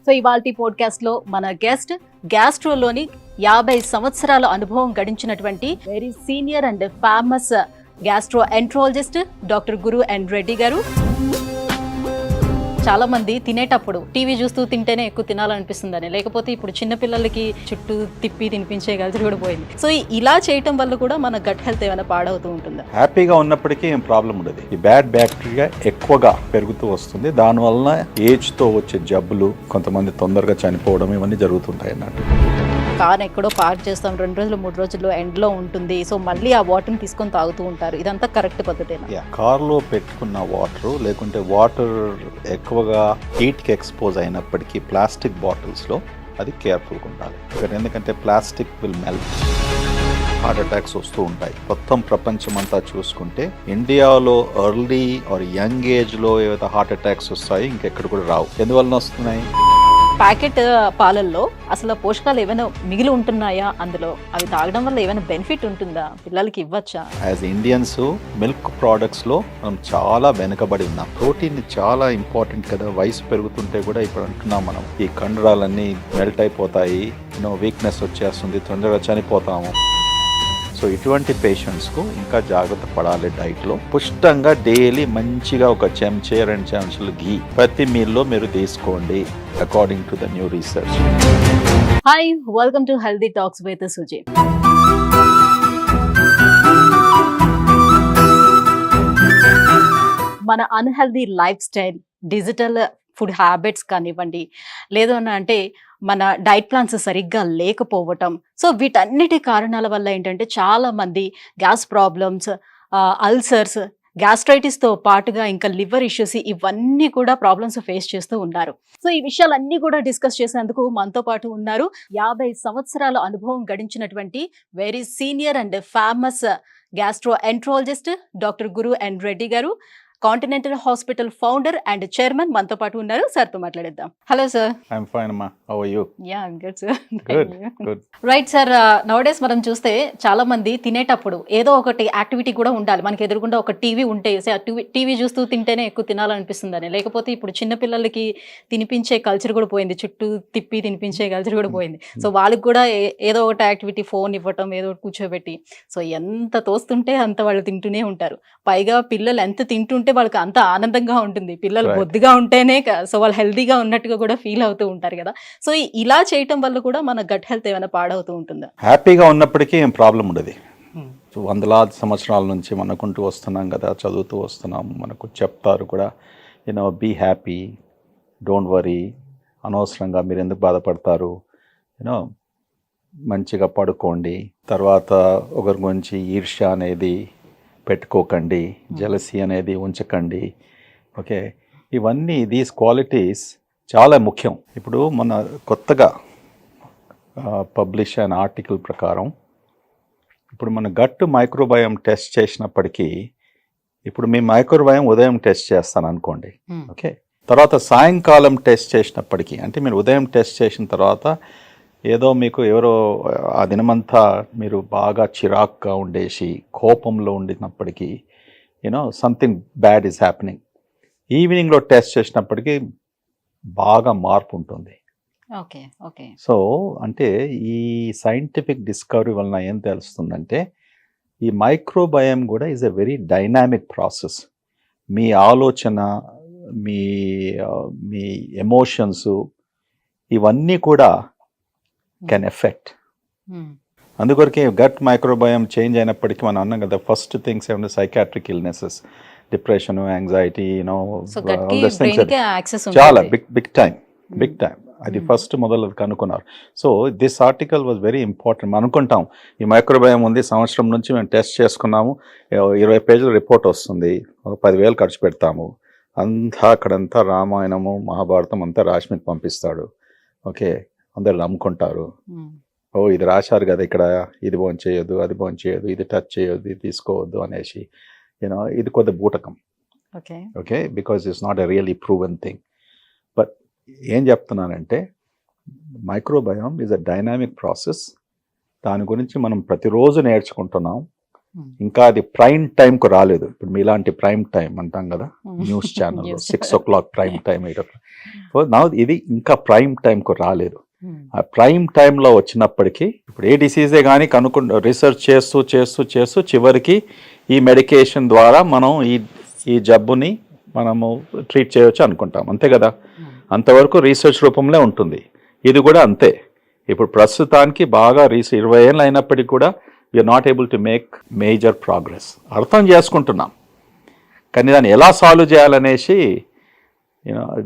So ఇవాల్టి podcast లో మన గెస్ట్ గ్యాస్ట్రోలోని 50 సంవత్సరాల అనుభవం గడించినటువంటి very senior and famous gastroenterologist doctor Guru N Reddy గారు. చాలా మంది తినేటప్పుడు టీవీ చూస్తూ తింటేనే ఎక్కువ తినాలనిపిస్తుందని, లేకపోతే ఇప్పుడు చిన్నపిల్లలకి చుట్టూ తిప్పి తినిపించే కల్చర్ కూడా పోయింది. సో ఇలా చేయటం వల్ల కూడా మన గట్ హెల్త్ ఏమైనా పాడవుతూ ఉంటుందా? హ్యాపీగా ఉన్నప్పటికీ ఏం ప్రాబ్లం ఉండదు. ఈ బ్యాడ్ బ్యాక్టీరియా ఎక్కువగా పెరుగుతూ వస్తుంది. దానివల్ల ఏజ్తో వచ్చే జబ్బులు, కొంతమంది తొందరగా చనిపోవడం, ఇవన్నీ జరుగుతుంటాయి అన్నట్టు. కార్ ఎక్కడో పార్క్ చేస్తాం, 2 రోజులు 3 రోజుల్లో ఎండ్లో ఉంటుంది. సో మళ్ళీ ఆ వాటర్ని తీసుకొని తాగుతూ ఉంటారు. ఇదంతా కరెక్ట్ పద్ధతేనా? కార్లో పెట్టుకున్న వాటర్, లేకుంటే వాటర్ ఎక్కువగా హీట్కి ఎక్స్పోజ్ అయినప్పటికీ ప్లాస్టిక్ బాటిల్స్లో అది కేర్ఫుల్గా ఉండాలి. ఎందుకంటే plastic will melt, heart attacks వస్తూ ఉంటాయి. మొత్తం ప్రపంచం అంతా చూసుకుంటే ఇండియాలో ఎర్లీ ఆర్ యంగ్ ఏజ్లో ఏవైతే హార్ట్ అటాక్స్ వస్తాయి ఇంకెక్కడ కూడా రావు. ఎందువలన వస్తున్నాయి? ప్యాకెట్ పాలల్లో అసలు పోషకాలు ఏమైనా మిగిలి ఉంటున్నాయా? అందులో అవి తాగడం వల్ల ఏమైనా బెనిఫిట్ ఉంటుందా? పిల్లలకి ఇవ్వచ్చా? యాజ్ ఇండియన్స్ మిల్క్ ప్రోడక్ట్స్లో మనం చాలా వెనుకబడి ఉన్నాం. ప్రోటీన్ చాలా ఇంపార్టెంట్ కదా. వయసు పెరుగుతుంటే కూడా ఇప్పుడు అంటున్నాం మనం, ఈ కండరాలన్నీ మెల్ట్ అయిపోతాయి, వీక్నెస్ వచ్చేస్తుంది, తొందరగా చనిపోతాము. సో ఇటువంటి పేషెంట్స్కు ఇంకా జాగ్రత్త పడాలి. డైట్లో పుష్టంగా డైలీ మంచిగా ఒక చెంచే 2 చెంచాలు ఘీ ప్రతి మీల్లో మీరు తీసుకోండి, according to the new research. Hi, welcome to healthy talks with Suji. మన unhealthy lifestyle, digital food habits కానివ్వండి, లేదు అని అంటే మన డైట్ ప్లాన్స్ సరిగ్గా లేకపోవటం, సో వీటన్నిటి కారణాల వల్ల ఏంటంటే చాలా మంది గ్యాస్ ప్రాబ్లమ్స్, అల్సర్స్, గ్యాస్ట్రైటిస్తో పాటుగా ఇంకా లివర్ ఇష్యూస్, ఇవన్నీ కూడా ప్రాబ్లమ్స్ ఫేస్ చేస్తూ ఉన్నారు. సో ఈ విషయాలన్నీ కూడా డిస్కస్ చేసేందుకు మనతో పాటు ఉన్నారు 50 సంవత్సరాల అనుభవం గడించినటువంటి very senior and famous gastroenterologist doctor Guru N Reddy గారు, continental hospital founder and chairman మనతో పాటు ఉన్నారు. సార్తో మాట్లాడేద్దాం. Hello sir. ఐఎమ్ ఫైన్ అమ్మా. How are you? Yeah, I'm good sir. Good. Right sir, nowadays మనం చూస్తే చాలా మంది తినేటప్పుడు ఏదో ఒకటి యాక్టివిటీ కూడా ఉండాలి. మనకి ఎదురుకుండా ఒక టీవీ ఉంటే టీవీ చూస్తూ తింటేనే ఎక్కువ తినాలనిపిస్తుందని, లేకపోతే ఇప్పుడు చిన్నపిల్లలకి తినిపించే కల్చర్ కూడా పోయింది, చుట్టూ తిప్పి తినిపించే కల్చర్ కూడా పోయింది. సో వాళ్ళకి కూడా ఏదో ఒకటి యాక్టివిటీ, ఫోన్ ఇవ్వటం, ఏదో ఒకటి కూర్చోబెట్టి, సో ఎంత తోస్తుంటే అంత వాళ్ళు తింటూనే ఉంటారు. పైగా పిల్లలు ఎంత తింటుంటే వాళ్ళకి అంత ఆనందంగా ఉంటుంది. పిల్లలు బొద్దుగా ఉంటేనే సో వాళ్ళు హెల్దీగా ఉన్నట్టుగా కూడా ఫీల్ అవుతూ ఉంటారు కదా. సో ఇలా చేయటం వల్ల కూడా మన గట్ హెల్త్ ఏమైనా పాడవుతూ ఉంటుందా? హ్యాపీగా ఉన్నప్పటికీ ఏం ప్రాబ్లం ఉండదు. వందలాది సంవత్సరాల నుంచి మనకుంటూ వస్తున్నాం కదా, చదువుతూ వస్తున్నాం, మనకు చెప్తారు కూడా, బీ హ్యాపీ, డోంట్ వరీ, అనవసరంగా మీరు ఎందుకు బాధపడతారు, మంచిగా పడుకోండి, తర్వాత ఒకరి గురించి ఈర్ష్య అనేది పెట్టుకోకండి, జెలసీ అనేది ఉంచకండి. ఓకే, ఇవన్నీ దీస్ క్వాలిటీస్ చాలా ముఖ్యం. ఇప్పుడు మన కొత్తగా పబ్లిష్ అయిన ఆర్టికల్ ప్రకారం ఇప్పుడు మన గట్ మైక్రోబయోమ్ టెస్ట్ చేసినప్పటికీ, ఇప్పుడు మీ మైక్రోబయోమ్ ఉదయం టెస్ట్ చేస్తాను అనుకోండి, ఓకే, తర్వాత సాయంకాలం టెస్ట్ చేసినప్పటికీ, అంటే మీరు ఉదయం టెస్ట్ చేసిన తర్వాత ఏదో మీకు ఎవరో ఆ దినమంతా మీరు బాగా చిరాక్గా ఉండేసి కోపంలో ఉండినప్పటికీ, సంథింగ్ బ్యాడ్ ఈజ్ హ్యాపెనింగ్. ఈవినింగ్లో టెస్ట్ చేసినప్పటికీ బాగా మార్పు ఉంటుంది. Okay okay. సో అంటే ఈ సైంటిఫిక్ డిస్కవరీ వలన ఏం తెలుస్తుందంటే, ఈ మైక్రోబయోమ్ కూడా is a very dynamic process. మీ ఆలోచన, మీ మీ ఎమోషన్స్, ఇవన్నీ కూడా కెన్ ఎఫెక్ట్. అందుకొరకే గట్ మైక్రోబయోమ్ చేంజ్ అయినప్పటికీ మనం అన్నాం కదా, ఫస్ట్ థింగ్స్ ఏమన్నా సైకాట్రిక్ ఇల్నెసెస్, డిప్రెషన్, యాంగ్జైటీ, చాలా బిగ్ టైం అది ఫస్ట్ మొదలు కనుక్కున్నారు. So this article was very important. మనం అనుకుంటాం ఈ మైక్రోబయోమ్ ఉంది, సంవత్సరం నుంచి మేము టెస్ట్ చేసుకున్నాము, 20 పేజీల రిపోర్ట్ వస్తుంది, 10,000 ఖర్చు పెడతాము, అంతా అక్కడంతా రామాయణము మహాభారతం అంతా రాష్మికి పంపిస్తాడు. ఓకే, అందరు నమ్ముకుంటారు, ఓ ఇది రాశారు కదా ఇక్కడ, ఇది బోన్ చేయొద్దు, అది బోన్ చేయొద్దు, ఇది టచ్ చేయొద్దు, ఇది తీసుకోవద్దు అనేసి, ఇది కొద్ది బూటకం. Okay, because it's not a really proven thing. But ఏం చెప్తున్నానంటే, microbiome is a dynamic process. దాని గురించి మనం ప్రతిరోజు నేర్చుకుంటున్నాం. ఇంకా అది ప్రైమ్ టైంకు రాలేదు. ఇప్పుడు మీలాంటి ప్రైమ్ టైం అంటాం కదా న్యూస్ ఛానల్లో, 6 o'clock ప్రైమ్ టైం, 8 o'clock. నా ఇది ఇంకా ప్రైమ్ టైంకు రాలేదు. ఆ ప్రైమ్ టైంలో వచ్చినప్పటికీ ఇప్పుడు ఏ డిసీజే కానీ రీసెర్చ్ చేస్తూ చేస్తూ చేస్తూ చివరికి ఈ మెడికేషన్ ద్వారా మనం ఈ జబ్బుని మనము ట్రీట్ చేయవచ్చు అనుకుంటాం, అంతే కదా. అంతవరకు రీసెర్చ్ రూపంలో ఉంటుంది. ఇది కూడా అంతే. ఇప్పుడు ప్రస్తుతానికి బాగా 20 ఏళ్ళు అయినప్పటికీ కూడా we are not able to make major progress. అర్థం చేసుకుంటున్నాం కానీ దాన్ని ఎలా సాల్వ్ చేయాలనేసి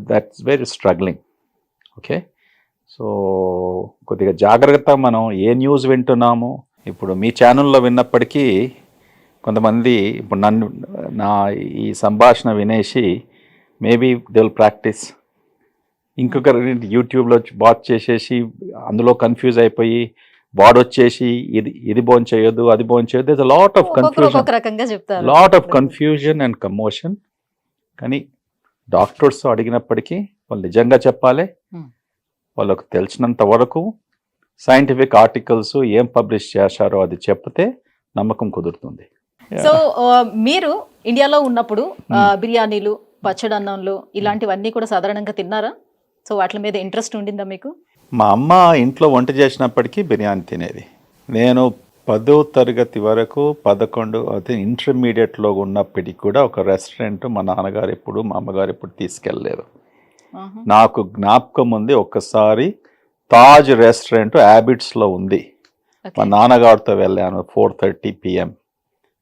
that's very struggling. Okay, so కొద్దిగా జాగ్రత్త. మనం ఏ న్యూస్ వింటున్నాము, ఇప్పుడు మీ ఛానల్లో విన్నప్పటికీ కొంతమంది ఇప్పుడు నా ఈ సంభాషణ వినేసి మేబీ దే విల్ ప్రాక్టీస్, ఇంకొకరు యూట్యూబ్లో వాచ్ చేసేసి అందులో కన్ఫ్యూజ్ అయిపోయి బాడీ వచ్చేసి ఇది భోంచేయొద్దు, అది భోంచేయొద్దు. There is a lot of confusion and commotion. కానీ డాక్టర్స్ అడిగినప్పటికీ వాళ్ళు నిజంగా చెప్పాలి. వాళ్ళకు తెలిసినంత వరకు సైంటిఫిక్ ఆర్టికల్స్ ఏం పబ్లిష్ చేశారో అది చెప్తే నమ్మకం కుదురుతుంది. సో మీరు ఇండియాలో ఉన్నప్పుడు బిర్యానీలు, పచ్చడన్నంలు ఇలాంటివన్నీ కూడా సాధారణంగా తిన్నారా? సో వాటి మీద ఇంట్రెస్ట్ ఉండిందా మీకు? మా అమ్మ ఇంట్లో వంట చేసినప్పటికీ బిర్యానీ తినేది. నేను 10వ తరగతి వరకు 11 అదే ఇంటర్మీడియట్లో ఉన్నప్పటికీ కూడా ఒక రెస్టారెంట్ మా నాన్నగారు ఎప్పుడు మా అమ్మగారు ఎప్పుడు తీసుకెళ్ళలేదు. నాకు జ్ఞాపకం ఉంది, ఒక్కసారి తాజ్ రెస్టారెంట్ హ్యాబిట్స్లో ఉంది. మా నాన్నగారితో వెళ్ళాను 4:30 PM.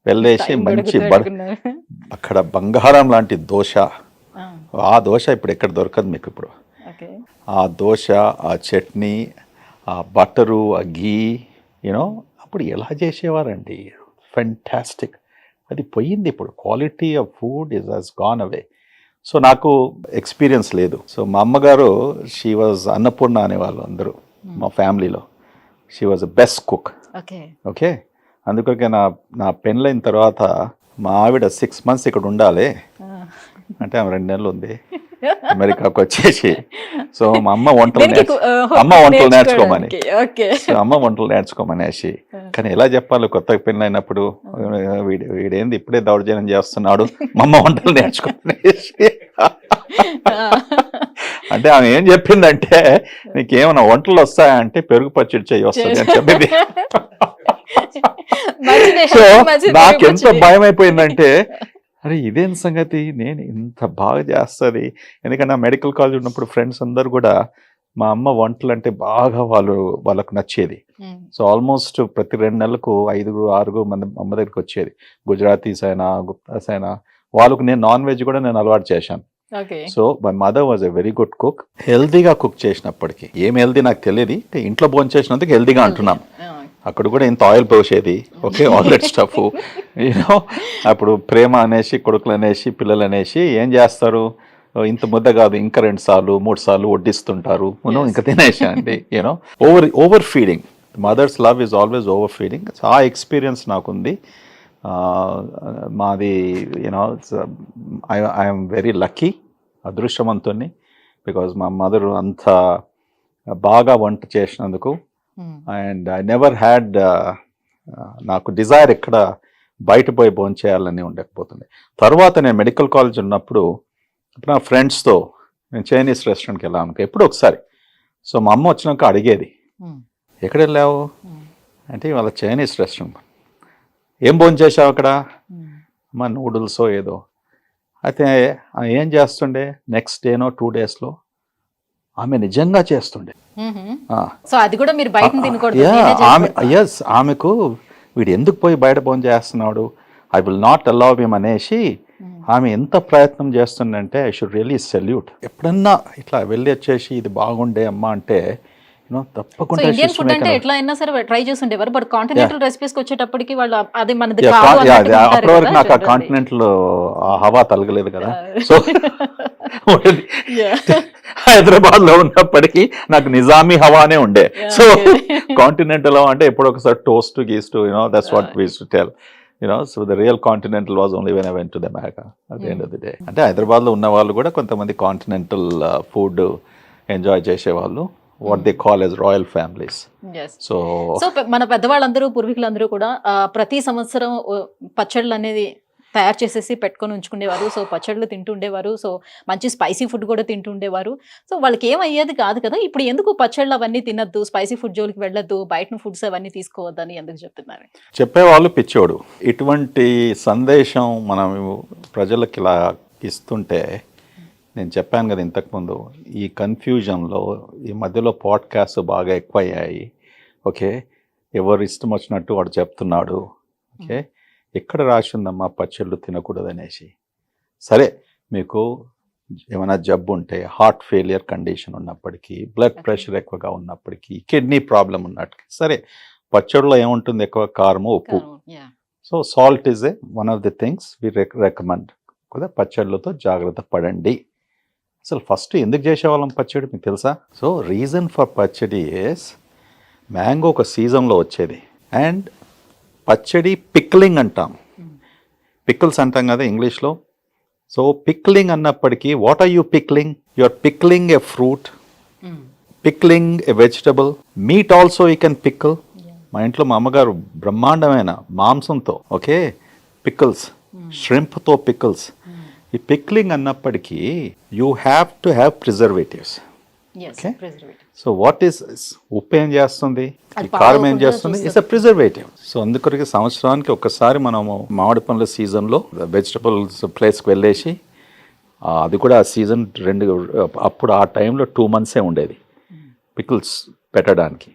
వెళ్ళేసి మంచి అక్కడ బంగారం లాంటి దోశ, ఆ దోశ ఇప్పుడు ఎక్కడ దొరకదు మీకు. ఇప్పుడు ఆ దోశ, ఆ చట్నీ, ఆ బటరు, ఆ ఘీ, అప్పుడు ఎలా చేసేవారండి, ఫెంటాస్టిక్. అది పోయింది ఇప్పుడు. Quality of food has gone away. So నాకు ఎక్స్పీరియన్స్ లేదు. సో మా అమ్మగారు షీ వాజ్ అన్నపూర్ణ అనేవాళ్ళు అందరూ మా ఫ్యామిలీలో. She was the best cook. Okay, అందుకొరకే నా పెళ్ళైన తర్వాత మా ఆవిడ 6 months ఇక్కడ ఉండాలి అంటే ఆమె 2 నెలలు ఉంది అమెరికాకు వచ్చేసి. సో మా అమ్మ వంటలు నేర్చుకోమని, అమ్మ వంటలు నేర్చుకోమనేసి. కానీ ఎలా చెప్పాలి కొత్తగా పెళ్ళైనప్పుడు, వీడేంది ఇప్పుడే దౌర్జన్యం చేస్తున్నాడు, మా అమ్మ వంటలు నేర్చుకోమనేసి. అంటే ఆమె ఏం చెప్పిందంటే, నీకేమైనా వంటలు వస్తాయంటే పెరుగు పచ్చడి చెయ్యి వస్తుంది అని చెప్పింది. సో నాకెంత భయం అయిపోయిందంటే, అరే ఇదేం సంగతి, నేను ఇంత బాగా చేస్తుంది. ఎందుకంటే నా మెడికల్ కాలేజ్ ఉన్నప్పుడు ఫ్రెండ్స్ అందరు కూడా మా అమ్మ వంటలు అంటే బాగా వాళ్ళకు నచ్చేది. సో ఆల్మోస్ట్ ప్రతి 2 నెలలకు 5-6 మంది అమ్మ దగ్గరికి వచ్చేది. గుజరాతీస్ అయినా, గుప్తాస్ అయినా, వాళ్ళకు నేను నాన్ వెజ్ కూడా నేను అలవాటు చేశాను. So my mother was a very good cook. హెల్దీగా కుక్ చేసినప్పటికీ, ఏం హెల్దీ నాకు తెలియదు, ఇంట్లో భోజనం చేసినందుకు హెల్దీగా అంటున్నాం. అక్కడ కూడా ఇంత ఆయిల్ పోసేది, ఓకే, ఆల్ దట్ స్టఫ్. అప్పుడు ప్రేమ అనేసి, కొడుకులు అనేసి, పిల్లలు అనేసి ఏం చేస్తారు, ఇంత ముద్ద కాదు ఇంకా 2 సార్లు 3 సార్లు వడ్డిస్తుంటారు, ఇంకా తినేసా అండి. Over feeding. Mother's love is always over feeding. ఆ ఎక్స్పీరియన్స్ నాకుంది. మాది ఐఎమ్ వెరీ లక్కీ, అదృష్టవంతుని, బికాజ్ మా మదర్ అంత బాగా వంట చేసినందుకు. అండ్ ఐ నెవర్ హ్యాడ్, నాకు డిజైర్ ఎక్కడ బయట పోయి భోజనం చేయాలని ఉండకపోతుంది. తర్వాత నేను మెడికల్ కాలేజ్ ఉన్నప్పుడు నా ఫ్రెండ్స్తో నేను చైనీస్ రెస్టారెంట్కి వెళ్ళాను ఎప్పుడు ఒకసారి. సో మా అమ్మ వచ్చినాక అడిగేది, ఎక్కడ వెళ్ళావు అంటే, ఇవాళ చైనీస్ రెస్టారెంట్. ఏం భోజనం చేసావు అక్కడ? మా నూడిల్స్ ఏదో. అయితే ఏం చేస్తుండే, నెక్స్ట్ డేనో 2 daysలో ఆమె నిజంగా చేస్తుండే. ఆమెకు వీడు ఎందుకు పోయి బయట భోజనం చేస్తున్నాడు, I will not allow him అనేసి ఆమె ఎంత ప్రయత్నం చేస్తుందంటే ఐ షుడ్ రియలీ సెల్యూట్. ఎప్పుడన్నా ఇట్లా వెళ్ళి వచ్చేసి ఇది బాగుండే అమ్మా అంటే తప్పకుండా ఇండియన్ ఫుడ్ అంటే ఎట్లా అయినా సరే ట్రై చేస్తుండేవారు. బట్ కాంటినెంటల్ రెసిపీస్కి వచ్చేటప్పటికి వాళ్ళు అది మనది అప్పటి వరకు నాకు ఆ కాంటినెంటల్ హవా తలగలేదు కదా. సో హైదరాబాద్ లో ఉన్నప్పటికీ నాకు నిజామీ హవానే ఉండే. సో కాంటినెంటల్ అంటే ఎప్పుడు ఒకసారి టోస్ట్ గీస్ట్, that's what we used to tell. So the real continental was only when I went to the America at the end of the day. అంటే హైదరాబాద్లో ఉన్న వాళ్ళు కూడా కొంతమంది కాంటినెంటల్ ఫుడ్ ఎంజాయ్ చేసేవాళ్ళు. What they call as royal families. So so మన పెద్దవాళ్ళందరూ పూర్వీకులందరూ కూడా ప్రతి సంవత్సరం పచ్చళ్ళు అనేది తయారు చేసేసి పెట్టుకొని ఉంచుకునేవారు. సో పచ్చళ్ళు తింటుండేవారు. సో మంచి స్పైసీ ఫుడ్ కూడా తింటుండేవారు. సో వాళ్ళకి ఏమయ్యేది కాదు కదా. ఇప్పుడు ఎందుకు పచ్చళ్ళు అవన్నీ తినద్దు, స్పైసీ ఫుడ్ జోలికి వెళ్ళొద్దు, బయట ఫుడ్స్ అవన్నీ తీసుకోవద్దని ఎందుకు చెప్తున్నారు? చెప్పేవాళ్ళు పిచ్చోడు. ఇటువంటి సందేశం మనం ప్రజలకు ఇలా ఇస్తుంటే, నేను చెప్పాను కదా ఇంతకుముందు, ఈ కన్ఫ్యూజన్లో ఈ మధ్యలో పాడ్కాస్ట్ బాగా ఎక్కువయ్యాయి. ఓకే, ఎవరు ఇష్టం వచ్చినట్టు వాడు చెప్తున్నాడు. ఓకే, ఎక్కడ రాసి ఉందమ్మా పచ్చళ్ళు తినకూడదు అనేసి? సరే, మీకు ఏమైనా జబ్బు ఉంటే, హార్ట్ ఫెయిలియర్ కండిషన్ ఉన్నప్పటికీ, బ్లడ్ ప్రెషర్ ఎక్కువగా ఉన్నప్పటికీ, కిడ్నీ ప్రాబ్లం ఉన్నట్టు, సరే పచ్చడిలో ఏముంటుంది? ఎక్కువ కారము, ఉప్పు. So salt is one of the things we recommend కదా. పచ్చళ్ళతో జాగ్రత్త పడండి. అసలు ఫస్ట్ ఎందుకు చేసేవాళ్ళం పచ్చడి మీకు తెలుసా? సో రీజన్ ఫర్ పచ్చడి ఈస్, మ్యాంగో ఒక సీజన్లో వచ్చేది. అండ్ పచ్చడి పిక్లింగ్ అంటాం, పికిల్స్ అంటాం కదా ఇంగ్లీష్లో. సో పిక్లింగ్ అన్నప్పటికీ, what are you pickling? You are pickling a fruit, pickling a vegetable. Meat also you can pickle. మా ఇంట్లో మా అమ్మగారు బ్రహ్మాండమైన మాంసంతో, ఓకే, పికిల్స్, ష్రింప్తో పికిల్స్. ఈ పిక్లింగ్ అన్నప్పటికీ you have to have preservatives. Okay, so what is, ఉప్పు ఏం చేస్తుంది, ఈ కారం ఏం చేస్తుంది? It's a preservative. సో అందుకొరకు సంవత్సరానికి ఒక్కసారి మనము మామిడి పండ్ల సీజన్లో వెజిటబుల్స్ ప్లేస్కి వెళ్ళేసి, అది కూడా ఆ సీజన్ అప్పుడు ఆ టైంలో 2 months ఉండేది పికిల్స్ పెట్టడానికి.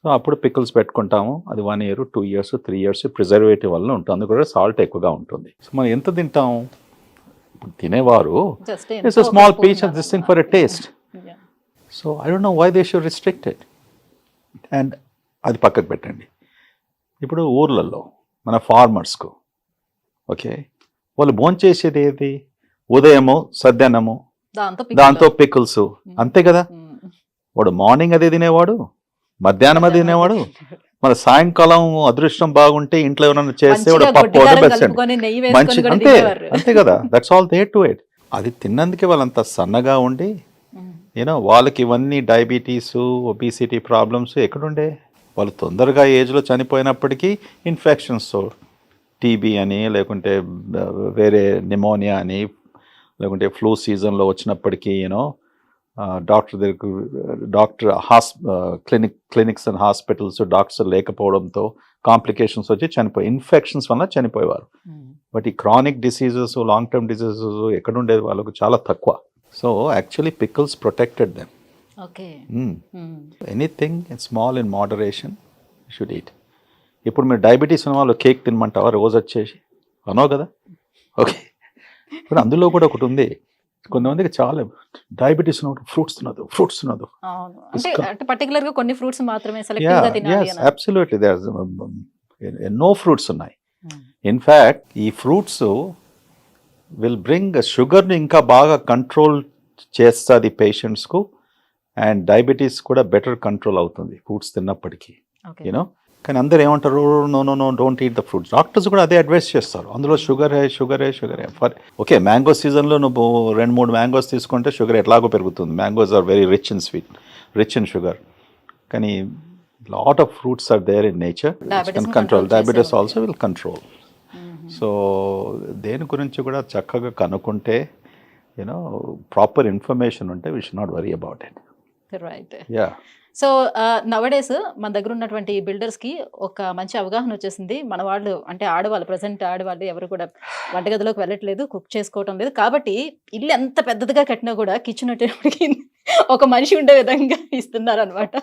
సో అప్పుడు పికిల్స్ పెట్టుకుంటాము. అది 1 year, 2 years, 3 years ప్రిజర్వేటివ్ వల్ల ఉంటుంది. అందుకు కూడా సాల్ట్ ఎక్కువగా ఉంటుంది. సో మనం ఎంత తింటాం? ఇప్పుడు తినేవారు it's a small piece of this thing for a taste. So I don't know why they should restrict it. And అది పక్కకు పెట్టండి. ఇప్పుడు ఊర్లలో మన ఫార్మర్స్కు, ఓకే, వాళ్ళు భోంచేసేది ఏది? ఉదయము సద్యాన్నము, దాంతో పికిల్స్, అంతే కదా. వాడు మార్నింగ్ అదే తినేవాడు, మధ్యాహ్నం అది తినేవాడు, మన సాయంకాలం అదృష్టం బాగుంటే ఇంట్లో ఏమైనా చేస్తే వాడు పప్పు మంచి, అంతే అంతే కదా. That's all they to it. అది తిన్నందుకే వాళ్ళంత సన్నగా ఉండి, యూనో, వాళ్ళకి ఇవన్నీ డయాబెటీస్, ఒబిసిటీ ప్రాబ్లమ్స్ ఎక్కడుండే? వాళ్ళు తొందరగా ఏజ్లో చనిపోయినప్పటికీ ఇన్ఫెక్షన్స్, టీబీ అని, లేకుంటే వేరే నిమోనియా అని, లేకుంటే ఫ్లూ సీజన్లో వచ్చినప్పటికీ, you know, doctor clinics and hospitals doctors లేకపోవడంతో కాంప్లికేషన్స్ వచ్చి ఇన్ఫెక్షన్స్ వల్ల చనిపోయేవారు. బట్ ఈ chronic diseases, long term diseases ఎక్కడుండేది? వాళ్ళకు చాలా తక్కువ. So actually pickles protected them. Anything small in moderation should eat. ఇప్పుడు మీరు డయాబెటీస్ ఉన్న వాళ్ళు కేక్ తినమంటావా రోజు వచ్చేసి? అనో కదా. ఓకే, ఇప్పుడు అందులో కూడా ఒకటి ఉంది, కొంతమందికి చాలా డయాబెటీస్ ఉన్నప్పుడు ఫ్రూట్స్ తినదు. పర్టికులర్గా కొన్ని ఫ్రూట్స్ మాత్రమే సెలెక్టివ్గా తినాలి. అబ్సల్యూట్లీ, దేర్ ఎన్నో ఫ్రూట్స్ ఉన్నాయి. ఇన్ఫ్యాక్ట్ ఈ ఫ్రూట్స్ విల్ బ్రింగ్ షుగర్ని ఇంకా బాగా కంట్రోల్ చేస్తుంది పేషెంట్స్కు. అండ్ డయాబెటీస్ కూడా బెటర్ కంట్రోల్ అవుతుంది ఫ్రూట్స్ తిన్నప్పటికీ, యూనో. కానీ అందరు ఏమంటారు, no don't eat the fruits. Doctors కూడా అదే అడ్వైస్ చేస్తారు. అందులో షుగర్ హే ఫర్, ఓకే, మ్యాంగో సీజన్లో నువ్వు 2-3 మ్యాంగోస్ తీసుకుంటే షుగర్ ఎట్లాగో పెరుగుతుంది. Mangoes are very rich in sugar. కానీ lot of fruits are there in nature which can control. Diabetes also will control. So దేని గురించి కూడా చక్కగా కనుక్కుంటే, యూనో, ప్రాపర్ ఇన్ఫర్మేషన్ ఉంటే we should not worry about it. Right. Yeah. So nowadays మన దగ్గర ఉన్నటువంటి బిల్డర్స్కి ఒక మంచి అవగాహన వచ్చేసింది. మన వాళ్ళు అంటే ఆడవాళ్ళు, ప్రజెంట్ ఆడవాళ్ళు ఎవరు కూడా వంటగదిలోకి వెళ్ళట్లేదు, కుక్ చేసుకోవటం లేదు. కాబట్టి ఇల్లు ఎంత పెద్దదిగా కట్టినా కూడా కిచెన్ వచ్చేటప్పటికి ఒక మనిషి ఉండే విధంగా ఇస్తున్నారు అనమాట.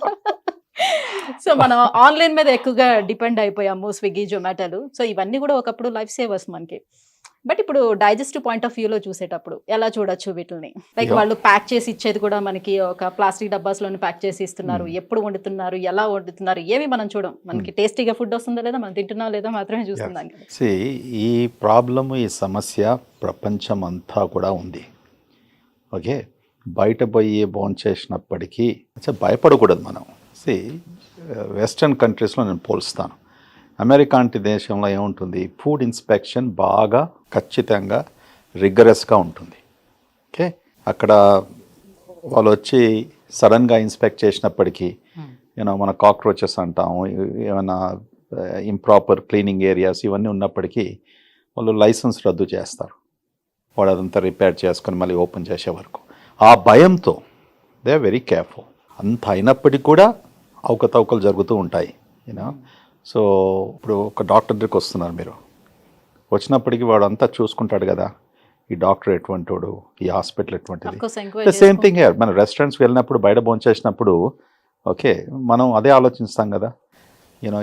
సో మనం ఆన్లైన్ మీద ఎక్కువగా డిపెండ్ అయిపోయాము, స్విగ్గీ, జొమాటోలు. సో ఇవన్నీ కూడా ఒకప్పుడు లైఫ్ సేవర్స్ మనకి. బట్ ఇప్పుడు డైజెస్టివ్ పాయింట్ ఆఫ్ వ్యూలో చూసేటప్పుడు ఎలా చూడొచ్చు వీటిని? లైక్ వాళ్ళు ప్యాక్ చేసి ఇచ్చేది కూడా మనకి ఒక ప్లాస్టిక్ డబ్బాస్లోనే ప్యాక్ చేసి ఇస్తున్నారు. ఎప్పుడు వండుతున్నారు, ఎలా వండుతున్నారు, ఏమి మనం చూడం. మనకి టేస్టీగా ఫుడ్ వస్తుందా లేదా, మనం తింటున్నా లేదా మాత్రమే చూస్తున్నాం. ఈ ప్రాబ్లమ్, ఈ సమస్య ప్రపంచం అంతా కూడా ఉంది. ఓకే, బయట పోయి భోంచేసినప్పటికీ భయపడకూడదు మనం. వెస్టర్న్ కంట్రీస్లో నేను పోల్స్తాను. అమెరికా అంటే దేశంలో ఏముంటుంది, ఫుడ్ ఇన్స్పెక్షన్ బాగా ఖచ్చితంగా రిగరస్గా ఉంటుంది. ఓకే, అక్కడ వాళ్ళు వచ్చి సడన్గా ఇన్స్పెక్ట్ చేసినప్పటికీ మన కాక్రోచెస్ అంటాము, ఏమైనా ఇంప్రాపర్ క్లీనింగ్ ఏరియాస్ ఇవన్నీ ఉన్నప్పటికీ వాళ్ళు లైసెన్స్ రద్దు చేస్తారు, వాడు అదంతా రిపేర్ చేసుకొని మళ్ళీ ఓపెన్ చేసే వరకు. ఆ భయంతో దే ఆర్ వెరీ కేర్ఫుల్. అంత అయినప్పటికీ కూడా అవకతవకలు జరుగుతూ ఉంటాయి. సో ఇప్పుడు ఒక డాక్టర్ దగ్గరికి వస్తున్నారు మీరు, వచ్చినప్పటికీ వాడు అంతా చూసుకుంటాడు కదా, ఈ డాక్టర్ ఎటువంటి వాడు, ఈ హాస్పిటల్ ఎటువంటిది. Same thing here. మన రెస్టారెంట్స్కి వెళ్ళినప్పుడు బయట భోంచేసినప్పుడు ఓకే మనం అదే ఆలోచిస్తాం కదా,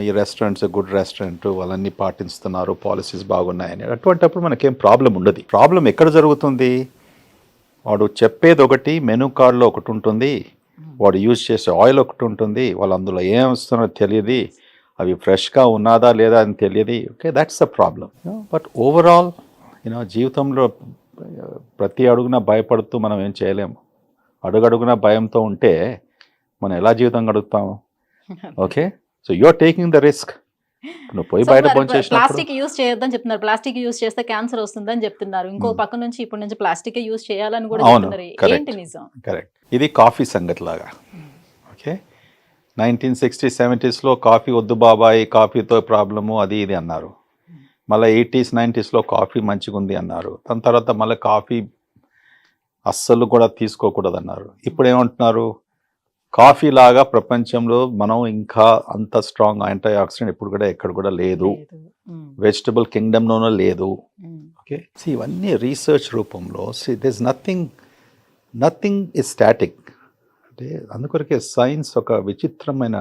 ఈ రెస్టారెంట్స్ గుడ్ రెస్టారెంట్, వాళ్ళన్నీ పాటిస్తున్నారు, పాలసీస్ బాగున్నాయని. అటువంటిప్పుడు మనకేం ప్రాబ్లం ఉండదు. ప్రాబ్లం ఎక్కడ జరుగుతుంది, వాడు చెప్పేది ఒకటి, మెనూ కార్డులో ఒకటి ఉంటుంది, వాడు యూజ్ చేసే ఆయిల్ ఒకటి ఉంటుంది, వాళ్ళు అందులో ఏం వస్తున్నారో తెలియదు, అవి ఫ్రెష్గా ఉన్నదా లేదా అని తెలియదు. Okay, that's the problem. But overall జీవితంలో ప్రతి అడుగున భయపడుతూ మనం ఏం చేయలేము. అడుగడుగున భయంతో ఉంటే మనం ఎలా జీవితం గడుపుతాము? Okay, so you are taking the risk. నువ్వు పోయి బయట భోంచేసినప్పుడు ప్లాస్టిక్ యూజ్ చేయొద్దని చెప్తున్నారు, ప్లాస్టిక్ యూజ్ చేస్తే క్యాన్సర్ వస్తుందని చెప్తున్నారు. ఇంకో పక్క నుంచి ఇప్పటి నుంచి ప్లాస్టిక్ యూజ్ చేయాలని కూడా చెప్తున్నారు. ఏంటి నిజం? కరెక్ట్. ఇది కాఫీ సంగతి లాగా. ఓకే, 1960s 70s కాఫీ వద్దు బాబాయ్, కాఫీతో ప్రాబ్లము అది ఇది అన్నారు. మళ్ళీ 80s 90s కాఫీ మంచిగా ఉంది అన్నారు. దాని తర్వాత మళ్ళీ కాఫీ అస్సలు కూడా తీసుకోకూడదు అన్నారు. ఇప్పుడు ఏమంటున్నారు, కాఫీ లాగా ప్రపంచంలో మనం ఇంకా అంత స్ట్రాంగ్ యాంటీ ఆక్సిడెంట్ ఇప్పుడు కూడా ఎక్కడ కూడా లేదు, వెజిటబుల్ కింగ్డమ్లోనూ లేదు. ఓకే, ఇవన్నీ రీసెర్చ్ రూపంలో దిస్ నథింగ్ ఇస్ స్టాటిక్. అంటే అందుకొరకే సైన్స్ ఒక విచిత్రమైన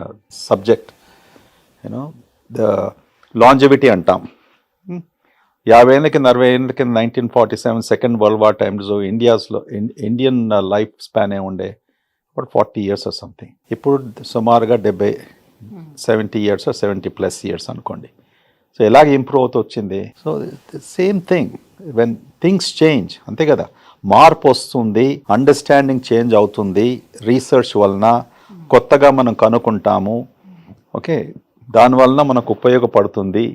సబ్జెక్ట్. ద లాంజివిటీ అంటాం. 50 ఏళ్ళ కింద 60 ఏళ్ళ కింద 1947 second world war times Indian life span ఉండే 40 years or సంథింగ్. ఇప్పుడు సుమారుగా 70 years or 70+ years అనుకోండి. సో ఎలాగ ఇంప్రూవ్ అవుతూ వచ్చింది. So same thing when things change, అంతే కదా, మార్పు వస్తుంది, అండర్స్టాండింగ్ చేంజ్ అవుతుంది రీసెర్చ్ వలన, కొత్తగా మనం కనుక్కుంటాము. ఓకే, దానివల్ల మనకు ఉపయోగపడుతుంది.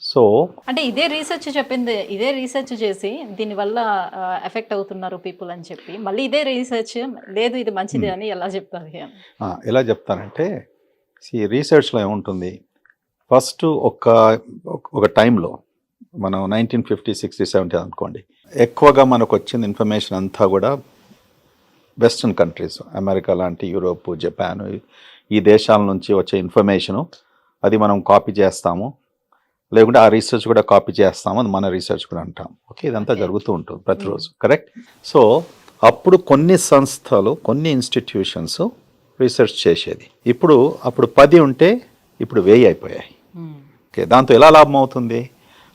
సో అంటే ఇదే రీసెర్చ్ చెప్పింది, ఇదే రీసెర్చ్ చేసి దీనివల్ల ఎఫెక్ట్ అవుతున్నారు పీపుల్ అని చెప్పి మళ్ళీ ఇదే రీసెర్చ్ లేదు ఇది మంచిది అని ఎలా చెప్తారు? ఎలా చెప్తానంటే రీసెర్చ్లో ఏముంటుంది, ఫస్ట్ ఒక టైంలో మనం 1950, 60, 70 అనుకోండి, ఎక్కువగా మనకు వచ్చిన ఇన్ఫర్మేషన్ అంతా కూడా వెస్ట్రన్ కంట్రీస్, అమెరికా లాంటి, యూరోప్, జపాన్, ఈ దేశాల నుంచి వచ్చే ఇన్ఫర్మేషను అది మనం కాపీ చేస్తాము, లేకుంటే ఆ రీసెర్చ్ కూడా కాపీ చేస్తాము, అది మన రీసెర్చ్ కూడా అంటాం. ఓకే, ఇదంతా జరుగుతూ ఉంటుంది ప్రతిరోజు. కరెక్ట్. సో అప్పుడు కొన్ని సంస్థలు, కొన్ని ఇన్స్టిట్యూషన్స్ రీసెర్చ్ చేసేది. అప్పుడు 10 ఉంటే ఇప్పుడు 1000 అయిపోయాయి. ఓకే, దాంతో ఎలా లాభం అవుతుంది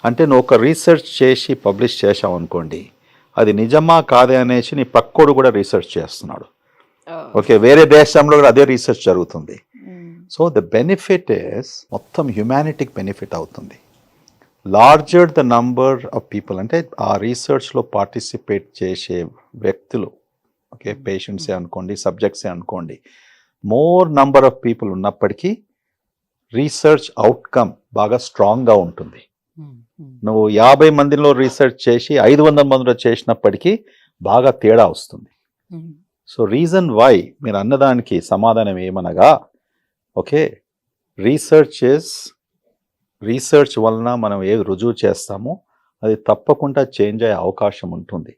అంటే, నువ్వు ఒక రీసెర్చ్ చేసి పబ్లిష్ చేసావు అనుకోండి, అది నిజమా కాదే అనేసి నీ పక్కోడు కూడా రీసెర్చ్ చేస్తున్నాడు. ఓకే, వేరే దేశంలో కూడా అదే రీసెర్చ్ జరుగుతుంది. సో ద బెనిఫిట్ ఇస్ మొత్తం హ్యుమానిటీకి బెనిఫిట్ అవుతుంది. Larger the number of people, అంటే ఆ రీసెర్చ్లో పార్టిసిపేట్ చేసే వ్యక్తులు, ఓకే, పేషెంట్సే అనుకోండి, సబ్జెక్ట్సే అనుకోండి, మోర్ నంబర్ ఆఫ్ పీపుల్ ఉన్నప్పటికీ రీసెర్చ్ అవుట్కమ్ బాగా స్ట్రాంగ్గా ఉంటుంది. నువ్వు 50 మందిలో రీసెర్చ్ చేసి 500 మందిలో చేసినప్పటికీ బాగా తేడా వస్తుంది. సో రీజన్ వై మీరు అన్నదానికి సమాధానం ఏమనగా, ఓకే, రీసెర్చ్ వలన మనం ఏది రుజువు చేస్తామో అది తప్పకుండా చేంజ్ అయ్యే అవకాశం ఉంటుంది.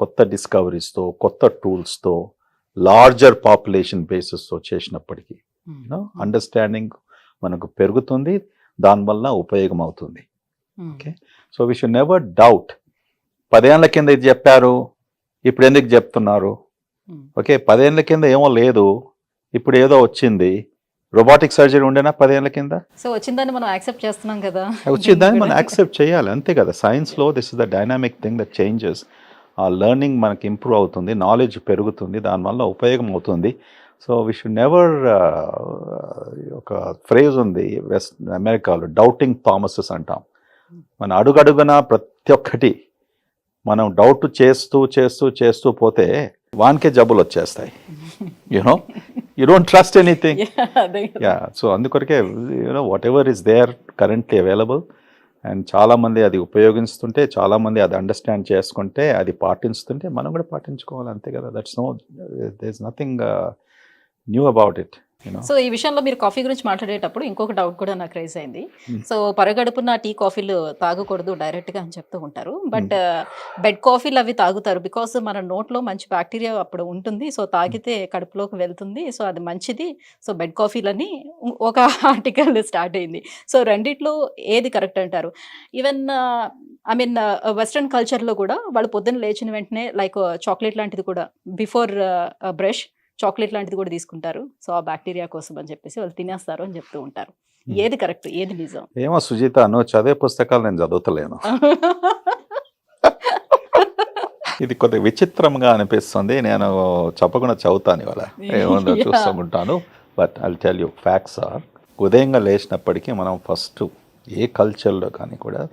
కొత్త డిస్కవరీస్తో, కొత్త టూల్స్తో, లార్జర్ పాపులేషన్ బేసిస్తో చేసినప్పటికీ అండర్స్టాండింగ్ మనకు పెరుగుతుంది, దానివల్ల ఉపయోగం అవుతుంది. Okay, so we should never doubt 10 ఏళ్ల కింద ఇది చెప్పారు, ఇప్పుడు ఎందుకు చెప్తున్నారు? ఓకే, 10 ఏళ్ల కింద ఏమో లేదు, ఇప్పుడు ఏదో వచ్చింది. రోబోటిక్ సర్జరీ ఉండేనా 10 ఏళ్ల కింద? సో వచ్చిందని మనం యాక్సెప్ట్ చేస్తున్నాం కదా, వచ్చిందని మనం యాక్సెప్ట్ చేయాలి, అంతే కదా. సైన్స్లో this is the dynamic thing that changes. ఆ లెర్నింగ్ మనకి ఇంప్రూవ్ అవుతుంది, నాలెడ్జ్ పెరుగుతుంది, దానివల్ల ఉపయోగం అవుతుంది. సో వీ షుడ్ నెవర్, ఒక ఫ్రేజ్ ఉంది అమెరికాలో, డౌటింగ్ థామసెస్ అంటాం. మన అడుగడుగున ప్రతి ఒక్కటి మనం డౌట్ చేస్తూ చేస్తూ చేస్తూ పోతే వానికే జబ్బులు వచ్చేస్తాయి. You don't trust anything. So అందుకొరకే whatever is there currently available, and చాలామంది అది ఉపయోగిస్తుంటే, చాలామంది అది అండర్స్టాండ్ చేసుకుంటే, అది పాటిస్తుంటే మనం కూడా పాటించుకోవాలి అంతే కదా. There is nothing new about it. So ఈ విషయంలో మీరు కాఫీ గురించి మాట్లాడేటప్పుడు ఇంకొక డౌట్ కూడా నాకు రైజ్ అయింది. Hmm. సో పరగడుపున టీ కాఫీలు తాగకూడదు డైరెక్ట్గా అని చెప్తూ ఉంటారు. బట్ బెడ్ కాఫీలు అవి తాగుతారు. బికాస్ మన నోట్లో మంచి బ్యాక్టీరియా అప్పుడు ఉంటుంది. సో తాగితే కడుపులోకి వెళ్తుంది. సో అది మంచిది. సో బెడ్ కాఫీలని ఒక ఆర్టికల్ స్టార్ట్ అయింది. సో రెండిట్లో ఏది కరెక్ట్ అంటారు? ఈవెన్ ఐ మీన్ వెస్ట్రన్ కల్చర్లో కూడా వాళ్ళు పొద్దున్న లేచిన వెంటనే లైక్ చాక్లెట్ లాంటిది కూడా బిఫోర్ బ్రష్ చాక్లెట్ లాంటిది కూడా తీసుకుంటారు. సో ఆ బ్యాక్టీరియా కోసం అని చెప్పేసి వాళ్ళు తినేస్తారు అని చెప్తూ ఉంటారు. ఏది కరెక్ట్, ఏది నిజం? ఏమో సుజీత, నువ్వు చదివే పుస్తకాలు నేను చదువుతలేను. ఇది కొద్దిగా విచిత్రంగా అనిపిస్తుంది. నేను చెప్పకుండా చదువుతాను ఇవాళ, ఏముందో చూస్తుంటాను. But I'll tell you facts are, ఉదయంగా లేచినప్పటికీ మనం ఫస్ట్ ఏ కల్చర్లో కానీ కూడా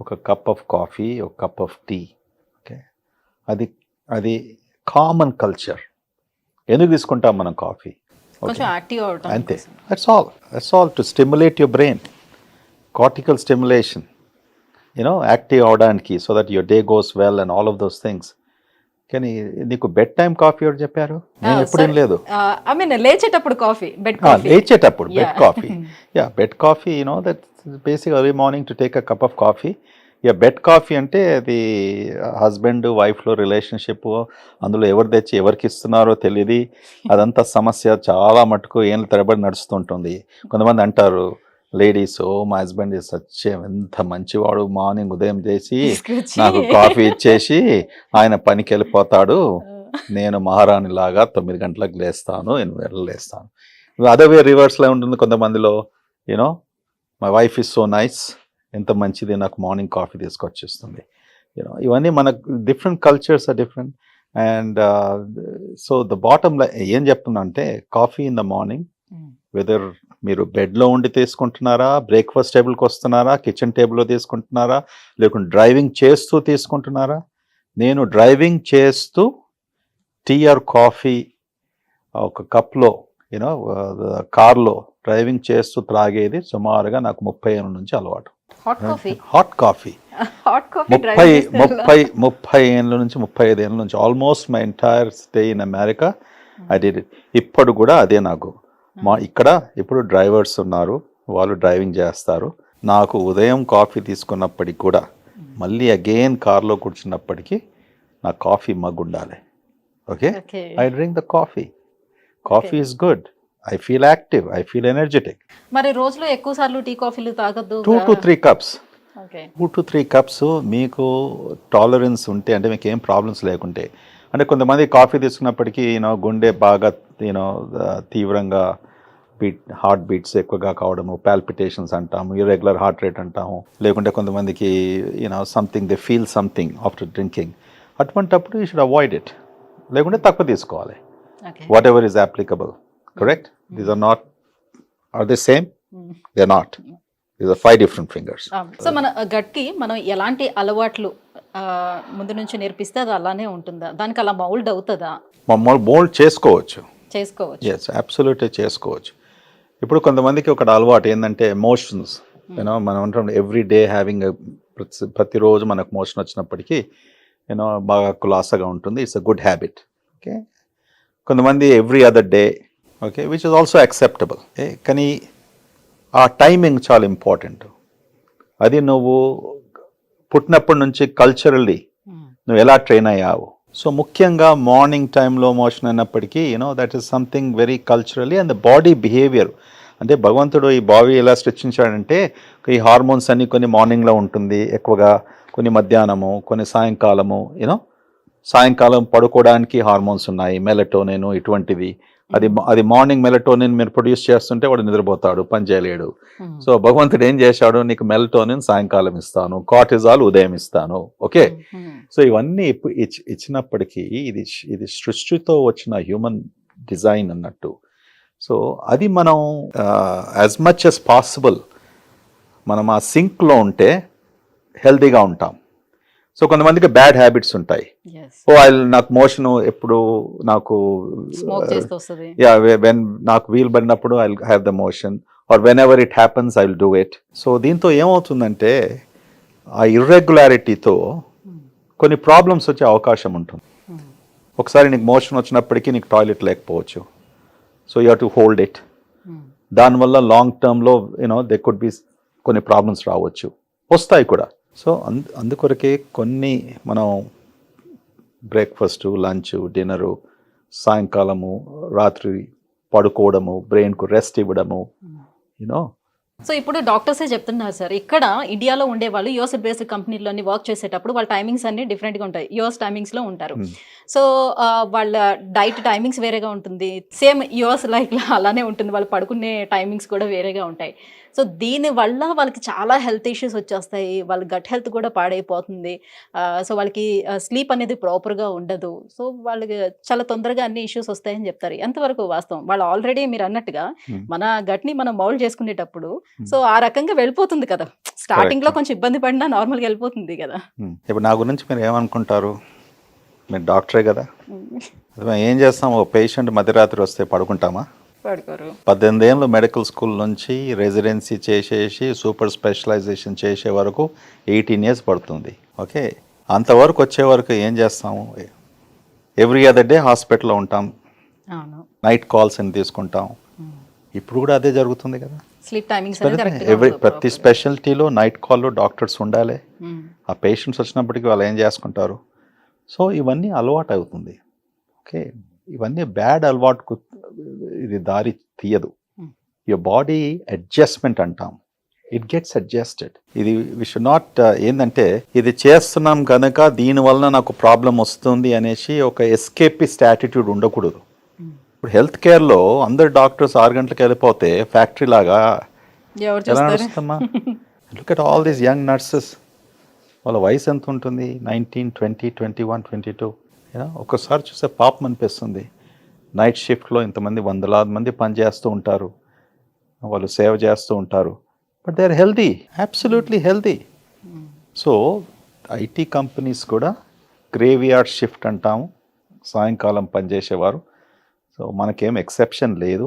ఒక కప్ ఆఫ్ కాఫీ, ఒక కప్ ఆఫ్ టీ, ఓకే, అది కామన్ కల్చర్. ఎందుకు తీసుకుంటాం మనం కాఫీ? కొంచెం యాక్టివ్ అవటం అంతే. That's all to stimulate your brain, cortical stimulation, active అవడానికి, so that your day goes well and all of those things. కానీ నీకు బెడ్ టైం కాఫీ ఎవరు చెప్పారు? నేను ఎప్పుడేం లేదు. ఐ మీన్ లేచేటప్పుడు కాఫీ, బెడ్ కాఫీ. లేచేటప్పుడు bed coffee, bed coffee, that basic early morning to take a cup of coffee. Bed coffee అంటే అది హస్బెండ్ వైఫ్లో రిలేషన్షిప్, అందులో ఎవరు తెచ్చి ఎవరికి ఇస్తున్నారో తెలియదు. అదంతా సమస్య చాలా మటుకు ఏళ్ళ తరబడి నడుస్తుంటుంది. కొంతమంది అంటారు లేడీస్, మా హస్బెండ్ ఎంత మంచివాడు, మార్నింగ్ ఉదయం చేసి నాకు కాఫీ ఇచ్చేసి ఆయన పనికి వెళ్ళిపోతాడు, నేను మహారాణి లాగా 9 గంటలకు లేస్తాను, 8 గంటలకు లేస్తాను. అదే వే రివర్స్లో ఉంటుంది కొంతమందిలో. My wife is so nice, ఎంత మంచిది, నాకు మార్నింగ్ కాఫీ తీసుకొచ్చిస్తుంది. ఇవన్నీ మనకు different cultures are different. And so the bottom line ఏం చెప్తున్నా అంటే, coffee in the morning, whether మీరు బెడ్లో ఉండి తీసుకుంటున్నారా, బ్రేక్ఫాస్ట్ టేబుల్కి వస్తున్నారా, కిచెన్ టేబుల్లో తీసుకుంటున్నారా, లేకుంటే డ్రైవింగ్ చేస్తూ తీసుకుంటున్నారా. నేను డ్రైవింగ్ చేస్తూ టీ ఆర్ కాఫీ ఒక కప్లో, కార్లో డ్రైవింగ్ చేస్తూ త్రాగేది సుమారుగా నాకు 30 ఏళ్ళ నుంచి అలవాటు. హాట్ కాఫీ 30 ఏళ్ళ నుంచి 35 ఏళ్ళ నుంచి, almost my entire stay in America I did it. ఇప్పుడు కూడా అదే నాకు. ఇక్కడ ఇప్పుడు డ్రైవర్స్ ఉన్నారు, వాళ్ళు డ్రైవింగ్ చేస్తారు. నాకు ఉదయం కాఫీ తీసుకున్నప్పటికి కూడా మళ్ళీ అగైన్ కార్లో కూర్చున్నప్పటికీ నా కాఫీ మగ్ ఉండాలి. Okay, I drink the coffee. Coffee is good. I feel active, I feel energetic. మరి రోజులో ఎక్కువ సార్లు టీ కాఫీలు తాగొద్దు. 2 to 3 cups. Okay, 2 to 3 cups మీకు టాలరెన్స్ ఉంటే, అంటే మీకు ఏం ప్రాబ్లమ్స్ లేకుంటే. అంటే కొంతమంది కాఫీ తీసుకున్నప్పటికీ గుండె బాగా తీవ్రంగా హార్ట్ బీట్స్ ఎక్కువగా కావడము, పాల్పిటేషన్స్ అంటాము, ఇర్రెగ్యులర్ హార్ట్ రేట్ అంటాము. లేకుంటే కొంతమందికి something they feel something after drinking. అటువంటప్పుడు యూ షుడ్ అవాయిడ్ ఇట్. లేకుంటే తక్కువ తీసుకోవాలి. What ever is applicable. Correct? These are they same? They're not. These are 5 different fingers. So మన గట్కి మనం ఎలాంటి అలవాట్లు ముందు నుంచి నేర్పిస్తే అది అలానే ఉంటుందా? దానికి అలా మౌల్డ్ అవుతుందా? మోల్డ్ చేసుకోవచ్చు. ఎస్, అబ్సల్యూట్లీ చేసుకోవచ్చు. ఇప్పుడు కొంతమందికి ఒక అలవాటు ఏంటంటే ఎమోషన్స్. మనం అంటాం ఎవ్రీ డే హ్యావింగ్, ప్రతిరోజు మనకు మోషన్ వచ్చినప్పటికీ బాగా కులాసగా ఉంటుంది. It's a good habit. Okay, కొంతమంది every other day, okay, which is also acceptable. కానీ ఆ టైమింగ్ చాలా ఇంపార్టెంట్. అది నువ్వు పుట్టినప్పటి నుంచి కల్చరల్లీ నువ్వు ఎలా ట్రైన్ అయ్యావు. సో ముఖ్యంగా మార్నింగ్ టైంలో మోషన్ అయినప్పటికీ that is something very culturally. And the body behaviour, అంటే భగవంతుడు ఈ బాడీ ఎలా సృష్టించాడంటే, ఈ హార్మోన్స్ అన్ని కొన్ని మార్నింగ్లో ఉంటుంది ఎక్కువగా, కొన్ని మధ్యాహ్నము, కొన్ని సాయంకాలము. సాయంకాలం పడుకోవడానికి హార్మోన్స్ ఉన్నాయి, మెలటోనిన్ ఇటువంటివి. అది మార్నింగ్ మెలటోనిన్ మీరు ప్రొడ్యూస్ చేస్తుంటే వాడు నిద్రపోతాడు, పని చేయలేడు. సో భగవంతుడు ఏం చేశాడు, నీకు మెలటోనిన్ సాయంకాలం ఇస్తాను, కార్టిజాల్ ఉదయం ఇస్తాను. ఓకే, సో ఇవన్నీ ఇచ్చినప్పటికీ ఇది సృష్టితో వచ్చిన హ్యూమన్ డిజైన్ అన్నట్టు. సో అది మనం యాజ్ మచ్ యాజ్ పాసిబుల్ మనం ఆ సింక్లో ఉంటే హెల్తీగా ఉంటాం. సో కొంతమందికి బ్యాడ్ హ్యాబిట్స్ ఉంటాయి. నాకు మోషన్ ఎప్పుడు నాకు స్మోక్ చేస్తూ వస్తుంది. వెన్ నాకు వీలు పడినప్పుడు I have the motion or when ever it happens I will do it. So దీంతో ఏమవుతుందంటే ఆ ఇర్రెగ్యులారిటీతో కొన్ని ప్రాబ్లమ్స్ వచ్చే అవకాశం ఉంటుంది. ఒకసారి నీకు మోషన్ వచ్చినప్పటికీ నీకు టాయిలెట్ లేకపోవచ్చు. So you have to hold it. దానివల్ల లాంగ్ టర్మ్లో దే కుడ్ బి కొన్ని ప్రాబ్లమ్స్ రావచ్చు, వస్తాయి కూడా. సో అందుకొరకే కొన్ని మనం బ్రేక్ఫాస్ట్, లంచ్, డిన్నరు, సాయంకాలము, రాత్రి పడుకోవడము, బ్రెయిన్కు రెస్ట్ ఇవ్వడము, సో ఇప్పుడు డాక్టర్సే చెప్తున్నారు సార్, ఇక్కడ ఇండియాలో ఉండే వాళ్ళు యూఎస్ బేస్డ్ కంపెనీలోని వర్క్ చేసేటప్పుడు వాళ్ళ టైమింగ్స్ అన్ని డిఫరెంట్గా ఉంటాయి. యూఎస్ టైమింగ్స్లో ఉంటారు. సో వాళ్ళ డైట్ టైమింగ్స్ వేరేగా ఉంటుంది. సేమ్ యూఎస్ లైక్ అలానే ఉంటుంది. వాళ్ళు పడుకునే టైమింగ్స్ కూడా వేరేగా ఉంటాయి. సో దీనివల్ల వాళ్ళకి చాలా హెల్త్ ఇష్యూస్ వచ్చేస్తాయి. వాళ్ళ గట్ హెల్త్ కూడా పాడైపోతుంది. సో వాళ్ళకి స్లీప్ అనేది ప్రాపర్గా ఉండదు. సో వాళ్ళకి చాలా తొందరగా అన్ని ఇష్యూస్ వస్తాయని చెప్తారు. ఎంతవరకు వాస్తవం? వాళ్ళు ఆల్రెడీ మీరు అన్నట్టుగా మన గట్ని మనం మౌల్డ్ చేసుకునేటప్పుడు సో ఆ రకంగా వెళ్ళిపోతుంది కదా. స్టార్టింగ్లో కొంచెం ఇబ్బంది పడినా నార్మల్గా వెళ్ళిపోతుంది కదా. ఇప్పుడు నా గురించి మీరు ఏమనుకుంటారు? మీరు డాక్టరే కదా. ఏం చేస్తాం? ఓ పేషెంట్ మధ్యరాత్రి వస్తే పడుకుంటామా? పడుకోరు. 18 ఏళ్ళు మెడికల్ స్కూల్ నుంచి రెసిడెన్సీ చేసేసి సూపర్ స్పెషలైజేషన్ చేసే వరకు 18 years పడుతుంది. ఓకే, అంతవరకు వచ్చే వరకు ఏం చేస్తాము? ఎవ్రీ అదర్ డే హాస్పిటల్లో ఉంటాం, నైట్ కాల్స్ అని తీసుకుంటాం. ఇప్పుడు కూడా అదే జరుగుతుంది కదా. స్లీప్ టైమింగ్స్ ప్రతి స్పెషాలిటీలో నైట్ కాల్లో డాక్టర్స్ ఉండాలి. ఆ పేషెంట్స్ వచ్చినప్పటికీ వాళ్ళు ఏం చేసుకుంటారు? సో ఇవన్నీ అలవాటు అవుతుంది. ఓకే, ఇవన్నీ బ్యాడ్ అలవాటుకు ఇది దారి తీయదు. యువర్ బాడీ అడ్జస్ట్మెంట్ అంటాం, ఇట్ గెట్స్ అడ్జస్టెడ్. ఇది వి షుడ్ నాట్ ఏంటంటే ఇది చేస్తున్నాం కనుక దీనివల్ల నాకు ప్రాబ్లం వస్తుంది అనేసి ఒక ఎస్కేపిస్ట్ యాటిట్యూడ్ ఉండకూడదు. ఇప్పుడు హెల్త్ కేర్లో అందరు డాక్టర్స్ 6 గంటలకు వెళ్ళిపోతే ఫ్యాక్టరీ లాగా ఎలా నడుస్తామా? Look at all these young nurses. వాళ్ళ వయసు ఎంత ఉంటుంది? 19, 20, 21, 22. ఒక్కసారి చూస్తే పాపం అనిపిస్తుంది. నైట్ షిఫ్ట్లో ఇంతమంది వందలాది మంది పనిచేస్తూ ఉంటారు, వాళ్ళు సేవ్ చేస్తూ ఉంటారు. But they are healthy, absolutely healthy. So IT companies కూడా గ్రేవ్యార్డ్ షిఫ్ట్ అంటాము, సాయంకాలం పనిచేసేవారు. సో మనకేం ఎక్సెప్షన్ లేదు.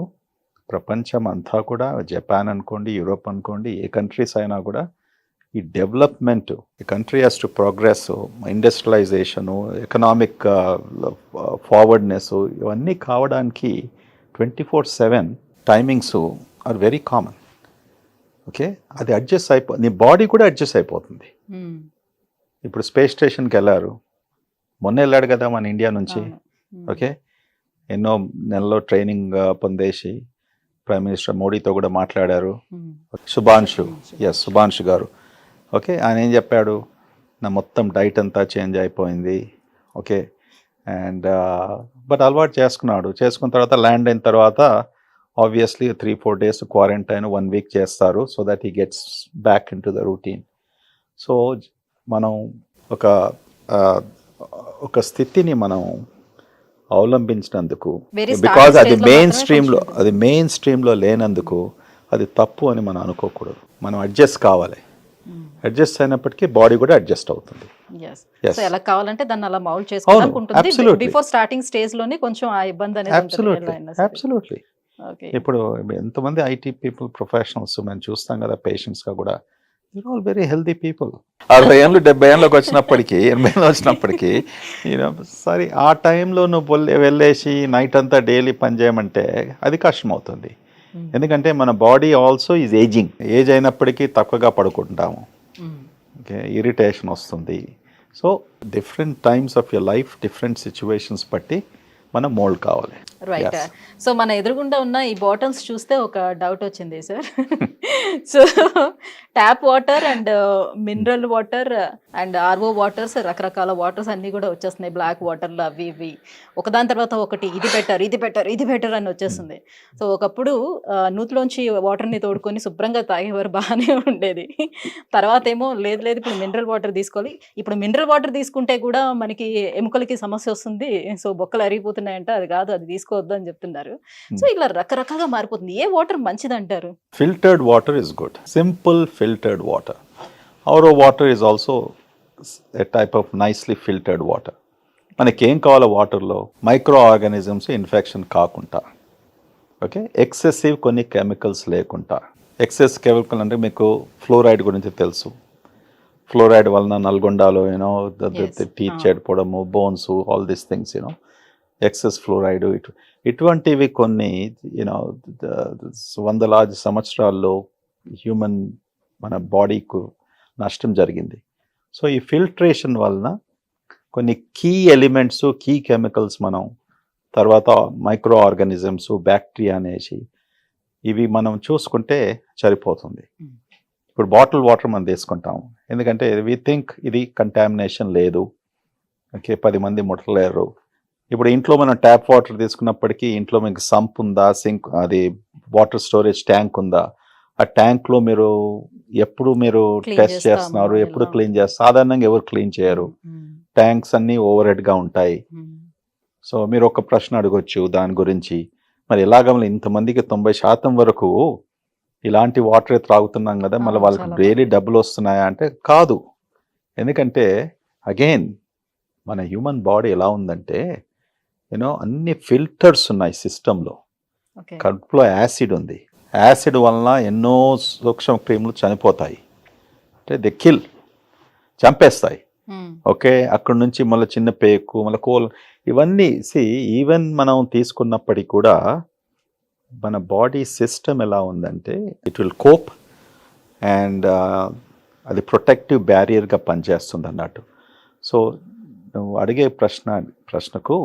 ప్రపంచం అంతా కూడా, జపాన్ అనుకోండి, యూరోప్ అనుకోండి, ఏ కంట్రీస్ అయినా కూడా ఈ డెవలప్మెంట్, ఈ country has to progress, industrialization, economic forwardness, ఇవన్నీ కావడానికి 24/7 timings are very common. Okay, అది అడ్జస్ట్ నీ బాడీ కూడా అడ్జస్ట్ అయిపోతుంది. ఇప్పుడు స్పేస్ స్టేషన్కి వెళ్ళారు, మొన్న వెళ్ళాడు కదా మన ఇండియా నుంచి. ఓకే, ఎన్నో నెలలో ట్రైనింగ్ పొందేసి ప్రైమ్ మినిస్టర్ మోడీతో కూడా మాట్లాడారు. సుభాంషు గారు. ఓకే, ఆయన ఏం చెప్పాడు? నా మొత్తం డైట్ అంతా చేంజ్ అయిపోయింది. ఓకే, అండ్ బట్ అలవాటు చేసుకున్నాడు. చేసుకున్న తర్వాత ల్యాండ్ అయిన తర్వాత ఆబ్వియస్లీ 3-4 days క్వారంటైన్, 1 week చేస్తారు, so that he gets back in to the routine. So మనం ఒక స్థితిని మనం అవలంబించినందుకు, బికాజ్ అది మెయిన్ స్ట్రీమ్లో లేనందుకు అది తప్పు అని మనం అనుకోకూడదు. మనం అడ్జస్ట్ కావాలి. అడ్జస్ట్ అయినప్పటికీ బాడీ కూడా అడ్జస్ట్ అవుతుంది. సో ఎలా కావాలంటే దాన్ని అలా మౌల్డ్ చేసుకోవడానికి ఉంటుంది. బిఫోర్ స్టార్టింగ్ స్టేజ్ లోనే కొంచెం ఆ ఇబ్బంది అనేది ఉంటుంది. అబ్సల్యూట్లీ. ఇప్పుడు ఎంతమంది ఐటీ పీపుల్, ప్రొఫెషనల్స్ మనం చూస్తాం కదా, పేషెంట్స్ గా కూడా ఆల్ వెరీ హెల్దీ పీపుల్. 60 ఏళ్ళు 70 ఏళ్ళకి వచ్చినప్పటికీ, 80 ఏళ్ళు వచ్చినప్పటికీ సరే ఆ టైంలో నువ్వు వెళ్ళేసి నైట్ అంతా డైలీ పని చేయమంటే అది కష్టం అవుతుంది. ఎందుకంటే మన body also is ageing. Age అయినప్పటికీ తక్కువగా పడుకుంటాము. ఓకే, ఇరిటేషన్ వస్తుంది. So different times of your life, different situations బట్టి మనం మోల్డ్ కావాలి. రైట్. సో మన ఎదురుగుండా ఉన్న ఈ బాటిల్స్ చూస్తే ఒక డౌట్ వచ్చింది sir. So tap water and mineral water and RO waters, రకరకాల వాటర్స్ అన్నీ కూడా వచ్చేస్తున్నాయి. బ్లాక్ వాటర్లు అవి ఇవి ఒకదాని తర్వాత ఒకటి, ఇది బెటర్ అని వచ్చేస్తుంది. సో ఒకప్పుడు నూతిలోంచి వాటర్ని తోడుకొని శుభ్రంగా తాగేవారు, బాగానే ఉండేది. తర్వాత ఏమో లేదు ఇప్పుడు మినరల్ వాటర్ తీసుకోవాలి. ఇప్పుడు మినరల్ వాటర్ తీసుకుంటే కూడా మనకి ఎముకలకి సమస్య వస్తుంది, సో బొక్కలు అరిగిపోతున్నాయంట, అది కాదు, అది తీసుకోవద్దు అని చెప్తున్నారు. సో ఇలా రకరకాలుగా మారిపోతుంది. ఏ వాటర్ మంచిది అంటారు? Filtered water is good. Simple filtered water. RO water is also a type of nicely filtered water. మనకి ఏం కావాలో వాటర్లో మైక్రో ఆర్గానిజమ్స్ ఇన్ఫెక్షన్ కాకుండా, ఓకే, ఎక్సెసివ్ కొన్ని కెమికల్స్ లేకుండా. ఎక్సెస్ కెమికల్ అంటే మీకు ఫ్లోరైడ్ గురించి తెలుసు. ఫ్లోరైడ్ వలన నల్గొండలో టీత్ చెడిపోవడము, bones, all these things excess fluoride ఇటువంటివి కొన్ని వందలాది సంవత్సరాల్లో హ్యూమన్ మన బాడీకు నష్టం జరిగింది. సో ఈ ఫిల్ట్రేషన్ వలన కొన్ని కీ ఎలిమెంట్స్, కీ కెమికల్స్ మనం తర్వాత మైక్రో ఆర్గానిజమ్స్, బ్యాక్టీరియా అనేసి ఇవి మనం చూసుకుంటే సరిపోతుంది. ఇప్పుడు బాటిల్ వాటర్ మనం తీసుకుంటాం, ఎందుకంటే వి థింక్ ఇది కంటామినేషన్ లేదు, ఓకే, 10 మంది ముట్టలేరు. ఇప్పుడు ఇంట్లో మనం ట్యాప్ వాటర్ తీసుకున్నప్పటికీ ఇంట్లో మీకు సంప్ ఉందా, సింక్, అది వాటర్ స్టోరేజ్ ట్యాంక్ ఉందా, ఆ ట్యాంక్లో మీరు ఎప్పుడు మీరు టెస్ట్ చేస్తున్నారు, ఎప్పుడు క్లీన్ చేస్తారు? సాధారణంగా ఎవరు క్లీన్ చేయరు, ట్యాంక్స్ అన్నీ ఓవర్ హెడ్గా ఉంటాయి. సో మీరు ఒక ప్రశ్న అడగొచ్చు దాని గురించి, మరి ఎలాగ ఇంతమందికి 90% వరకు ఇలాంటి వాటరే త్రాగుతున్నాం కదా, మళ్ళీ వాళ్ళకి డైలీ డబ్బులు వస్తున్నాయా అంటే కాదు. ఎందుకంటే అగైన్ మన హ్యూమన్ బాడీ ఎలా ఉందంటే అన్ని ఫిల్టర్స్ ఉన్నాయి సిస్టంలో. కడుపులో యాసిడ్ ఉంది, యాసిడ్ వలన ఎన్నో సూక్ష్మ క్రిములు చనిపోతాయి, అంటే ది కిల్, చంపేస్తాయి. ఓకే, అక్కడి నుంచి మళ్ళీ చిన్న పేకు, మళ్ళీ ఇవన్నీ ఈవెన్ మనం తీసుకున్నప్పటికీ కూడా మన బాడీ సిస్టమ్ ఎలా ఉందంటే ఇట్ విల్ కోప్ అండ్ అది ప్రొటెక్టివ్ బ్యారియర్గా పనిచేస్తుంది అన్నట్టు. సో నువ్వు అడిగే ప్రశ్నకు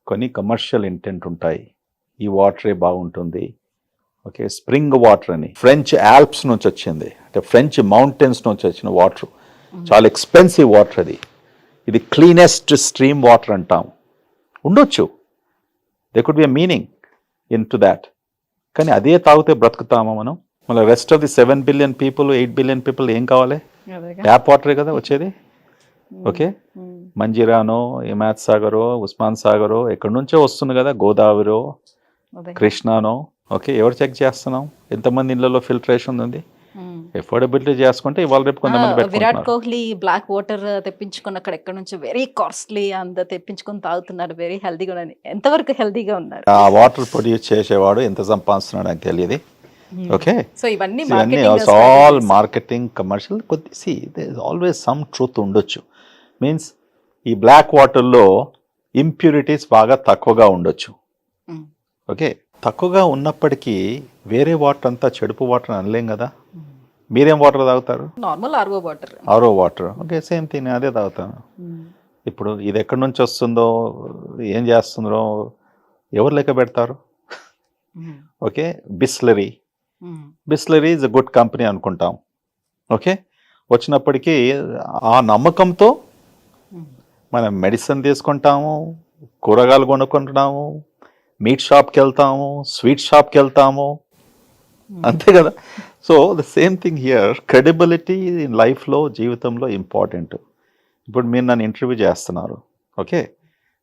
కొన్ని కమర్షియల్ ఇంటెంట్ ఉంటాయి. ఈ వాటరే బాగుంటుంది, ఓకే, స్ప్రింగ్ వాటర్ అని ఫ్రెంచ్ ఆల్ప్స్ నుంచి వచ్చింది, అంటే ఫ్రెంచ్ మౌంటైన్స్ నుంచి వచ్చిన వాటర్, చాలా ఎక్స్పెన్సివ్ వాటర్ అది. ఇది క్లీనెస్ట్ స్ట్రీమ్ వాటర్ అంటాం. ఉండొచ్చు, they could be a meaning in to that, కానీ అదే తాగితే బ్రతుకుతామా మనం? మళ్ళీ rest of the 7 billion people, 8 billion people ఏం కావాలి? ట్యాప్ వాటరే కదా వచ్చేది. ఓకే, మంజీరానో, హిమాయత్ సాగరో, ఉస్మాన్ సాగరో ఎక్కడి నుంచో వస్తుంది కదా, గోదావరిలో, కృష్ణానో. ఓకే, ఎవరు చెక్ చేస్తున్నాం? ఎంతమంది ఇళ్లలో ఫిల్టరేషన్ ఉంది? ఎఫోర్డబిలిటీ చేసుకుంటే ఇవాళ రేపు కొంతమంది విరాట్ కోహ్లీ బ్లాక్ వాటర్ తెప్పించుకుని అక్కడ ఎక్కడ నుంచి వెరీ కాస్ట్లీ అంత తెప్పించుకొని తాగుతున్నారు, వెరీ హెల్దీగా ఉన్నారు. ఎంతవరకు హెల్దీగా ఉన్నారు? ఆ వాటర్ ప్రొడ్యూస్ చేసేవాడు ఎంత సంపాదిస్తున్నాడు నాకు తెలియదు. ఓకే, సో ఇవన్నీ ఆల్ మార్కెటింగ్, కమర్షియల్. కొద్ది ఆల్వేస్ సమ్ ట్రూత్ ఉండొచ్చు. మీన్స్ ఈ బ్లాక్ వాటర్లో ఇంప్యూరిటీస్ బాగా తక్కువగా ఉండొచ్చు. ఓకే, తక్కువగా ఉన్నప్పటికీ వేరే వాటర్ అంతా చెడుపు వాటర్ అనలేం కదా. మీరేం వాటర్ తాగుతారు? Normal RO water. RO water, okay, same thing, అదే తాగుతాను. ఇప్పుడు ఇది ఎక్కడి నుంచి వస్తుందో, ఏం చేస్తుందో ఎవరు లెక్క పెడతారు? Okay, Bisleri is a good company అనుకుంటాం. ఓకే, వచ్చినప్పటికీ ఆ నమ్మకంతో మనం మెడిసిన్ తీసుకుంటాము, కూరగాయలు కొనుక్కుంటున్నాము, మీట్ షాప్కి వెళ్తాము, స్వీట్ షాప్కి వెళ్తాము, అంతే కదా. So the same thing here, credibility in లైఫ్లో, జీవితంలో ఇంపార్టెంట్. ఇప్పుడు మీరు నన్ను ఇంటర్వ్యూ చేస్తున్నారు, ఓకే,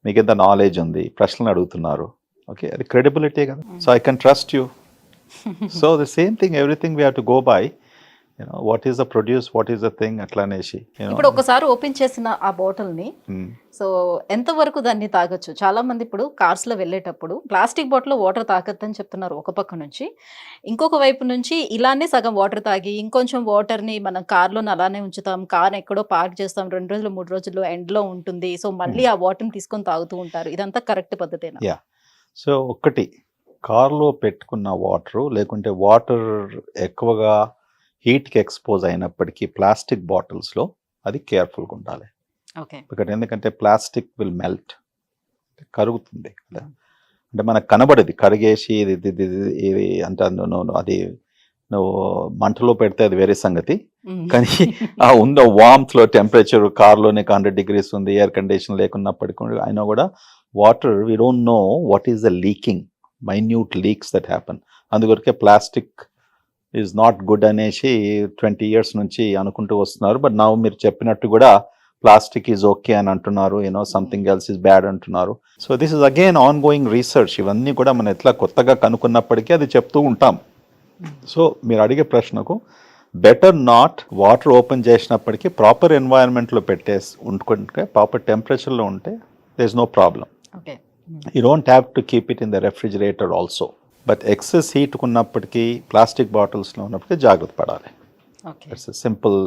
మీకు ఎంత నాలెడ్జ్ ఉంది, ప్రశ్నలు అడుగుతున్నారు, ఓకే, అది క్రెడిబిలిటీ కదా. So I can trust you. So the same thing, everything we have to go by what is the produce, what is the thing, అట్లా అనేసి. ఇప్పుడు ఒకసారి ఓపెన్ చేసిన ఆ బాటిల్ ని సో ఎంత వరకు దాన్ని తాగొచ్చు? చాలా మంది ఇప్పుడు కార్స్ లో వెళ్ళేటప్పుడు ప్లాస్టిక్ బాటిల్ వాటర్ తాగొద్దని చెప్తున్నారు ఒక పక్క నుంచి, ఇంకొక వైపు నుంచి ఇలానే సగం వాటర్ తాగి ఇంకొంచెం వాటర్ ని మనం కార్ లో అలానే ఉంచుతాం, కార్ ఎక్కడో పార్క్ చేస్తాం, 2 రోజులు 3 రోజులు ఎండ్ లో ఉంటుంది, సో మళ్ళీ ఆ వాటర్ ని తీసుకొని తాగుతూ ఉంటారు. ఇదంతా కరెక్ట్ పద్ధతేనా? యా, సో ఒకటి, కార్లో పెట్టుకున్న వాటరు లేకుంటే వాటర్ ఎక్కువగా హీట్కి ఎక్స్పోజ్ అయినప్పటికీ ప్లాస్టిక్ బాటిల్స్లో అది కేర్ఫుల్గా ఉండాలి. ఇక్కడ ఎందుకంటే ప్లాస్టిక్ విల్ మెల్ట్, కరుగుతుంది కదా, అంటే మనకు కనబడేది కరిగేసి ఇది అంటే అది నువ్వు మంటలో పెడితే అది వేరే సంగతి, కానీ ఆ ఉన్న వామ్త్లో టెంపరేచర్ కార్లోనే 100 degrees ఉంది, ఎయిర్ కండిషన్ లేకున్నప్పటికీ అయినా కూడా water we don't know what is the leaking, minute leaks that happen. అందుకొరకే ప్లాస్టిక్ ఈజ్ నాట్ గుడ్ అనేసి 20 years నుంచి అనుకుంటూ వస్తున్నారు. బట్ నా మీరు చెప్పినట్టు కూడా ప్లాస్టిక్ ఈజ్ ఓకే అని అంటున్నారు, సంథింగ్ ఎల్స్ ఈజ్ బ్యాడ్ అంటున్నారు. So this is again on going research. ఇవన్నీ కూడా మనం ఎట్లా కొత్తగా కనుక్కున్నప్పటికీ అది చెప్తూ ఉంటాం. సో మీరు అడిగే ప్రశ్నకు బెటర్ నాట్ వాటర్ ఓపెన్ చేసినప్పటికీ ప్రాపర్ ఎన్వైరన్మెంట్లో పెట్టేసి ఉంటుకుంటే ప్రాపర్ టెంపరేచర్లో ఉంటే there is no problem. Okay. You don't have to keep it in the refrigerator also. But excess heat ఉన్నప్పటికీ ప్లాస్టిక్ బాటిల్స్లో ఉన్నప్పటికీ జాగ్రత్త పడాలి. Okay. It's simple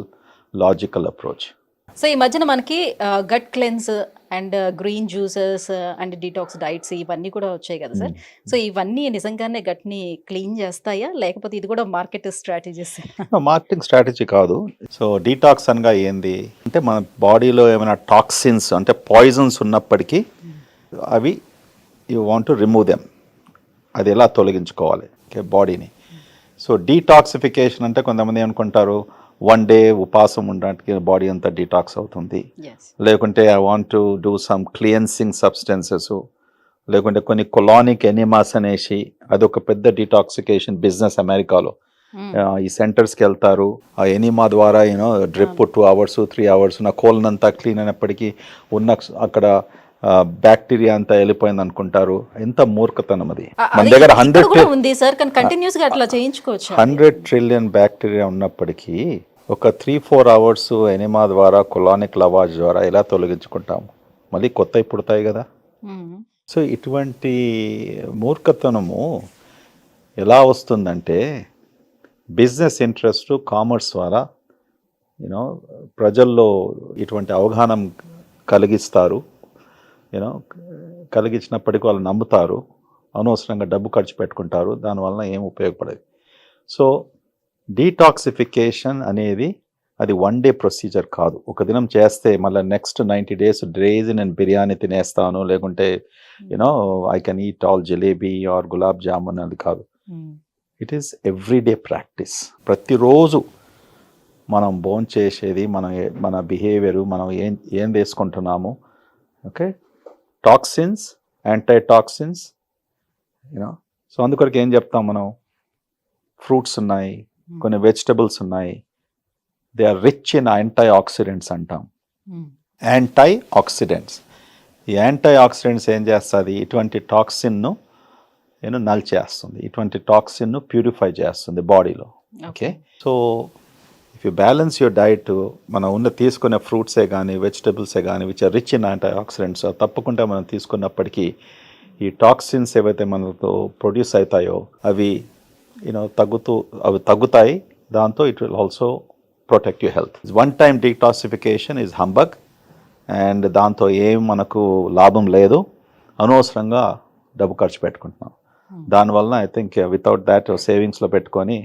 logical approach. So ఈ మధ్యన మనకి gut cleanse and green juices and detox diets ఇవన్నీ కూడా వచ్చాయి కదా సార్. సో ఇవన్నీ నిజంగానే గట్ని క్లీన్ చేస్తాయా, లేకపోతే ఇది కూడా మార్కెట్ స్ట్రాటజీస్? మార్కెటింగ్ స్ట్రాటజీ కాదు. సో డీటాక్స్ అనగా ఏంది అంటే మన బాడీలో ఏమైనా టాక్సిన్స్ అంటే పాయిజన్స్ ఉన్నప్పటికీ అవి you want to remove them. అది ఎలా తొలగించుకోవాలి బాడీని. సో డీటాక్సిఫికేషన్ అంటే కొంతమంది అనుకుంటారు 1 day ఉపవాసం ఉండడానికి బాడీ అంతా డీటాక్స్ అవుతుంది, లేకుంటే I want to do some cleansing substances, లేకుంటే కొన్ని కొలానిక్ ఎనిమాస్ అనేసి అదొక పెద్ద డీటాక్సికేషన్ బిజినెస్ అమెరికాలో. ఈ సెంటర్స్కి వెళ్తారు, ఆ ఎనిమా ద్వారా యూనో డ్రిప్ 2 hours 3 hours నా కోల్న్ అంతా క్లీన్ అయినప్పటికీ ఉన్న అక్కడ బ్యాక్టీరియా అంతా వెళ్ళిపోయింది అనుకుంటారు. ఎంత మూర్ఖతనం అది. మన దగ్గర 100 trillion బ్యాక్టీరియా ఉన్నప్పటికీ ఒక 3-4 hours ఎనిమా ద్వారా కొలానిక్ లవాజ్ ద్వారా ఎలా తొలగించుకుంటాము, మళ్ళీ కొత్తవి పుడతాయి కదా. సో ఇటువంటి మూర్ఖతనము ఎలా వస్తుందంటే బిజినెస్ ఇంట్రెస్ట్ కామర్స్ ద్వారా యూనో ప్రజల్లో ఇటువంటి అవగాహన కలిగిస్తారు. కలిగించినప్పటికీ వాళ్ళు నమ్ముతారు, అనవసరంగా డబ్బు ఖర్చు పెట్టుకుంటారు, దానివల్ల ఏం ఉపయోగపడదు. సో డీటాక్సిఫికేషన్ అనేది అది 1 day ప్రొసీజర్ కాదు. ఒక దినం చేస్తే మళ్ళీ నెక్స్ట్ 90 days డేస్ నేను బిర్యానీ తినేస్తాను, లేకుంటే you know I can eat all jalebi or gulab jamun, అది కాదు. It is everyday practice. ప్రతిరోజు మనం భోంచేసేది మన బిహేవియరు, మనం ఏం తీసుకుంటున్నాము, okay, toxins, antitoxins, you know. So అందుకొరకు ఏం చెప్తాం మనం, ఫ్రూట్స్ ఉన్నాయి, కొన్ని వెజిటబుల్స్ ఉన్నాయి, they are rich in antioxidants అంటాం. యాంటీ ఆక్సిడెంట్స్, ఈ యాంటీ ఆక్సిడెంట్స్ ఏం చేస్తుంది, ఇటువంటి టాక్సిన్ను నల్ చేస్తుంది, ఇటువంటి టాక్సిన్ను ప్యూరిఫై చేస్తుంది బాడీలో. Okay. So if you balance your diet, మనం తీసుకునే ఫ్రూట్సే కానీ వెజిటబుల్సే కానీ which are rich in antioxidants తప్పకుండా మనం తీసుకున్నప్పటికీ ఈ టాక్సిన్స్ ఏవైతే మనతో ప్రొడ్యూస్ అవుతాయో అవి తగ్గుతాయి. దాంతో it will also protect your health. 1 time detoxification is humbug and దాంతో ఏం మనకు లాభం లేదు, అనవసరంగా డబ్బు ఖర్చు పెట్టుకుంటున్నాం. దానివల్ల ఐ థింక్ వితౌట్ దాట్ సేవింగ్స్లో పెట్టుకొని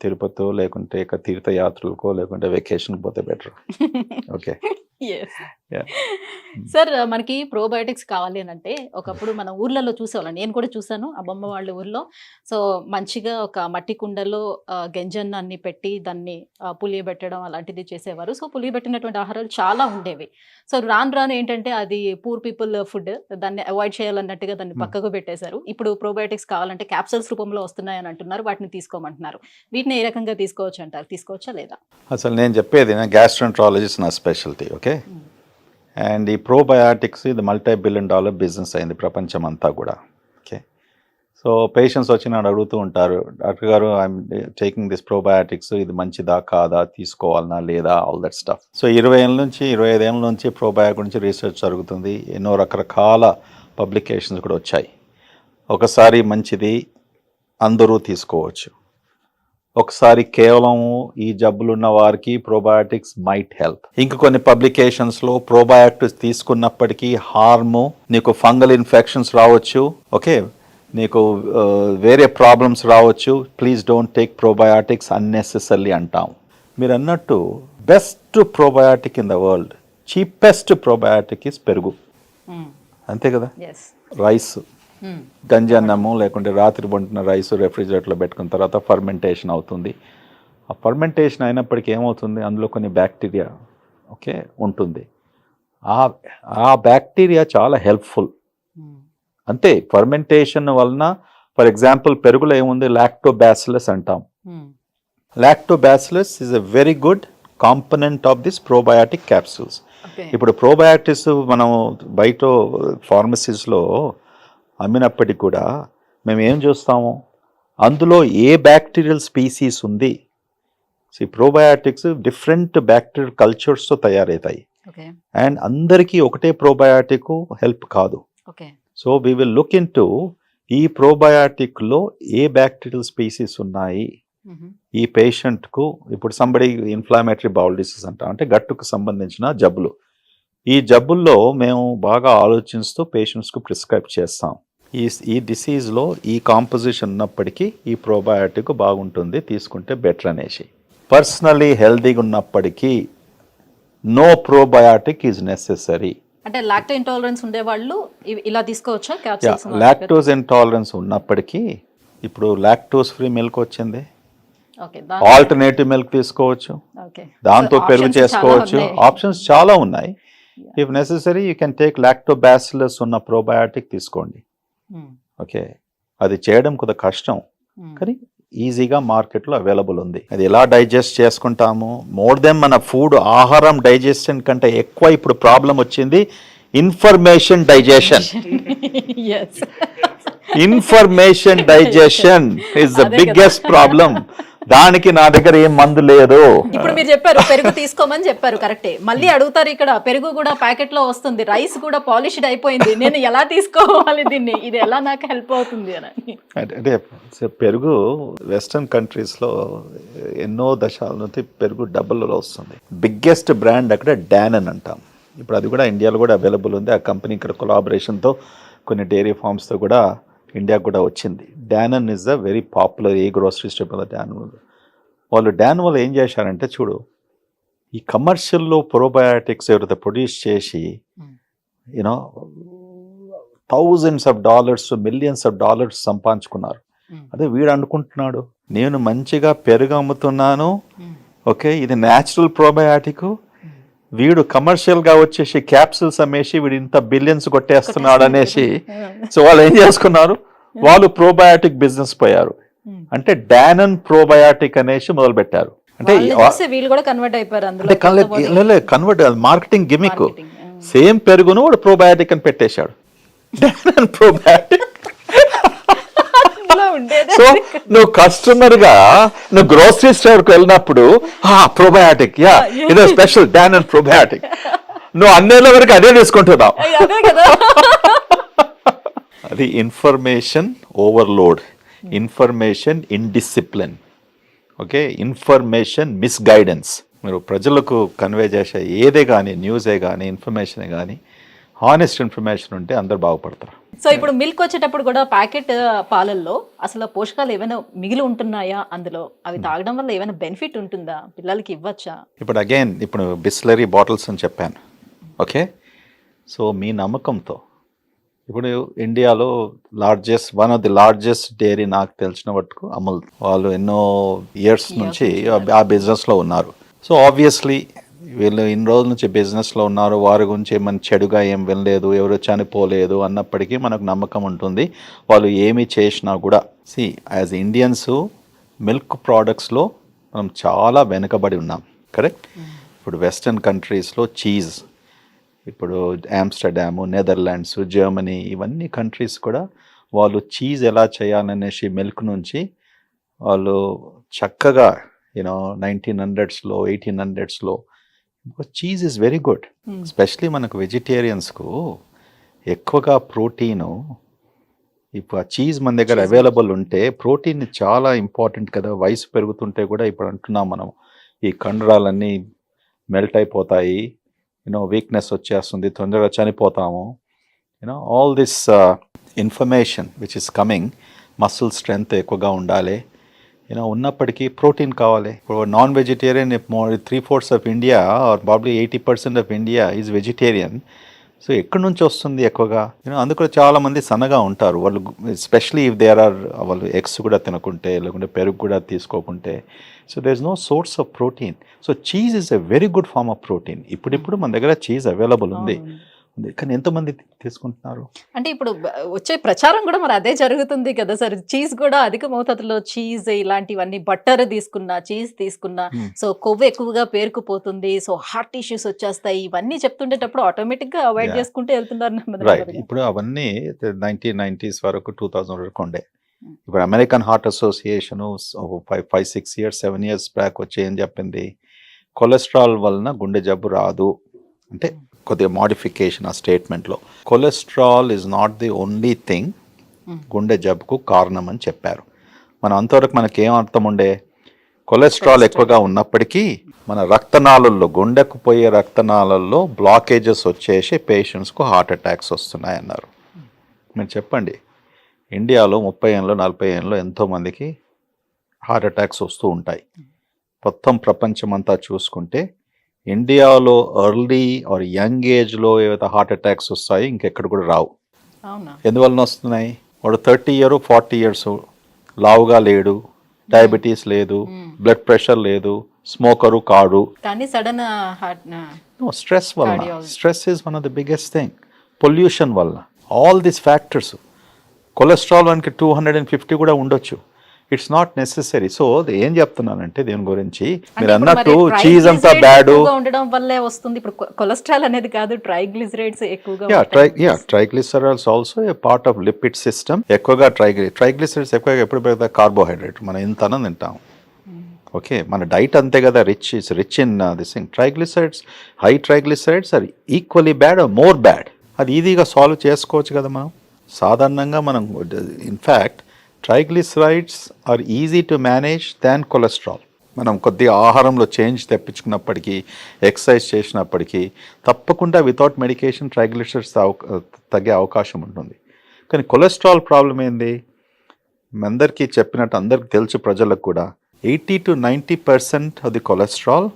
తిరుపతి లేకుంటే ఇక తీర్థయాత్రలకో లేకుంటే వెకేషన్కి పోతే బెటర్. ఓకే. సార్ మనకి ప్రోబయోటిక్స్ కావాలి అని అంటే ఒకప్పుడు మన ఊర్లలో చూసేవాళ్ళం, నేను కూడా చూసాను అమ్మమ్మ వాళ్ళ ఊర్లో. సో మంచిగా ఒక మట్టి కుండలో గంజన్నాన్ని పెట్టి దాన్ని పులియబెట్టడం అలాంటిది చేసేవారు. సో పులియబెట్టినటువంటి ఆహారాలు చాలా ఉండేవి. సో రాను ఏంటంటే అది పూర్ పీపుల్ ఫుడ్, దాన్ని అవాయిడ్ చేయాలన్నట్టుగా దాన్ని పక్కకు పెట్టేశారు. ఇప్పుడు ప్రోబయోటిక్స్ కావాలంటే క్యాప్సూల్స్ రూపంలో వస్తున్నాయని అంటున్నారు, వాటిని తీసుకోమంటున్నారు. వీటిని ఏ రకంగా తీసుకోవచ్చు అంటారు, తీసుకోవచ్చా లేదా? అసలు నేను చెప్పేది గ్యాస్ట్రోంట్రాలజిస్ట్ నా స్పెషాలిటీ. ఓకే. అండ్ ఈ ప్రోబయాటిక్స్ ఇది $multi-billion బిజినెస్ అయింది ప్రపంచం అంతా కూడా. ఓకే. సో పేషెంట్స్ వచ్చి నన్ను అడుగుతూ ఉంటారు, డాక్టర్ గారు ఐఎమ్ టేకింగ్ దిస్ ప్రోబయాటిక్స్, ఇది మంచిదా కాదా, తీసుకోవాలనా లేదా, ఆల్ దట్ స్టఫ్. సో 20 ఏళ్ళ నుంచి 25 ఏళ్ళ నుంచి ప్రోబయాటిక్ గురించి రీసెర్చ్ జరుగుతుంది. ఎన్నో రకరకాల పబ్లికేషన్స్ కూడా వచ్చాయి. ఒకసారి మంచిది, అందరూ తీసుకోవచ్చు. ఒకసారి కేవలం ఈ జబ్బులు ఉన్న వారికి ప్రోబయాటిక్స్ మైట్ హెల్ప్. ఇంక కొన్ని పబ్లికేషన్స్లో ప్రోబయాటిక్స్ తీసుకున్నప్పటికీ హార్ము, నీకు ఫంగల్ ఇన్ఫెక్షన్స్ రావచ్చు, ఓకే, నీకు వేరే ప్రాబ్లమ్స్ రావచ్చు, please don't take probiotics unnecessary అంటాం. మీరు అన్నట్టు best probiotic in the world, cheapest probiotic is పెరుగు. అంతే కదా. రైస్, గంజి అన్నము లేకుంటే రాత్రి వండిన రైస్ రెఫ్రిజిరేటర్లో పెట్టుకున్న తర్వాత ఫర్మెంటేషన్ అవుతుంది. ఆ ఫర్మెంటేషన్ అయినప్పటికీ ఏమవుతుంది, అందులో కొన్ని బ్యాక్టీరియా ఓకే ఉంటుంది. ఆ బ్యాక్టీరియా చాలా హెల్ప్ఫుల్. అంతే. ఫర్మెంటేషన్ వలన ఫర్ ఎగ్జాంపుల్ పెరుగులో ఏముంది, లాక్టోబాసిలస్ అంటాం. Lactobacillus is a very good component of this probiotic capsules. ఇప్పుడు ప్రోబయాటిక్స్ మనం బయట ఫార్మసీస్లో అమ్మినప్పటికీ కూడా మేము ఏం చూస్తాము, అందులో ఏ బ్యాక్టీరియల్ స్పీసీస్ ఉంది, ప్రోబయాటిక్స్ డిఫరెంట్ బ్యాక్టీరియల్ కల్చర్స్తో తయారవుతాయి. ఓకే అండ్ అందరికీ ఒకటే ప్రోబయాటిక్ హెల్ప్ కాదు. Okay so we will look in to ఈ ప్రోబయాటిక్లో ఏ బ్యాక్టీరియల్ స్పీసీస్ ఉన్నాయి ఈ పేషెంట్కు. ఇప్పుడు సంబడి ఇన్ఫ్లామేటరీ బౌల్ డిసీజ్ అంటాం, అంటే గట్టుకు సంబంధించిన జబ్బులు. ఈ జబ్బుల్లో మేము బాగా ఆలోచిస్తూ పేషెంట్స్కు ప్రిస్క్రైబ్ చేస్తాం. ఈ డిసీజ్లో ఈ కాంపోజిషన్ ఉన్నప్పటికీ ఈ ప్రోబయాటిక్ బాగుంటుంది, తీసుకుంటే బెటర్ అనేసి. పర్సనలీ హెల్దీగా ఉన్నప్పటికీ నో ప్రోబయాటిక్ ఈజ్ నెసెసరీ. అంటే లాక్టో ఇంటాలరెన్స్ ఉండే వాళ్ళు ఇలా తీసుకోవచ్చా క్యాప్సూల్స్? లాక్టోజ్ ఇంటాలరెన్స్ ఉన్నప్పటికీ ఇప్పుడు లాక్టోజ్ ఫ్రీ మిల్క్ వచ్చింది, ఓకే ఆల్టర్నేటివ్ మిల్క్ తీసుకోవచ్చు, ఓకే దాంతో పెరుగు చేసుకోవచ్చు. ఆప్షన్స్ చాలా ఉన్నాయి. If necessary you can take Lactobacillus ఉన్న ప్రోబయాటిక్ తీసుకోండి. ఓకే, అది చేయడం కొద్ది కష్టం కానీ ఈజీగా మార్కెట్లో అవైలబుల్ ఉంది. అది ఎలా డైజెస్ట్ చేసుకుంటాము, మోర్ దెన్ మన ఫుడ్ ఆహారం డైజెషన్ కంటే ఎక్కువ ఇప్పుడు ప్రాబ్లం వచ్చింది information digestion. Information digestion is the biggest problem. దానికి నా దగ్గర ఏం మందు లేదు. ఇప్పుడు మీరు చెప్పారు పెరుగు తీసుకోమని చెప్పారు, కరెక్టే. మళ్ళీ అడుగుతారు ఇక్కడ పెరుగు కూడా ప్యాకెట్ లో వస్తుంది, రైస్ కూడా పాలిష్డ్ అయిపోయింది, నేను ఎలా తీసుకోవాలి దీన్ని, ఇది ఎలా నాకు హెల్ప్ అవుతుంది అని. అంటే పెరుగు వెస్టర్న్ కంట్రీస్లో ఎన్నో దశాల నుంచి పెరుగు డబ్బులలో వస్తుంది. బిగ్గెస్ట్ బ్రాండ్ అక్కడ డానన్ అంటాం. ఇప్పుడు అది కూడా ఇండియాలో కూడా అవైలబుల్ ఉంది. ఆ కంపెనీ ఇక్కడ కొలాబరేషన్తో కొన్ని డైరీ ఫార్మ్స్తో కూడా ఇండియాకు కూడా వచ్చింది. Dannon is the very popular a grocery store. డాన్ వాళ్ళు ఏం చేశారంటే చూడు, ఈ కమర్షియల్లో ప్రోబయాటిక్స్ ఎవరైతే ప్రొడ్యూస్ చేసి you know thousands of dollars millions of dollars సంపాదించుకున్నారు. అదే వీడు అనుకుంటున్నాడు నేను మంచిగా పెరుగు అమ్ముతున్నాను, ఓకే ఇది న్యాచురల్ ప్రోబయాటిక్, వీడు కమర్షియల్ గా వచ్చేసి క్యాప్సూల్స్ అమ్మేసి వీడు ఇంత బిలియన్స్ కొట్టేస్తున్నాడు అనేసి. సో వాళ్ళు ఏం చేసుకున్నారు, వాళ్ళు ప్రోబయాటిక్ బిజినెస్ పోయారు. అంటే డానన్ ప్రోబయాటిక్ అనేసి మొదలు పెట్టారు. అంటే వీళ్ళు కూడా కన్వర్ట్ అయిపోయారు. Convert marketing gimmick. సేమ్ పెరుగును వాడు ప్రోబయాటిక్ అని పెట్టేశాడు, డానన్ ప్రోబయాటిక్. సో నువ్వు కస్టమర్ గా నువ్వు గ్రోసరీ స్టోర్ కు వెళ్ళినప్పుడు ప్రోబయాటిక్ ఇదో స్పెషల్ డానన్ ప్రోబయాటిక్, నువ్వు అన్నేళ్ళ వరకు అదే తీసుకుంటున్నావు. అది information overload, information indiscipline, okay information misguidance. మీరు ప్రజలకు కన్వే చేసే ఏదే కానీ న్యూసే కానీ ఇన్ఫర్మేషనే కానీ హానెస్ట్ ఇన్ఫర్మేషన్ ఉంటే అందరు బాగుపడతారు. సో ఇప్పుడు మిల్క్ వచ్చేటప్పుడు కూడా ప్యాకెట్ పాలల్లో అసలు పోషకాలు ఏమైనా మిగిలి ఉంటున్నాయా, అందులో అవి తాగడం వల్ల ఏమైనా బెనిఫిట్ ఉంటుందా, పిల్లలకి ఇవ్వచ్చా? ఇప్పుడు అగైన్ ఇప్పుడు బిస్లరీ బాటిల్స్ అని చెప్పాను, ఓకే. సో మీ నమ్మకంతో ఇప్పుడు ఇండియాలో one of the largest dairy నాకు తెలిసిన మట్టుకు అమూల్. వాళ్ళు ఎన్నో ఇయర్స్ నుంచి ఆ బిజినెస్లో ఉన్నారు. సో ఆబ్వియస్లీ వీళ్ళు ఇన్ని రోజుల నుంచి బిజినెస్లో ఉన్నారు, వారి గురించి ఏమైనా చెడుగా ఏం వినలేదు, ఎవరు చనిపోలేదు అన్నప్పటికీ మనకు నమ్మకం ఉంటుంది. వాళ్ళు ఏమి చేసినా కూడా యాజ్ ఇండియన్స్ మిల్క్ ప్రోడక్ట్స్లో మనం చాలా వెనుకబడి ఉన్నాం, కరెక్ట్. ఇప్పుడు వెస్టర్న్ కంట్రీస్లో చీజ్, ఇప్పుడు ఆమ్స్టర్డాము, నెదర్లాండ్స్, జర్మనీ ఇవన్నీ కంట్రీస్ కూడా వాళ్ళు చీజ్ ఎలా చేయాలనేసి మిల్క్ నుంచి వాళ్ళు చక్కగా 1900s, 1800s cheese is very good. Especially మనకు వెజిటేరియన్స్కు ఎక్కువగా ప్రోటీను, ఇప్పుడు ఆ చీజ్ మన దగ్గర అవైలబుల్ ఉంటే ప్రోటీన్ చాలా ఇంపార్టెంట్ కదా. వయసు పెరుగుతుంటే కూడా ఇప్పుడు అంటున్నాం మనం ఈ కండరాలన్నీ మెల్ట్ అయిపోతాయి, వీక్నెస్ వచ్చేస్తుంది, తొందరగా చనిపోతాము. All this information which is coming, muscle strength ఎక్కువగా ఉండాలి, ఉన్నప్పటికీ ప్రోటీన్ కావాలి. ఇప్పుడు non vegetarian 3/4 of India are probably 80% of India is vegetarian. So ఎక్కడి నుంచి వస్తుంది ఎక్కువగా? అందుకు చాలా మంది సన్నగా ఉంటారు వాళ్ళు, ఎస్పెషలీ ఇఫ్ దేర్ ఆర్ వాళ్ళు ఎగ్స్ కూడా తినకుంటే లేకుంటే పెరుగు కూడా తీసుకోకుంటే. So there is no source of protein. So cheese is a very good form of protein. ఇప్పుడు మన దగ్గర చీజ్ అవైలబుల్ ఉంది, కానీ ఎంతమంది తీసుకుంటున్నారు అంటే ఇప్పుడు వచ్చే ప్రచారం కూడా మరి అదే జరుగుతుంది కదా సార్. చీజ్ కూడా అధిక మోతాదులో చీజ్ ఇలాంటివన్నీ, బట్టర్ తీసుకున్నా, చీజ్ తీసుకున్నా సో కొవ్వు ఎక్కువగా పేరుకుపోతుంది, సో హార్ట్ ఇష్యూస్ వచ్చేస్తాయి, ఇవన్నీ చెప్తుండేటప్పుడు ఆటోమేటిక్ గా అవాయిడ్ చేసుకుంటూ వెళ్తున్నారు. రైట్. ఇప్పుడు అవన్నీ 1990s వరకు 2000 వరకు ఉండే. ఇప్పుడు American heart association 5-6 years 7 years back వచ్చి ఏం చెప్పింది, కొలెస్ట్రాల్ వలన గుండె జబ్బు రాదు అంటే కొద్దిగా మోడిఫికేషన్ ఆ స్టేట్మెంట్లో. Cholesterol is not the only thing గుండె జబ్బుకు కారణం అని చెప్పారు. మనం అంతవరకు మనకేం అర్థం ఉండే, కొలెస్ట్రాల్ ఎక్కువగా ఉన్నప్పటికీ మన రక్తనాళల్లో, గుండెకు పోయే రక్తనాళల్లో బ్లాకేజెస్ వచ్చేసి పేషెంట్స్కు హార్ట్ అటాక్స్ వస్తున్నాయన్నారు. మీరు చెప్పండి, ఇండియాలో 30 ఏళ్ళలో 40 ఏళ్ళలో ఎంతోమందికి హార్ట్ అటాక్స్ వస్తూ ఉంటాయి. మొత్తం ప్రపంచమంతా చూసుకుంటే ఇండియాలో ఎర్లీ ఆర్ యంగ్ ఏజ్లో ఏవైతే హార్ట్ అటాక్స్ వస్తాయి ఇంకెక్కడ కూడా రావు. ఎందువలన వస్తున్నాయి? వాడు 30 years 40 years లావుగా లేడు, డయాబెటీస్ లేదు, బ్లడ్ ప్రెషర్ లేదు, స్మోకరు కాడు, కానీ సడన్ హార్ట్ స్ట్రెస్ వల్ల. Stress is one of the biggest thing. Pollution వల్ల, ఆల్ దీస్ ఫ్యాక్టర్స్. కొలెస్ట్రాల్ మనకి 250 కూడా ఉండొచ్చు. It's not necessary. సో ఏం చెప్తున్నానంటే దీని గురించి, మీరు అన్నట్టు చీజ్ అంతా బ్యాడ్ ఉండడం వల్లే వస్తుంది. ఇప్పుడు కొలెస్ట్రాల్ అనేది కాదు, ట్రైగ్లిజరైడ్స్ ఎక్కువగా. Triglycerides also a part of lipid system. ఎక్కువగా ట్రైగ్లిసరైడ్స్ ఎక్కువగా ఎప్పుడు పెడతాయి? కార్బోహైడ్రేట్. మనం ఇంత అన్నం తింటాం, ఓకే, మన డైట్ అంతే కదా, rich in this thing. Triglycerides, high triglycerides are equally bad or more bad. అది ఈజీగా సాల్వ్ చేసుకోవచ్చు కదా మనం సాధారణంగా. మనం in fact triglycerides are easy to manage than cholesterol. మనం కొద్దిగా ఆహారంలో చేంజ్ తెప్పించుకున్నప్పటికీ, ఎక్సర్సైజ్ చేసినప్పటికీ తప్పకుండా వితౌట్ మెడికేషన్ ట్రైగ్లిసరైడ్స్ తగ్గే అవకాశం ఉంటుంది. కానీ కొలెస్ట్రాల్ ప్రాబ్లం ఏంది? అందరికీ చెప్పినట్టు అందరికీ తెలుసు, ప్రజలకు కూడా 80 to 90% of the cholesterol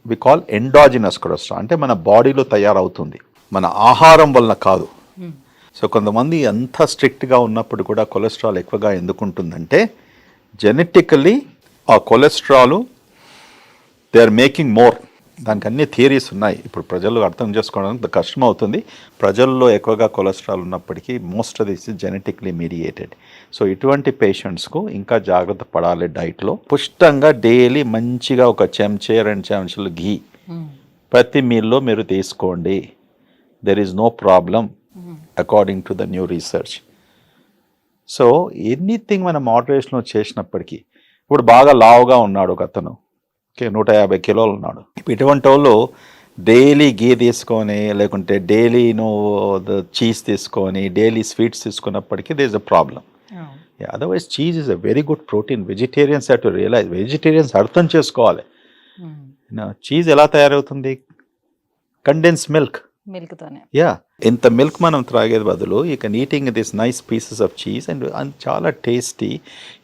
we call endogenous cholesterol. అంటే మన బాడీలో తయారవుతుంది, మన ఆహారం వలన కాదు. సో కొంతమంది అంత స్ట్రిక్ట్గా ఉన్నప్పుడు కూడా కొలెస్ట్రాల్ ఎక్కువగా ఎందుకు ఉంటుందంటే, జెనెటికల్లీ ఆ cholesterol they are making more. దానికి అన్ని థియరీస్ ఉన్నాయి. ఇప్పుడు ప్రజలు అర్థం చేసుకోవడానికి కష్టం అవుతుంది. ప్రజల్లో ఎక్కువగా కొలెస్ట్రాల్ ఉన్నప్పటికీ most of this is genetically mediated. So ఇటువంటి పేషెంట్స్కు ఇంకా జాగ్రత్త పడాలి. డైట్లో పుష్టంగా డైలీ మంచిగా 1 చెంచా 2 చెంచాలు ఘీ ప్రతి మీల్లో మీరు తీసుకోండి. There is no problem according to the new research. So anything మనం మోడరేషన్లో చేసినప్పటికీ, ఇప్పుడు బాగా లావుగా ఉన్నాడు ఒక అతను, ఓకే, 150 కిలోలు ఉన్నాడు. ఇటువంటి వాళ్ళు డైలీ ఘీ తీసుకొని, లేకుంటే డైలీ చీజ్ తీసుకొని, డైలీ స్వీట్స్ తీసుకున్నప్పటికీ they is a problem. Otherwise cheese is a very good protein. Vegetarians have to realize, vegetarians అర్థం చేసుకోవాలి. చీజ్ ఎలా తయారవుతుంది? కండెన్స్ మిల్క్ తోనే. ఇంత మిల్క్ మనం త్రాగేది బదులు you can eating this nice pieces of cheese and చాలా టేస్టీ.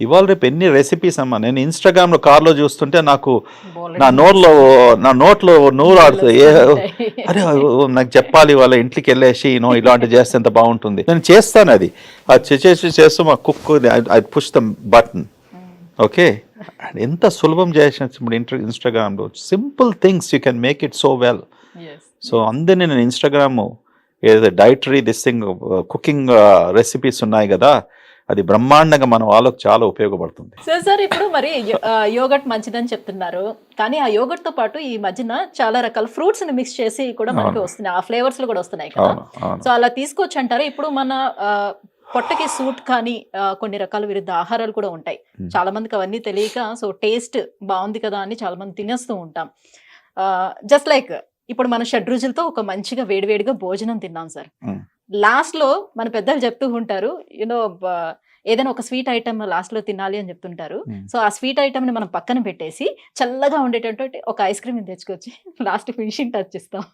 ఇవాళ రేపు ఎన్ని రెసిపీస్ అమ్మా. నేను ఇన్స్టాగ్రామ్లో కార్లో చూస్తుంటే నాకు నా నోట్లో నూరు ఆడుతుంది. అరే నాకు చెప్పాలి, వాళ్ళ ఇంటికి వెళ్ళేసి ఇలాంటివి చేస్తే ఎంత బాగుంటుంది. నేను చేస్తాను అది చేస్తూ మా cook I push the button, okay. ఎంత సులభం చేసిన ఇన్స్టాగ్రామ్లో simple things you can make it so well. So అందరినీ నేను ఇన్స్టాగ్రామ్ ఏదైతే dietary this thing cooking recipes ఉన్నాయి కదా, అది బ్రహ్మాండంగా మన వాళ్ళకు చాలా ఉపయోగపడుతుంది. సార్ ఇప్పుడు మరి యోగట్ మంచిదని చెప్తున్నారు, కానీ ఆ యోగట్ తో పాటు ఈ మధ్యన చాలా రకాల ఫ్రూట్స్ ని మిక్స్ చేసి కూడా మనకి వస్తున్నాయి, ఆ ఫ్లేవర్స్ లో కూడా వస్తున్నాయి కదా. సో అలా తీసుకోవచ్చు అంటారు. ఇప్పుడు మన పొట్టకి సూట్ కానీ కొన్ని రకాల విరుద్ధ ఆహారాలు కూడా ఉంటాయి. చాలా మందికి అవన్నీ తెలియక సో టేస్ట్ బాగుంది కదా అని చాలా మంది తినేస్తూ ఉంటాం. జస్ట్ లైక్ ఇప్పుడు మన షడ్రుచులతో ఒక మంచిగా వేడివేడిగా భోజనం తిన్నాం సార్. లాస్ట్ లో మన పెద్దలు చెప్తూ ఉంటారు, ఏదైనా ఒక స్వీట్ ఐటమ్ లాస్ట్ లో తినాలి అని చెప్తుంటారు. సో ఆ స్వీట్ ఐటమ్ ని మనం పక్కన పెట్టేసి చల్లగా ఉండేటటువంటి ఒక ఐస్ క్రీమ్ తెచ్చుకొచ్చి లాస్ట్ ఫినిషింగ్ టచ్ ఇస్తాం.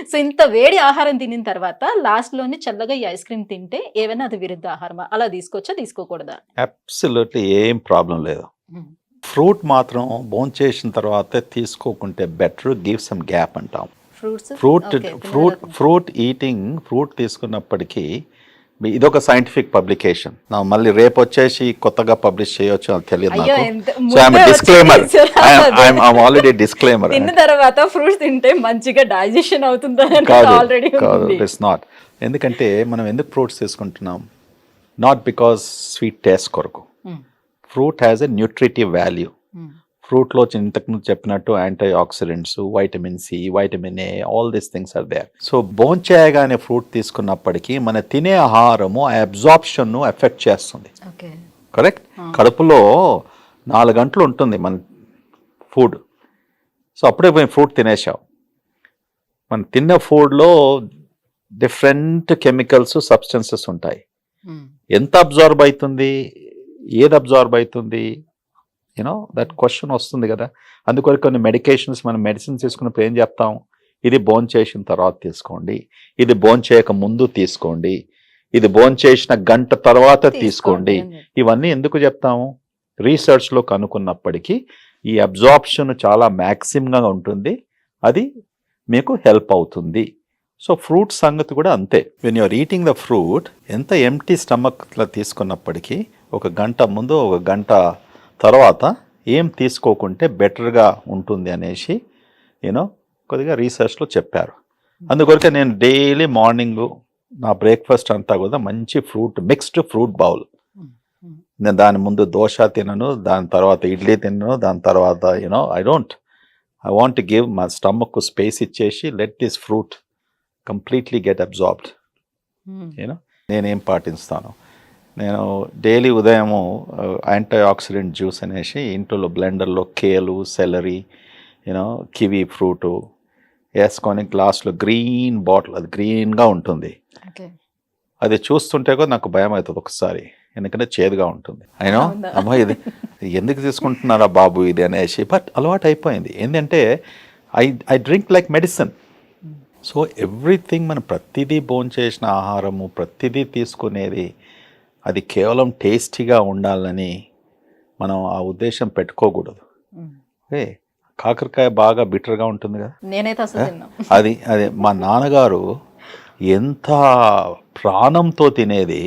సో ఇంత వేడి ఆహారం తినిన తర్వాత లాస్ట్ లోని చల్లగా ఈ ఐస్ క్రీమ్ తింటే ఏమైనా అది విరుద్ధ ఆహారమా? అలా తీసుకోవచ్చా, తీసుకోకూడదా? అబ్సల్యూట్లీ ఏం ప్రాబ్లం లేదు. ఫ్రూట్ మాత్రం భోంచేసిన తర్వాత తీసుకోకుంటే బెటర్. గివ్ సమ్ గ్యాప్ అంటాం. ఫ్రూట్ ఈటింగ్, ఫ్రూట్ తీసుకున్నప్పటికీ ఇదొక సైంటిఫిక్ పబ్లికేషన్. నా మళ్ళీ రేపు వచ్చేసి కొత్తగా పబ్లిష్ చేయొచ్చు అని తెలియదు నాకు. So I'm disclaimer, I'm already disclaimer. తిన్న తర్వాత ఫ్రూట్స్ తింటే మంచిగా డైజెషన్ అవుతుంది ఆల్రెడీ. It's not. ఎందుకంటే మనం ఎందుకు ఫ్రూట్స్ తీసుకుంటున్నాం? నాట్ బికాస్ స్వీట్ టేస్ట్ కొరకు. Fruit has a nutritive value. ఫ్రూట్లో ఇంతకుముందు చెప్పినట్టు antioxidants, vitamin C, vitamin A, all these things are there. So భోంచేయగానే ఫ్రూట్ తీసుకున్నప్పటికీ మన తినే ఆహారము ఆ అబ్జార్ప్షన్ను ఎఫెక్ట్ చేస్తుంది. కరెక్ట్. కడుపులో 4 గంటలు ఉంటుంది మన ఫుడ్. సో అప్పుడే పోయి ఫ్రూట్ తినేసావు. మనం తిన్న ఫుడ్లో డిఫరెంట్ కెమికల్స్ సబ్స్టెన్సెస్ ఉంటాయి. ఎంత అబ్జార్బ్ అవుతుంది, ఏది అబ్జార్బ్ అవుతుంది, దట్ క్వశ్చన్ వస్తుంది కదా. అందుకొరకు కొన్ని మెడికేషన్స్, మనం మెడిసిన్స్ తీసుకున్నప్పుడు ఏం చెప్తాం, ఇది భోజనం చేసిన తర్వాత తీసుకోండి, ఇది భోజనం చేయక ముందు తీసుకోండి, ఇది భోజనం చేసిన గంట తర్వాత తీసుకోండి. ఇవన్నీ ఎందుకు చెప్తాము, రీసెర్చ్లో కనుక్కున్నప్పటికీ ఈ అబ్జార్ప్షన్ చాలా మ్యాక్సిమంగా ఉంటుంది, అది మీకు హెల్ప్ అవుతుంది. సో ఫ్రూట్ సంగతి కూడా అంతే. When you're eating the fruit, ఎంత ఎంటీ స్టమక్లో తీసుకున్నప్పటికీ 1 గంట ముందు 1 గంట తర్వాత ఏం తీసుకోకుంటే బెటర్గా ఉంటుంది అనేసి కొద్దిగా రీసెర్చ్లో చెప్పారు. అందుకొరకే నేను డైలీ మార్నింగ్ నా బ్రేక్ఫాస్ట్ అంతా కూడా మంచి ఫ్రూట్, మిక్స్డ్ ఫ్రూట్ బౌల్. నేను దాని ముందు దోశ తినను, దాని తర్వాత ఇడ్లీ తినను, దాని తర్వాత ఐ వాంట్ గివ్ మా స్టమక్ స్పేస్ ఇచ్చేసి let this fruit completely get absorbed. నేనేం పాటిస్తాను, నేను డైలీ ఉదయము యాంటీ ఆక్సిడెంట్ జ్యూస్ అనేసి ఇంట్లో బ్లెండర్లో కేలు, సెలరీ, కివీ ఫ్రూటు వేసుకొని గ్లాస్లో గ్రీన్ బాటిల్, అది గ్రీన్గా ఉంటుంది. అది చూస్తుంటే కూడా నాకు భయం అవుతుంది ఒకసారి, ఎందుకంటే చేదుగా ఉంటుంది. అయినా అమ్మా ఇది ఎందుకు తీసుకుంటున్నారా బాబు ఇది అనేసి, బట్ అలవాటు అయిపోయింది. ఏంటంటే I drink like medicine. So everything, మనం ప్రతిదీ భోంచేసిన ఆహారము, ప్రతిదీ తీసుకునేది అది కేవలం టేస్టీగా ఉండాలని మనం ఆ ఉద్దేశం పెట్టుకోకూడదు. కాకరకాయ బాగా బిటర్గా ఉంటుంది కదా, నేనైతే అసలు అది మా నాన్నగారు ఎంత ప్రాణంతో తినేది.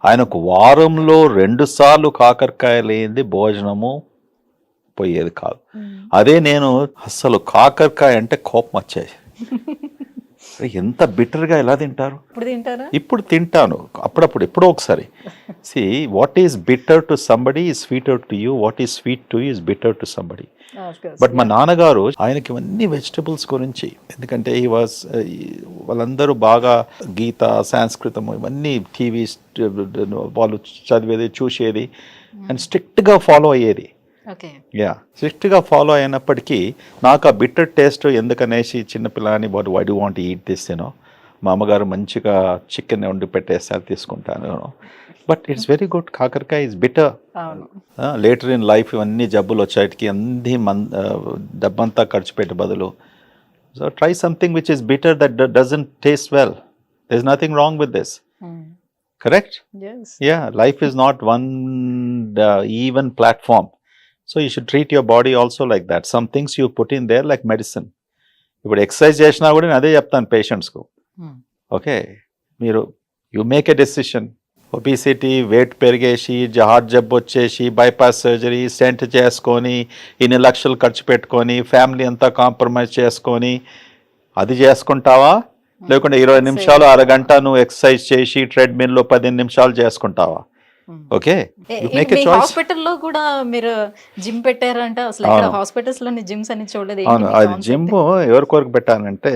ఆయనకు వారంలో 2 సార్లు కాకరకాయ లేనిది భోజనము పోయేది కాదు. అదే నేను అస్సలు కాకరకాయ అంటే కోపం వచ్చేది. ఎంత బిటర్గా ఎలా తింటారు. ఇప్పుడు తింటాను అప్పుడప్పుడు, ఎప్పుడో ఒకసారి. See what is bitter to somebody is sweeter to you, what is sweet to is bitter to somebody. But మా నాన్నగారు, ఆయనకి ఇవన్నీ వెజిటబుల్స్ గురించి, ఎందుకంటే వాళ్ళందరూ బాగా గీత, సంస్కృతం ఇవన్నీ టీవీ వాళ్ళు చదివేది, చూసేది అండ్ స్ట్రిక్ట్గా ఫాలో అయ్యేది. స్ట్రిక్ట్గా ఫాలో అయినప్పటికీ నాకు ఆ బిట్టర్ టేస్ట్ ఎందుకనేసి చిన్నపిల్లని why do want eat this మా అమ్మగారు మంచిగా చికెన్ వండి పెట్టేస్తారు, తీసుకుంటాను. But it's very good. కాకరకాయ is bitter. Later in life ఇవన్నీ జబ్బులు వచ్చాయికి అన్ని డబ్బంతా ఖర్చు పెట్టే బదులు, so try something which is bitter that doesn't taste well. There is nothing wrong with this. Correct? Yes. Yeah, life is not one even platform. So you should treat your body also like that. Some things you put in there like medicine. ఇప్పుడు exercise చేసినా కూడా నేను అదే చెప్తాను పేషెంట్స్కు. Okay, మీరు you make a decision. Obesity, weight పెరిగేసి, heart జబ్బు వచ్చేసి, బైపాస్ సర్జరీ, స్టెంట్ చేసుకొని, ఇన్ని లక్షలు ఖర్చు పెట్టుకొని, ఫ్యామిలీ అంతా కాంప్రమైజ్ చేసుకొని అది చేసుకుంటావా, లేకుంటే 20 నిమిషాలు, అరగంట నువ్వు ఎక్సర్సైజ్ చేసి ట్రెడ్మిల్లో 15 నిమిషాలు చేసుకుంటావా? ఓకే, హాస్పిటల్లో కూడా మీరు జిమ్ పెట్టారంట. అసలు హాస్పిటల్స్ లోని జిమ్స్ అని చూడలేదు. అవును, అది జిమ్ ఎవరి కొరకు పెట్టానంటే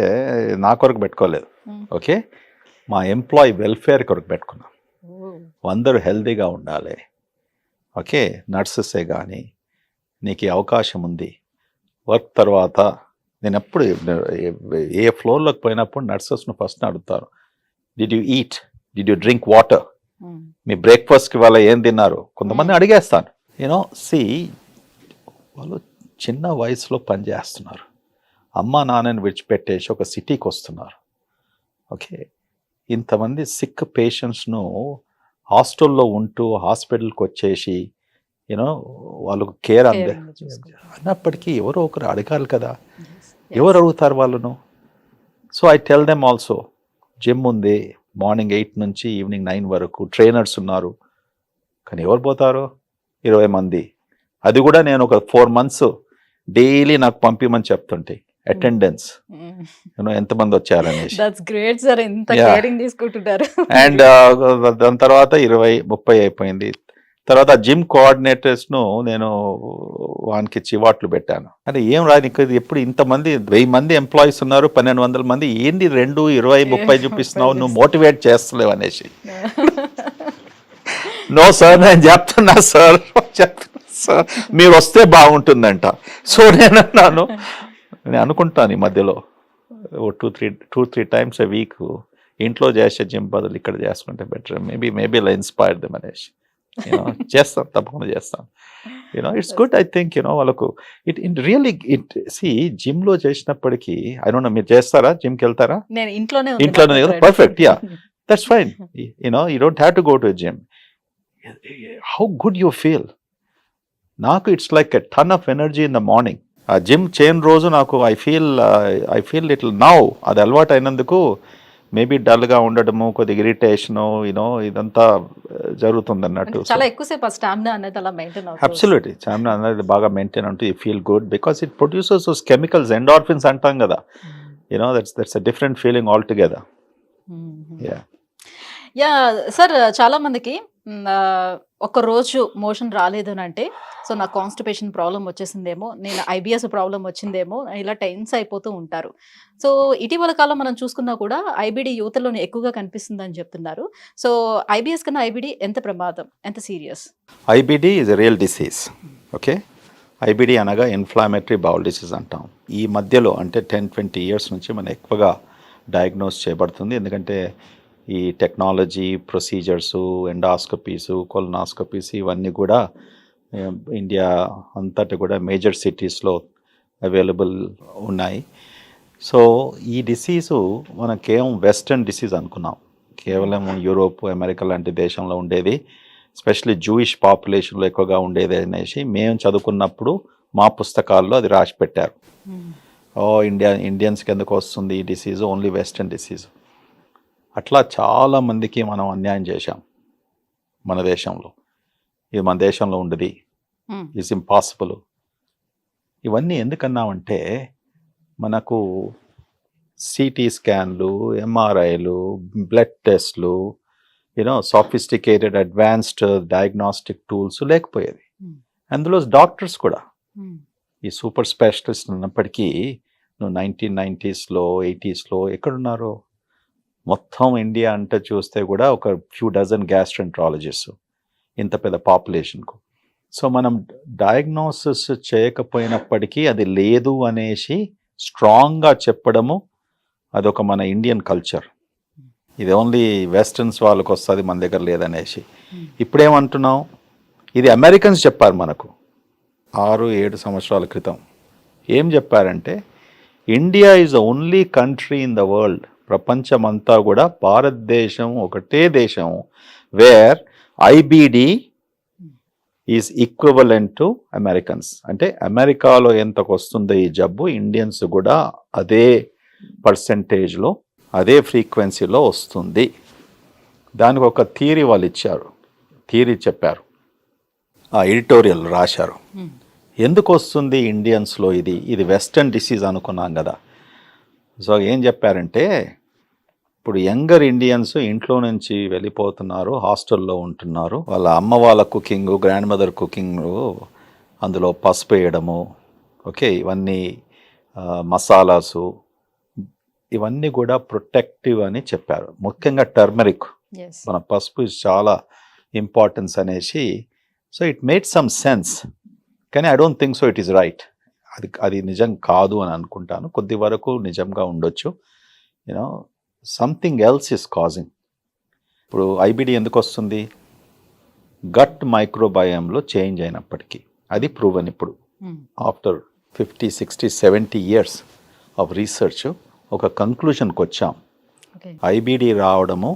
నా కొరకు పెట్టుకోలేదు. ఓకే, మా ఎంప్లాయీ వెల్ఫేర్ కొరకు పెట్టుకున్నాం. అందరూ హెల్తీగా ఉండాలి. ఓకే, నర్సెసే కానీ నీకు అవకాశం ఉంది. వర్క్ తర్వాత నేను ఎప్పుడు ఏ ఫ్లోర్లోకి పోయినప్పుడు నర్సెస్ను ఫస్ట్ అడుగుతారు, did you eat, did you drink water, మీ బ్రేక్ఫాస్ట్కి వాళ్ళ ఏం తిన్నారు, కొంతమంది అడిగేస్తాను. సి వాళ్ళు చిన్న వయసులో పనిచేస్తున్నారు, అమ్మ నాన్నని విడిచిపెట్టేసి ఒక సిటీకి వస్తున్నారు. ఓకే, ఇంతమంది సిక్ పేషెంట్స్ను హాస్టల్లో ఉంటూ హాస్పిటల్కి వచ్చేసి వాళ్ళకు కేర్ అన్నప్పటికీ ఎవరో ఒకరు అడగాలి కదా. ఎవరు అడుగుతారు వాళ్ళను? So I tell them also, gym ఉంది మార్నింగ్ 8 నుంచి ఈవినింగ్ 9 వరకు, ట్రైనర్స్ ఉన్నారు. కానీ ఎవరు పోతారు? 20 మంది. అది కూడా నేను ఒక 4 months డైలీ నాకు పంపిమని చెప్తుంటే అటెండెన్స్ ఎంతమంది వచ్చారనేసి. అండ్ దాని తర్వాత 20-30 అయిపోయింది. తర్వాత జిమ్ కోఆర్డినేటర్స్ను నేను వానికి చివాట్లు పెట్టాను. అంటే ఏం రా నీకు ఎప్పుడు ఇంతమంది 1000 మంది ఎంప్లాయీస్ ఉన్నారు, 1200 మంది, ఏంది 2, 20, 30 చూపిస్తున్నావు, నువ్వు మోటివేట్ చేస్తలేవు అనేసి. నో సార్ నేను చెప్తున్నా సార్ మీరు వస్తే బాగుంటుందంట. సో నేను అన్నాను, నేను అనుకుంటాను ఈ మధ్యలో two three times a week ఇంట్లో చేసే జిమ్ బదులు ఇక్కడ చేసుకుంటే బెటర్, మేబీ ఇలా ఇన్స్పైర్ దెమ్ అనేసి చేస్తాను, తప్పకుండా చేస్తాను. It's good. ఐ థింక్ వాళ్ళకు ఇట్ రియల్లీ జిమ్ లో చేసినప్పటికీ ఐ డోంట్ నో, మీరు చేస్తారా, జిమ్కి వెళ్తారా? నేను ఇంట్లోనే కదా, perfect. Yeah, that's fine. You don't have to go to gym. How good you feel. నాకు it's like a ton of energy in the morning. ఆ జిమ్ చేయని రోజు నాకు ఐ ఫీల్ లిటిల్ నౌ, అది అలవాటు అయినందుకు మేబీ డల్గా ఉండడము, కొద్దిగా ఇరిటేషను, ఇదంతా జరుగుతుంది అన్నట్టు. చాలా ఎక్కువసేపు స్టామినా అనేది అలా మెయింటైన్ అవుతుంది. అబ్సల్యూట్లీ, స్టామినా అనేది బాగా మెయింటైన్ ఉంటే you feel good because it produces those chemicals, endorphins అంటాం కదా. That's a different feeling all together. Yeah sir, చాలా మందికి ఒక రోజు మోషన్ రాలేదు అని అంటే, సో నాకు కాన్స్టిపేషన్ ప్రాబ్లం వచ్చేసిందేమో, నేను ఐబిఎస్ ప్రాబ్లం వచ్చిందేమో, ఇలా టెన్స్ అయిపోతూ ఉంటారు. సో ఇటీవల కాలం మనం చూసుకున్నా కూడా ఐబిడి యువతలోనే ఎక్కువగా కనిపిస్తుందని చెప్తున్నారు. సో ఐబిఎస్ కన్నా ఐబిడి ఎంత ప్రమాదం, ఎంత serious? IBD is a real disease. Okay, IBD అనగా ఇన్ఫ్లామేటరీ బౌల్ డిసీజ్ అంటాం. ఈ మధ్యలో అంటే 10-20 ఇయర్స్ నుంచి మనం ఎక్కువగా డయాగ్నోస్ చేయబడుతుంది. ఎందుకంటే ఈ టెక్నాలజీ, ప్రొసీజర్సు, ఎండాస్కోపీసు, కొలనాస్కోపీస్ ఇవన్నీ కూడా ఇండియా అంతటా కూడా మేజర్ సిటీస్లో అవైలబుల్ ఉన్నాయి. సో ఈ డిసీజు మనకేం వెస్టర్న్ డిసీజ్ అనుకున్నాం, కేవలం యూరోప్, అమెరికా లాంటి దేశంలో ఉండేది, ఎస్పెషల్లీ జూయిష్ పాపులేషన్లో ఎక్కువగా ఉండేది అనేసి మేము చదువుకున్నప్పుడు మా పుస్తకాల్లో అది రాసి పెట్టారు. ఇండియన్స్కి ఎందుకు వస్తుంది ఈ డిసీజు, ఓన్లీ వెస్టర్న్ డిసీజ్. అట్లా చాలామందికి మనం అన్యాయం చేశాం మన దేశంలో. ఇది మన దేశంలో ఉండదు, ఇట్స్ ఇంపాసిబుల్. ఇవన్నీ ఎందుకన్నామంటే మనకు సిటీ స్కాన్లు, ఎంఆర్ఐలు, బ్లడ్ టెస్ట్లు, సాఫిస్టికేటెడ్ అడ్వాన్స్డ్ డయాగ్నాస్టిక్ టూల్స్ లేకపోయేది. అందులో డాక్టర్స్ కూడా ఈ సూపర్ స్పెషలిస్ట్ ఉన్నప్పటికీ నువ్వు 1990s, 80s ఎక్కడున్నారో? మొత్తం ఇండియా అంటే చూస్తే కూడా ఒక ఫ్యూ డజన్ గ్యాస్ట్రెంట్రాలజిస్ట్ ఇంత పెద్ద పాపులేషన్కు. సో మనం డయాగ్నోసిస్ చేయకపోయినప్పటికీ అది లేదు అనేసి స్ట్రాంగ్గా చెప్పడము అదొక మన ఇండియన్ కల్చర్. ఇది ఓన్లీ వెస్టర్న్స్ వాళ్ళకి వస్తుంది, మన దగ్గర లేదనేసి. ఇప్పుడేమంటున్నాం, ఇది అమెరికన్స్ చెప్పారు మనకు 6-7 సంవత్సరాల క్రితం. ఏం చెప్పారంటే India is the only country in the world, ప్రపంచమంతా కూడా భారతదేశం ఒకటే దేశం, where IBD is equivalent to Americans. అంటే అమెరికాలో ఎంతకు వస్తుందో ఈ జబ్బు, ఇండియన్స్ కూడా అదే పర్సెంటేజ్లో, అదే ఫ్రీక్వెన్సీలో వస్తుంది. దానికి ఒక థియరీ వాళ్ళు ఇచ్చారు, థియరీ చెప్పారు, ఆ ఎడిటోరియల్ రాశారు. ఎందుకు వస్తుంది ఇండియన్స్లో ఇది వెస్టర్న్ డిసీజ్ అనుకున్నాం కదా. సో ఏం చెప్పారంటే, ఇప్పుడు యంగర్ ఇండియన్స్ ఇంట్లో నుంచి వెళ్ళిపోతున్నారు, హాస్టల్లో ఉంటున్నారు, వాళ్ళ అమ్మ వాళ్ళ కుకింగ్, గ్రాండ్ మదర్ కుకింగ్, అందులో పసుపు వేయడము, ఓకే, ఇవన్నీ మసాలాసు, ఇవన్నీ కూడా ప్రొటెక్టివ్ అని చెప్పారు. ముఖ్యంగా టర్మరిక్, మన పసుపు చాలా ఇంపార్టెన్స్ అనేసి. So it made some sense, కానీ I don't think so it is right. అది నిజం కాదు అని అనుకుంటాను. కొద్ది వరకు నిజంగా ఉండొచ్చు. Something else is causing. ఇప్పుడు ఐబిడి ఎందుకు వస్తుంది? గట్ మైక్రోబయోమ్లో చేంజ్ అయినప్పటికీ అది ప్రూవన్. ఇప్పుడు ఆఫ్టర్ 50, 60, 70 ఇయర్స్ ఆఫ్ రీసెర్చ్ ఒక కంక్లూషన్కి వచ్చాం. ఐబిడి రావడము,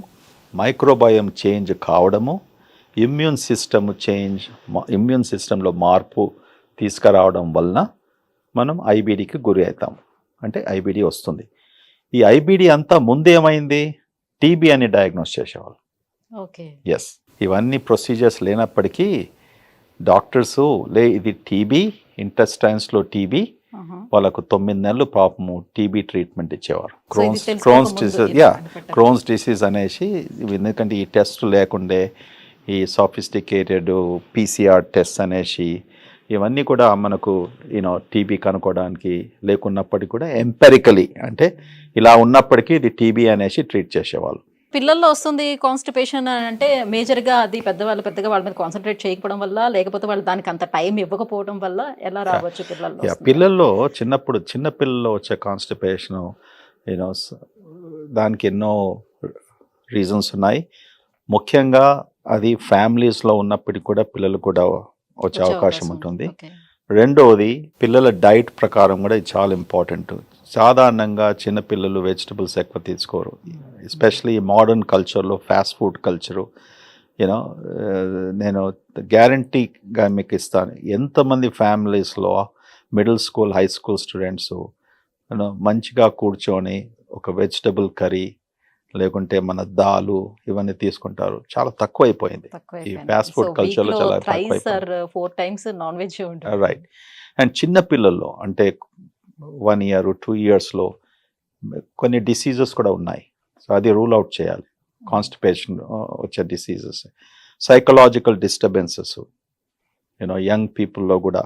మైక్రోబయోమ్ చేంజ్ కావడము, ఇమ్యూన్ సిస్టంలో మార్పు తీసుకురావడం వలన మనం ఐబిడికి గురి అవుతాం, అంటే ఐబిడి వస్తుంది. ఈ ఐబిడి అంతా ముందేమైంది, టీబీ అని డయాగ్నోస్ చేసేవాళ్ళు. ఎస్, ఇవన్నీ ప్రొసీజర్స్ లేనప్పటికీ డాక్టర్సు ఇది టీబీ, ఇంటెస్టైన్స్లో టీబీ, వాళ్ళకు 9 నెలలు పాపము టీబీ ట్రీట్మెంట్ ఇచ్చేవారు. క్రోన్స్ డిసీజ్, క్రోన్స్ డిసీజ్ అనేసి. ఎందుకంటే ఈ టెస్ట్ లేకుండే, ఈ సాఫిస్టికేటెడ్ పీసీఆర్ టెస్ట్ అనేసి ఇవన్నీ కూడా మనకు టీబీ కనుక్కోవడానికి లేకున్నప్పటికీ కూడా ఎంపెరికలీ, అంటే ఇలా ఉన్నప్పటికీ ఇది టీబీ అనేసి ట్రీట్ చేసేవాళ్ళు. పిల్లల్లో వస్తుంది కాన్స్టిపేషన్ అని అంటే మేజర్గా అది పెద్దవాళ్ళు పెద్దగా వాళ్ళ మీద కాన్సన్ట్రేట్ చేయకపోవడం వల్ల, లేకపోతే వాళ్ళు దానికి అంత టైం ఇవ్వకపోవడం వల్ల ఎలా రావచ్చు పిల్లల్లో వస్తుందా? పిల్లల్లో చిన్న పిల్లల్లో వచ్చే కాన్స్టిపేషన్ యూనో దానికి ఎన్నో రీజన్స్ ఉన్నాయి. ముఖ్యంగా అది ఫ్యామిలీస్లో ఉన్నప్పటికీ కూడా పిల్లలు కూడా వచ్చే అవకాశం ఉంటుంది. ఓకే. రెండవది పిల్లల డైట్ ప్రకారం కూడా ఇది చాలా ఇంపార్టెంట్. సాధారణంగా చిన్నపిల్లలు వెజిటబుల్స్ ఎక్కువ తీసుకోరు, ఎస్పెషలీ మోడర్న్ కల్చర్లో ఫాస్ట్ ఫుడ్ కల్చరు. యూనో నేను గ్యారంటీగా మీకు ఇస్తాను, ఎంతమంది ఫ్యామిలీస్లో middle school high school students మంచిగా కూర్చొని ఒక వెజిటబుల్ కర్రీ లేకుంటే మన దాలు ఇవన్నీ తీసుకుంటారు. చాలా తక్కువ అయిపోయింది ఈ ఫాస్ట్ ఫుడ్ కల్చర్లో, చాలా తక్కువ. 4 times నాన్ వెజ్ ఉంటుంది. రైట్. అండ్ చిన్న పిల్లల్లో అంటే 1 year 2 yearsలో కొన్ని డిసీజెస్ కూడా ఉన్నాయి. సో అది రూల్ అవుట్ చేయాలి. కాన్స్టిపేషన్ వచ్చే డిసీజెస్, సైకలాజికల్ డిస్టర్బెన్సెస్, యంగ్ పీపుల్లో కూడా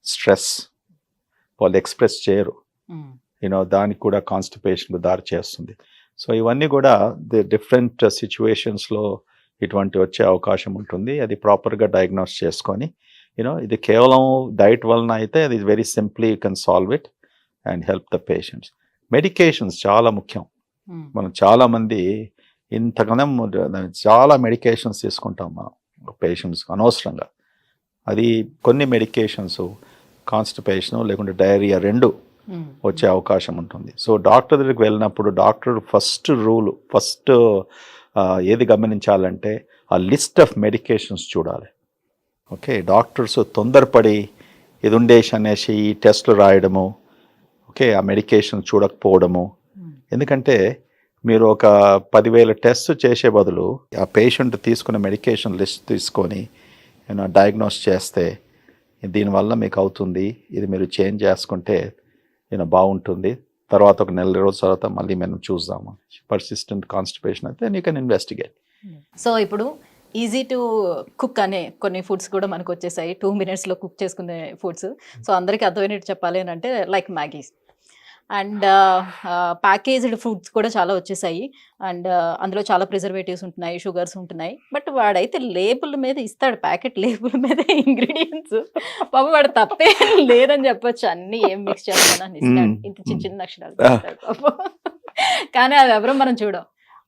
స్ట్రెస్ వాళ్ళు ఎక్స్ప్రెస్ చేయరు, దానికి కూడా కాన్స్టిపేషన్కు దారి చేస్తుంది. సో ఇవన్నీ కూడా డిఫరెంట్ సిచ్యువేషన్స్లో ఇటువంటి వచ్చే అవకాశం ఉంటుంది. అది ప్రాపర్గా డయాగ్నోస్ చేసుకొని ఇది కేవలం డైట్ వలన అయితే అది very simply you can solve it and help the patients. Medications చాలా ముఖ్యం. మనం చాలామంది ఇంతకన్నా చాలా మెడికేషన్స్ తీసుకుంటాం మనం పేషెంట్స్ అనవసరంగా. అది కొన్ని మెడికేషన్స్ కాన్స్టిపేషన్ లేకుంటే డయేరియా రెండు వచ్చే అవకాశం ఉంటుంది. సో డాక్టర్ దగ్గరికి వెళ్ళినప్పుడు డాక్టర్ ఫస్ట్ ఏది గమనించాలంటే ఆ లిస్ట్ ఆఫ్ మెడికేషన్స్ చూడాలి. ఓకే, డాక్టర్స్ తొందరపడి ఇది ఉండేసి అనేసి ఈ టెస్ట్లు రాయడము, ఓకే, ఆ మెడికేషన్ చూడకపోవడము. ఎందుకంటే మీరు ఒక 10,000 టెస్ట్ చేసే బదులు ఆ పేషెంట్ తీసుకున్న మెడికేషన్ లిస్ట్ తీసుకొని డయాగ్నోస్ చేస్తే దీనివల్ల మీకు అవుతుంది, ఇది మీరు చేంజ్ చేసుకుంటే బాగుంటుంది, తర్వాత ఒక నెల రోజుల తర్వాత మళ్ళీ మనం చూద్దాము. పర్సిస్టెంట్ కాన్స్టిపేషన్ అయితే యూ కెన్ ఇన్వెస్టిగేట్. సో ఇప్పుడు ఈజీ టు కుక్ అనే కొన్ని ఫుడ్స్ కూడా మనకు వచ్చేసాయి, 2 minutesలో కుక్ చేసుకునే ఫుడ్స్. సో అందరికీ అర్థమైనట్టు చెప్పాలి అని అంటే like Maggie's and packaged foods కూడా చాలా వచ్చేసాయి. అండ్ అందులో చాలా ప్రిజర్వేటివ్స్ ఉంటున్నాయి, షుగర్స్ ఉంటున్నాయి. బట్ వాడైతే లేబుల్ మీద ఇస్తాడు, ప్యాకెట్ లేబుల్ మీద ఇంగ్రీడియంట్స్. బాబు వాడు తప్పే లేదని చెప్పొచ్చు, అన్ని ఏం మిక్స్ చేస్తానని ఇస్తాడు, ఇంత చిన్న అక్షరాలు ఇస్తాడు పాపం. కానీ అది ఎవరో మనం చూడం,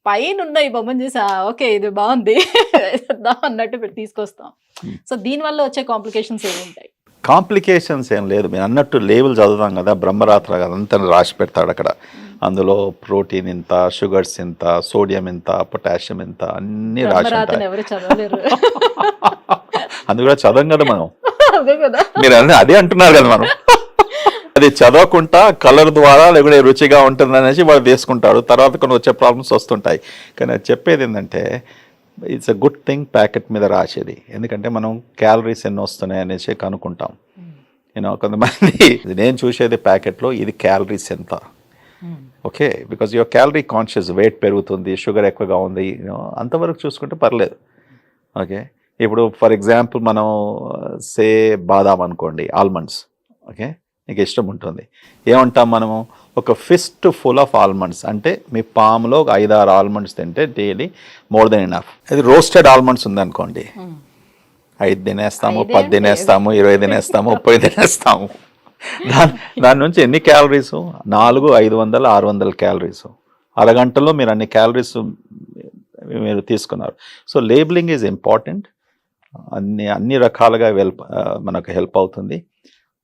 పైన ఉన్న ఈ బొమ్మను చూసి ఓకే ఇది బాగుంది అన్నట్టు తీసుకొస్తాం. సో దీనివల్ల వచ్చే కాంప్లికేషన్స్ ఏమి ఉంటాయి? కాంప్లికేషన్స్ ఏం లేదు, మీరు అన్నట్టు లేబుల్ చదువుతాం కదా, బ్రహ్మరాత్ర కదా అంతా రాసి పెడతాడు అక్కడ. అందులో ప్రోటీన్ ఇంత, షుగర్స్ ఇంత, సోడియం ఇంత, పొటాషియం ఇంత, అన్ని రాసి ఉంటాయి. ఎవరు చదవలేరు అందు కూడా చదవం కదా మనం. అదే కదా మీరు అదే అంటున్నారు కదా మనం. అది చదవకుండా కలర్ ద్వారా లేకుంటే రుచిగా ఉంటుంది అనేసి వాడు తీసుకుంటాడు, తర్వాత కొన్ని వచ్చే ప్రాబ్లమ్స్ వస్తుంటాయి. కానీ అది చెప్పేది ఏంటంటే it's a good thing packet మీద రాసేది, ఎందుకంటే మనం క్యాలరీస్ ఎన్ని వస్తున్నాయి అనేసి కనుక్కుంటాం. కొంతమంది నేను చూసేది ప్యాకెట్లో ఇది క్యాలరీస్ ఎంత, okay, because your calorie conscious, weight పెరుగుతుంది, షుగర్ ఎక్కువగా ఉంది, అంతవరకు చూసుకుంటే పర్లేదు. ఓకే, ఇప్పుడు ఫర్ ఎగ్జాంపుల్ మనం సే బాదాం అనుకోండి, ఆల్మండ్స్, ఓకే, నీకు ఇష్టం ఉంటుంది, ఏమంటాం మనము, ఒక ఫిస్ట్ ఫుల్ ఆఫ్ ఆల్మండ్స్ అంటే మీ పాములో ఒక 5-6 ఆల్మండ్స్ తింటే డైలీ మోర్ దెన్ ఇనఫ్. అది రోస్టెడ్ ఆల్మండ్స్ ఉందనుకోండి, 5 తినేస్తాము, 10 తినేస్తాము, 20 తినేస్తాము, 30 తినేస్తాము. దాని నుంచి ఎన్ని క్యాలరీస్? 400, 500, 600 క్యాలరీస్. అరగంటలో మీరు అన్ని క్యాలరీస్ మీరు తీసుకున్నారు. సో లేబులింగ్ ఈజ్ ఇంపార్టెంట్, అన్ని రకాలుగా మనకు హెల్ప్ అవుతుంది.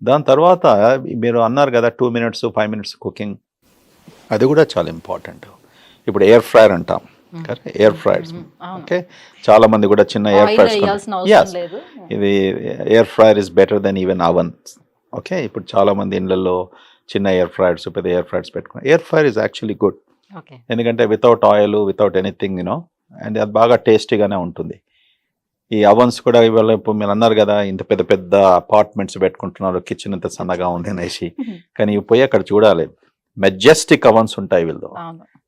దాని తర్వాత మీరు అన్నారు కదా 2 minutes 5 minutes కుకింగ్, అది కూడా చాలా ఇంపార్టెంట్. ఇప్పుడు ఎయిర్ ఫ్రైయర్ అంటాం కదా, ఎయిర్ ఫ్రైయర్స్, ఓకే, చాలా మంది కూడా చిన్న ఎయిర్ ఫ్రైయర్స్, ఇది air fryer is better then even oven. Okay, ఇప్పుడు చాలా మంది ఇళ్ళల్లో చిన్న ఎయిర్ ఫ్రైయర్స్, పెద్ద ఎయిర్ ఫ్రైయర్స్ పెట్టుకున్నారు. Air fryer is actually good, ఎందుకంటే without oil, without anything, and అది బాగా టేస్టీగానే ఉంటుంది. ఈ అవన్స్ కూడా ఇవాళ ఇప్పుడు మీరు అన్నారు కదా, ఇంత పెద్ద పెద్ద అపార్ట్మెంట్స్ పెట్టుకుంటున్నారు, కిచెన్ ఇంత సన్నగా ఉంది అనేసి. కానీ ఇవి పోయి అక్కడ చూడాలి, మెజెస్టిక్ అవన్స్ ఉంటాయి వీళ్ళు.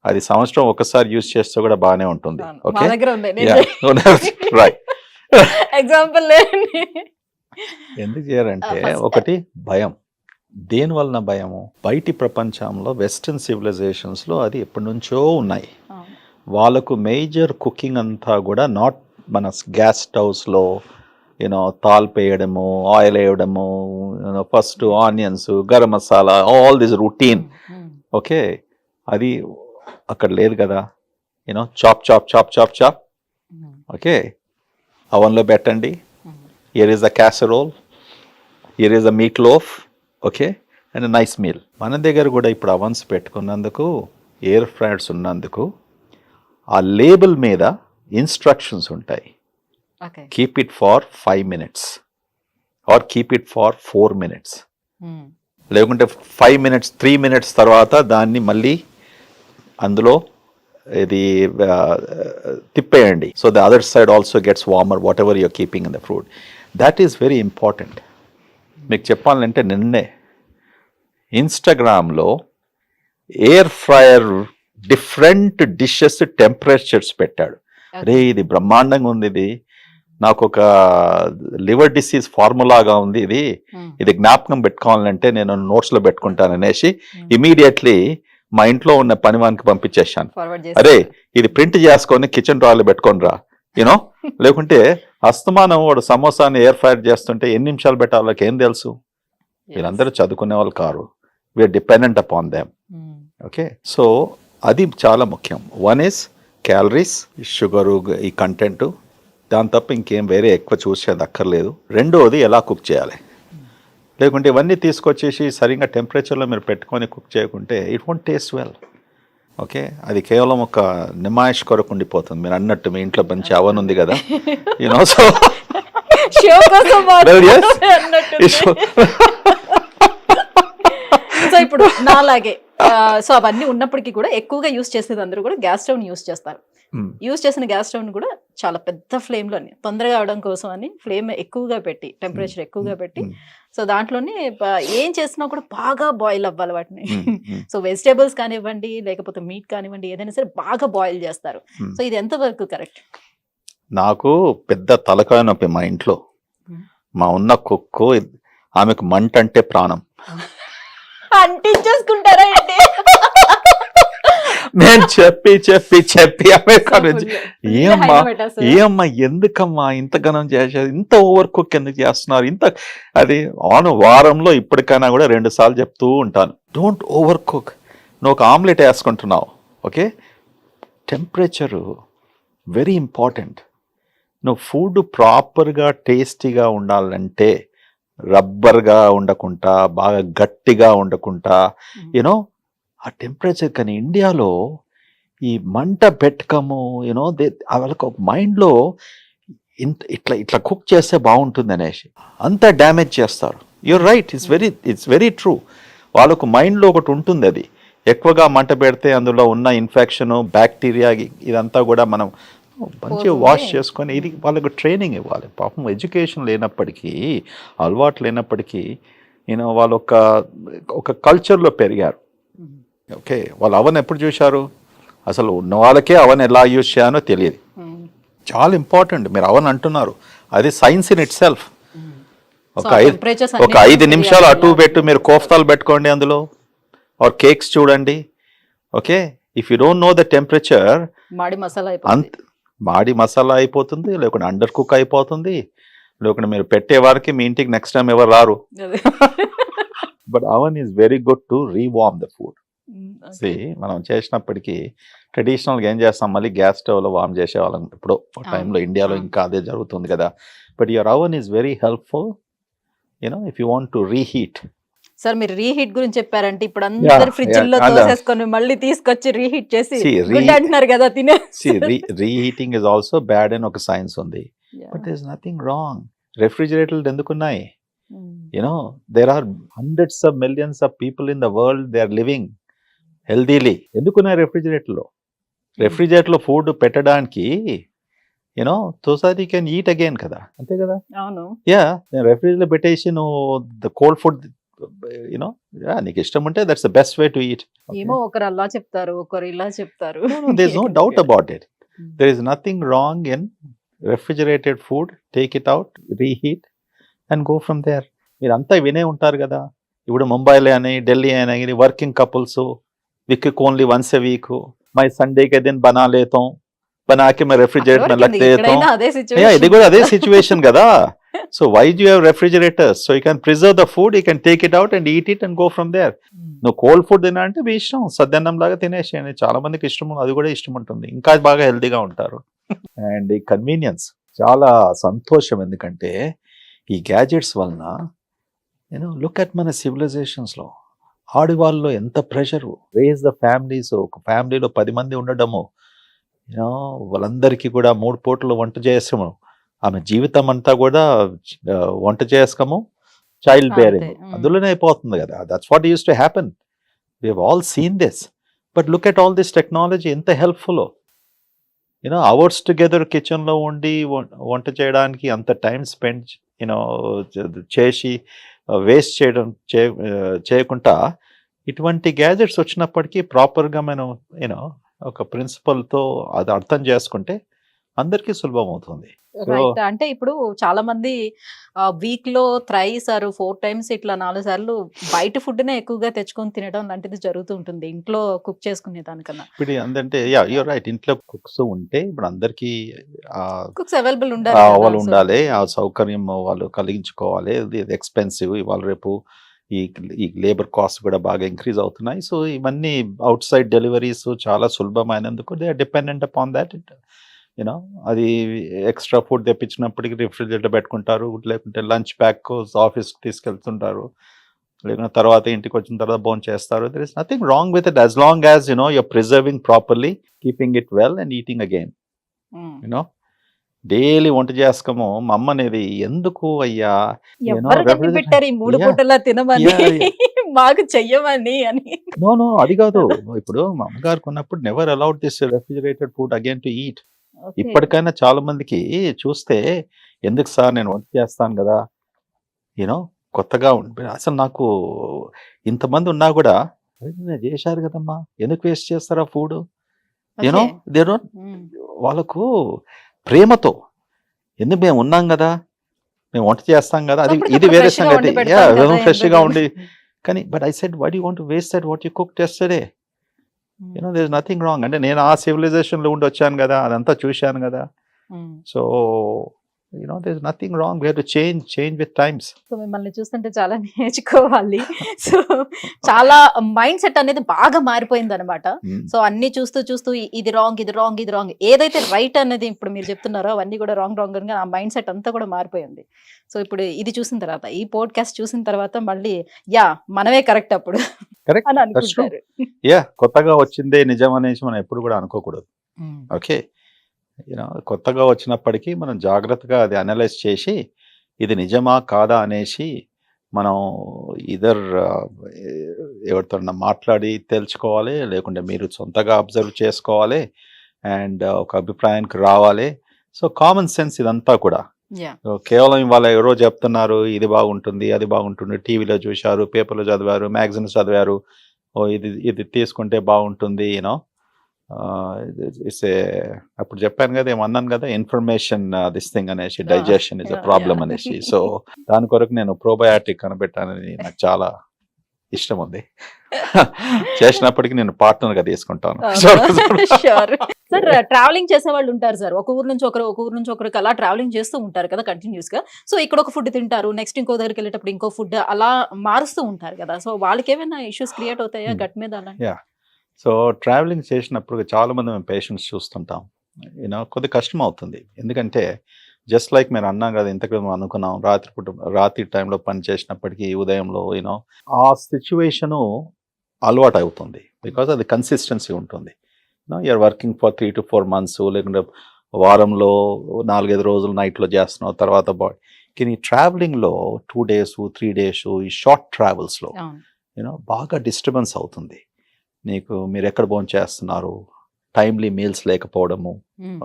అది సంవత్సరం ఒకసారి యూజ్ చేస్తే కూడా బాగానే ఉంటుంది. Okay, right. ఎగ్జాంపుల్ ఎందుకు చేయాలంటే ఒకటి భయం. దేని వలన భయము? బయటి ప్రపంచంలో వెస్టర్న్ సివిలైజేషన్స్లో అది ఎప్పటి నుంచో ఉన్నాయి. వాళ్ళకు మేజర్ కుకింగ్ అంతా కూడా నాట్ మన గ్యాస్ స్టవ్స్లో తాల్పు వేయడము, ఆయిల్ వేయడము, first onions, garam masala, all this routine. Okay, అది అక్కడ లేదు కదా. Chop chop chop chop chop. Okay, అవన్లో పెట్టండి. Here is a casserole, here is a meat loaf. Okay, and nice meal. మన దగ్గర కూడా ఇప్పుడు అవన్స్ పెట్టుకున్నందుకు, ఎయిర్ ఫ్రైయర్స్ ఉన్నందుకు ఆ లేబుల్ మీద ఇన్స్ట్రక్షన్స్ ఉంటాయి. Keep it for 5 minutes or keep it for 4 minutes. లేకుంటే 5 minutes 3 minutes తర్వాత దాన్ని మళ్ళీ అందులో ఇది తిప్పేయండి. So the other side also gets warmer whatever you're keeping in the food. That is very important. మీకు చెప్పాలంటే నిన్నే ఇన్స్టాగ్రామ్లో air fryer different dishes temperatures పెట్టాడు. రే ఇది బ్రహ్మాండంగా ఉంది, ఇది నాకు ఒక లివర్ డిసీజ్ ఫార్ములాగా ఉంది, ఇది జ్ఞాపకం పెట్టుకోవాలంటే నేను నోట్స్లో పెట్టుకుంటాను అనేసి ఇమీడియట్లీ మా ఇంట్లో ఉన్న పనివానికి పంపించేశాను. అరే ఇది ప్రింట్ చేసుకొని కిచెన్ డ్రాలో పెట్టుకొని రా, లేకుంటే అస్తమానం వాడు సమోసాని ఎయిర్ ఫ్రైర్ చేస్తుంటే ఎన్ని నిమిషాలు పెట్టాలి వాళ్ళకి ఏం తెలుసు. వీళ్ళందరూ చదువుకునే వాళ్ళు కారు, we're dependent upon them. Okay, so అది చాలా ముఖ్యం. వన్ ఈస్ క్యాలరీస్, షుగరు, ఈ కంటెంట్, దాని తప్ప ఇంకేం వేరే ఎక్కువ చూసేది అక్కర్లేదు. రెండోది ఎలా కుక్ చేయాలి. లేకుంటే ఇవన్నీ తీసుకొచ్చేసి సరిగ్గా టెంపరేచర్లో మీరు పెట్టుకొని కుక్ చేయకుంటే it won't taste well. Okay, అది కేవలం ఒక నిమాయిష్ కొరకు ఉండిపోతుంది. మీరు అన్నట్టు మీ ఇంట్లో మంచి అవన్ ఉంది కదా, సో సో ఇప్పుడు నాలాగే సో అవన్నీ ఉన్నప్పటికీ కూడా ఎక్కువగా యూస్ చేసేది అందరూ కూడా గ్యాస్ స్టవ్ యూస్ చేస్తారు. యూస్ చేసిన గ్యాస్ స్టవ్ కూడా చాలా పెద్ద ఫ్లేమ్లోని తొందరగా అవడం కోసం అని ఫ్లేమ్ ఎక్కువగా పెట్టి, టెంపరేచర్ ఎక్కువగా పెట్టి, సో దాంట్లోనే ఏం చేసినా కూడా బాగా బాయిల్ అవ్వాలి వాటిని. సో వెజిటేబుల్స్ కానివ్వండి, లేకపోతే మీట్ కానివ్వండి, ఏదైనా సరే బాగా బాయిల్ చేస్తారు. సో ఇది ఎంతవరకు కరెక్ట్? నాకు పెద్ద తలకాయ నొప్పి మా ఇంట్లో. మా ఉన్న కుక్కు, ఆమెకు మంట అంటే ప్రాణం. అంటించేసుకుంటారా ఏంటి? నేను చెప్పి చెప్పి చెప్పి అమెరికా నుంచి ఏమ్మా ఎందుకమ్మా ఇంత ఘనం చేసేది, ఇంత ఓవర్ కుక్ ఎందుకు చేస్తున్నారు, ఇంత అది వారంలో ఇప్పటికైనా కూడా 2 సార్లు చెప్తూ ఉంటాను, డోంట్ ఓవర్ కుక్. నువ్వు ఒక ఆమ్లెట్ వేసుకుంటున్నావు, ఓకే, టెంపరేచరు వెరీ ఇంపార్టెంట్. నువ్వు ఫుడ్ ప్రాపర్గా టేస్టీగా ఉండాలంటే రబ్బర్గా ఉండకుండా, బాగా గట్టిగా ఉండకుండా, ఆ టెంపరేచర్. కానీ ఇండియాలో ఈ మంట పెట్టుకము, వాళ్ళకి ఒక మైండ్లో ఇట్లా ఇట్లా కుక్ చేస్తే బాగుంటుంది అనేసి అంతా డ్యామేజ్ చేస్తారు. You're right, it's very true. వాళ్ళకు మైండ్లో ఒకటి ఉంటుంది, అది ఎక్కువగా మంట పెడితే అందులో ఉన్న ఇన్ఫెక్షను, బ్యాక్టీరియా, ఇదంతా కూడా మనం మంచిగా వాష్ చేసుకొని, ఇది వాళ్ళకు ట్రైనింగ్ ఇవ్వాలి. పాపం ఎడ్యుకేషన్ లేనప్పటికీ, అలవాటు లేనప్పటికీ, వాళ్ళు ఒక కల్చర్లో పెరిగారు. ఓకే, వాళ్ళు అవన్ ఎప్పుడు చూశారు, అసలు ఉన్న వాళ్ళకే అవన్ ఎలా యూజ్ చేయాలో తెలియదు. చాలా ఇంపార్టెంట్. మీరు అవన్ అంటున్నారు, అది సైన్స్ ఇన్ ఇట్ సెల్ఫ్. ఒక 5 నిమిషాలు అటు పెట్టు, మీరు కోఫ్తాలు పెట్టుకోండి అందులో, ఆర్ కేక్స్ చూడండి. Okay, if you don't know the temperature, మాడి మసాలా అయిపోతుంది, లేకుంటే అండర్ కుక్ అయిపోతుంది, లేకుంటే మీరు పెట్టే వారికి మీ ఇంటికి నెక్స్ట్ టైం ఎవరు రారు. But oven is very good to reheat the food. మనం చేసినప్పటికీ ట్రెడిషనల్గా ఏం చేస్తాం, మళ్ళీ గ్యాస్ స్టవ్లో వార్మ్ చేసేవాళ్ళం ఇప్పుడు టైంలో. ఇండియాలో ఇంకా అదే జరుగుతుంది కదా. But your oven is very helpful, if you want to reheat. Sir మీరు రీహీట్ గురించి చెప్పారంటే ఇప్పుడు అందరు ఫ్రిడ్జ్లో తోసేసుకొని మళ్ళీ తీసుకొచ్చి రీహీట్ చేసి అంటున్నారు కదా తినే. రీహీటింగ్ ఇస్ ఆల్సో బ్యాడ్ అని ఒక సైన్స్ ఉంది. But there is nothing wrong. రెఫ్రిజిరేటర్లు ఎందుకున్నాయి? there are hundreds of millions of people in the world, they are living healthily. ఎందుకున్నాయి రెఫ్రిజిరేటర్లో? రెఫ్రిజిరేటర్లో ఫుడ్ పెట్టడానికి so that you can eat again కదా, అంతే కదా. అవును, రెఫ్రిజిరేటర్లో పెట్టేసి నువ్వు ద కోల్డ్ ఫుడ్ నీకు ఇష్టం ఉంటే that's the best way to eat. ఏమో ఒకరు అలా చెప్తారు, ఒకరు ఇలా చెప్తారు. There is no doubt about it. There is nothing wrong in refrigerated food. Take it out, reheat and go from there. మీరు అంతా వినే ఉంటారు కదా, ఇప్పుడు ముంబైలో అని, ఢిల్లీ అని, working couples week only once a week, my Sunday के दिन बना लेता हूँ बना के मैं रेफ्रिजरेटर में रख देता हूँ ఎక్కడైనా అదే ఇది సిచ్యువేషన్ కూడా అదే సిచ్యువేషన్ కదా. So why do have refrigerators? So you can preserve the food, you can take it out and eat it and go from there. నువ్వు కోల్డ్ ఫుడ్ తినా అంటే మీ ఇష్టం, సద్దన్నం లాగా తినేసేయండి. చాలా మందికి ఇష్టం, అది కూడా ఇష్టం ఉంటుంది, ఇంకా బాగా హెల్తీగా ఉంటారు. అండ్ ఈ కన్వీనియన్స్ చాలా సంతోషం, ఎందుకంటే ఈ గ్యాజెట్స్ వలన లుక్ అట్ మన సివిలైజేషన్స్లో ఆడవాళ్ళలో ఎంత ప్రెషరు, రేజ్ ద ఫ్యామిలీస్. ఒక ఫ్యామిలీలో 10 మంది ఉండడము, వాళ్ళందరికీ కూడా 3 పూటలు వంట చేసాము. ఆమె జీవితం అంతా కూడా వంట చేసుకోము, చైల్డ్ బేరింగ్ అందులోనే అయిపోతుంది కదా. That's what used to happen. We have all seen this. But look at all this technology ఎంత హెల్ప్ఫుల్. అవర్స్ టుగెదర్ కిచెన్లో ఉండి వంట చేయడానికి అంత టైం స్పెండ్ చేసి వేస్ట్ చేయకుండా ఇటువంటి గ్యాజెట్స్ వచ్చినప్పటికీ ప్రాపర్గా మనం ఒక ప్రిన్సిపల్తో అది అర్థం చేసుకుంటే అందరికీ సులభం అవుతుంది. రైట్. అంటే ఇప్పుడు చాలా మంది వీక్ లో థ్రైస్ ఆర్ 4 టైమ్స్ ఇట్లా 4 సార్లు బయట ఫుడ్ నే ఎక్కువగా తెచ్చుకొని తినడం లాంటిది జరుగుతూ ఉంటుంది ఇంట్లో కుక్ చేసుకునే దానికన్నా. ఇప్పుడు ఏంటంటే యూర్ రైట్, ఇంట్లో కుక్స్ ఉంటే ఇప్పుడు అందరికీ కుక్స్ అవైలబుల్ వాళ్ళు ఉండాలి, ఆ సౌకర్యం వాళ్ళు కలిగించుకోవాలి. ఇది ఎక్స్పెన్సివ్, ఇవాళ రేపు ఈ లేబర్ కాస్ట్ కూడా బాగా ఇంక్రీజ్ అవుతున్నాయి. సో ఇవన్నీ అవుట్ సైడ్ డెలివరీస్ చాలా సులభమైనందుకు they are dependent upon that. అది ఎక్స్ట్రా ఫుడ్ తెప్పించినప్పటికీ రిఫ్రిజిరేటర్ పెట్టుకుంటారు, లేకుంటే లంచ్ ప్యాక్ ఆఫీస్కి తీసుకెళ్తుంటారు, లేకుంటే తర్వాత ఇంటికి వచ్చిన తర్వాత భోజనం చేస్తారు. There is nothing wrong with it as long as you're preserving properly, keeping it well and eating again. Daily వంట చేసుకోము. మా అమ్మ అనేది ఎందుకు అయ్యా పెట్టారు ఈ 3 పూటలా తినమని, మాకు చెయ్యమని అని. నో అది కాదు. ఇప్పుడు మా అమ్మగారికి ఉన్నప్పుడు never allowed this refrigerated food again to eat. ఇప్పటికైనా చాలా మందికి చూస్తే ఎందుకు సార్ నేను వంట చేస్తాను కదా, కొత్తగా అసలు నాకు ఇంతమంది ఉన్నా కూడా నేను చేశారు కదమ్మా, ఎందుకు వేస్ట్ చేస్తారా ఫుడ్? వాళ్ళకు ప్రేమతో, ఎందుకు మేము ఉన్నాం కదా, మేము వంట చేస్తాం కదా, అది ఇది వేరే సంగతి, ఫ్రెష్గా ఉండి. కానీ but I said why do you want to waste that what you cooked yesterday? There is nothing wrong. అంటే నేను ఆ సివిలైజేషన్లో ఉండి వచ్చాను కదా, అదంతా చూశాను కదా. So there is nothing wrong. We have to change with times. So మిమ్మల్ని చూస్తుంటే చాలా నేర్చుకోవాలి. సో చాలా మైండ్ సెట్ అనేది బాగా మారిపోయింది అనమాట. సో అన్ని చూస్తూ ఇది రాంగ్, ఏదైతే రైట్ అనేది ఇప్పుడు మీరు చెప్తున్నారో అవన్నీ కూడా రాంగ్ అని ఆ మైండ్ సెట్ అంతా కూడా మారిపోయింది. సో ఇప్పుడు ఇది చూసిన తర్వాత, ఈ పోడ్కాస్ట్ చూసిన తర్వాత మళ్ళీ మనమే కరెక్ట్ అప్పుడు అని అనుకుంటారు. కొత్తగా వచ్చిందే నిజం అనేసి మనం ఎప్పుడు కూడా అనుకోకూడదు. ఓకే, కొత్తగా వచ్చినప్పటికీ మనం జాగ్రత్తగా అది అనలైజ్ చేసి ఇది నిజమా కాదా అనేసి మనం ఎవరితో మాట్లాడి తెలుసుకోవాలి, లేకుంటే మీరు సొంతగా అబ్జర్వ్ చేసుకోవాలి అండ్ ఒక అభిప్రాయానికి రావాలి. సో కామన్ సెన్స్ ఇదంతా కూడా కేవలం ఇవాళ ఎవరో చెప్తున్నారు ఇది బాగుంటుంది, అది బాగుంటుంది, టీవీలో చూశారు, పేపర్లో చదివారు, మ్యాగజైన్స్ చదివారు, ఇది తీసుకుంటే బాగుంటుంది, అప్పుడు చెప్పాను కదా, ఏమన్నాను కదా, ఇన్ఫర్మేషన్ దిస్ థింగ్ అనేసి, డైజెషన్ ఇస్ అ ప్రాబ్లం అనేసి. సో దాని కొరకు నేను ప్రోబయాటిక్ కనిపెట్టానని నాకు చాలా ఇష్టం ఉంది. చేసినప్పటికీ నేను పార్ట్నర్ గా తీసుకుంటాను. సార్ ట్రావెలింగ్ చేసే వాళ్ళు ఉంటారు సార్, ఒక ఊరు నుంచి ఒకరికి అలా ట్రావెలింగ్ చేస్తూ ఉంటారు కదా కంటిన్యూస్ గా. సో ఇక్కడ ఒక ఫుడ్ తింటారు, నెక్స్ట్ ఇంకో దగ్గరికి వెళ్ళేటప్పుడు ఇంకో ఫుడ్, అలా మారుస్తూ ఉంటారు కదా. సో వాళ్ళకి ఏమైనా ఇష్యూస్ క్రియేట్ అవుతాయా గట్ మీద అలా? సో ట్రావెలింగ్ చేసినప్పుడు చాలా మంది మేము పేషెంట్స్ చూస్తుంటాం. కొద్ది కష్టం అవుతుంది, ఎందుకంటే జస్ట్ లైక్ మీరు అన్నాం కదా, ఇంతకు అనుకున్నాం రాత్రి టైంలో పని చేసినప్పటికీ ఉదయంలో ఆ సిచ్యువేషను అలవాటు అవుతుంది. బికాజ్ అది కన్సిస్టెన్సీ ఉంటుంది. You're working for 3 to 4 months, లేకుంటే వారంలో 4-5 రోజులు నైట్లో చేస్తున్నావు, తర్వాత బాడీ. కానీ ట్రావెలింగ్లో 2 days 3 days ఈ షార్ట్ ట్రావెల్స్లో బాగా డిస్టర్బెన్స్ అవుతుంది. మీరు ఎక్కడ భోజనం చేస్తున్నారు, టైమ్లీ మీల్స్ లేకపోవడము,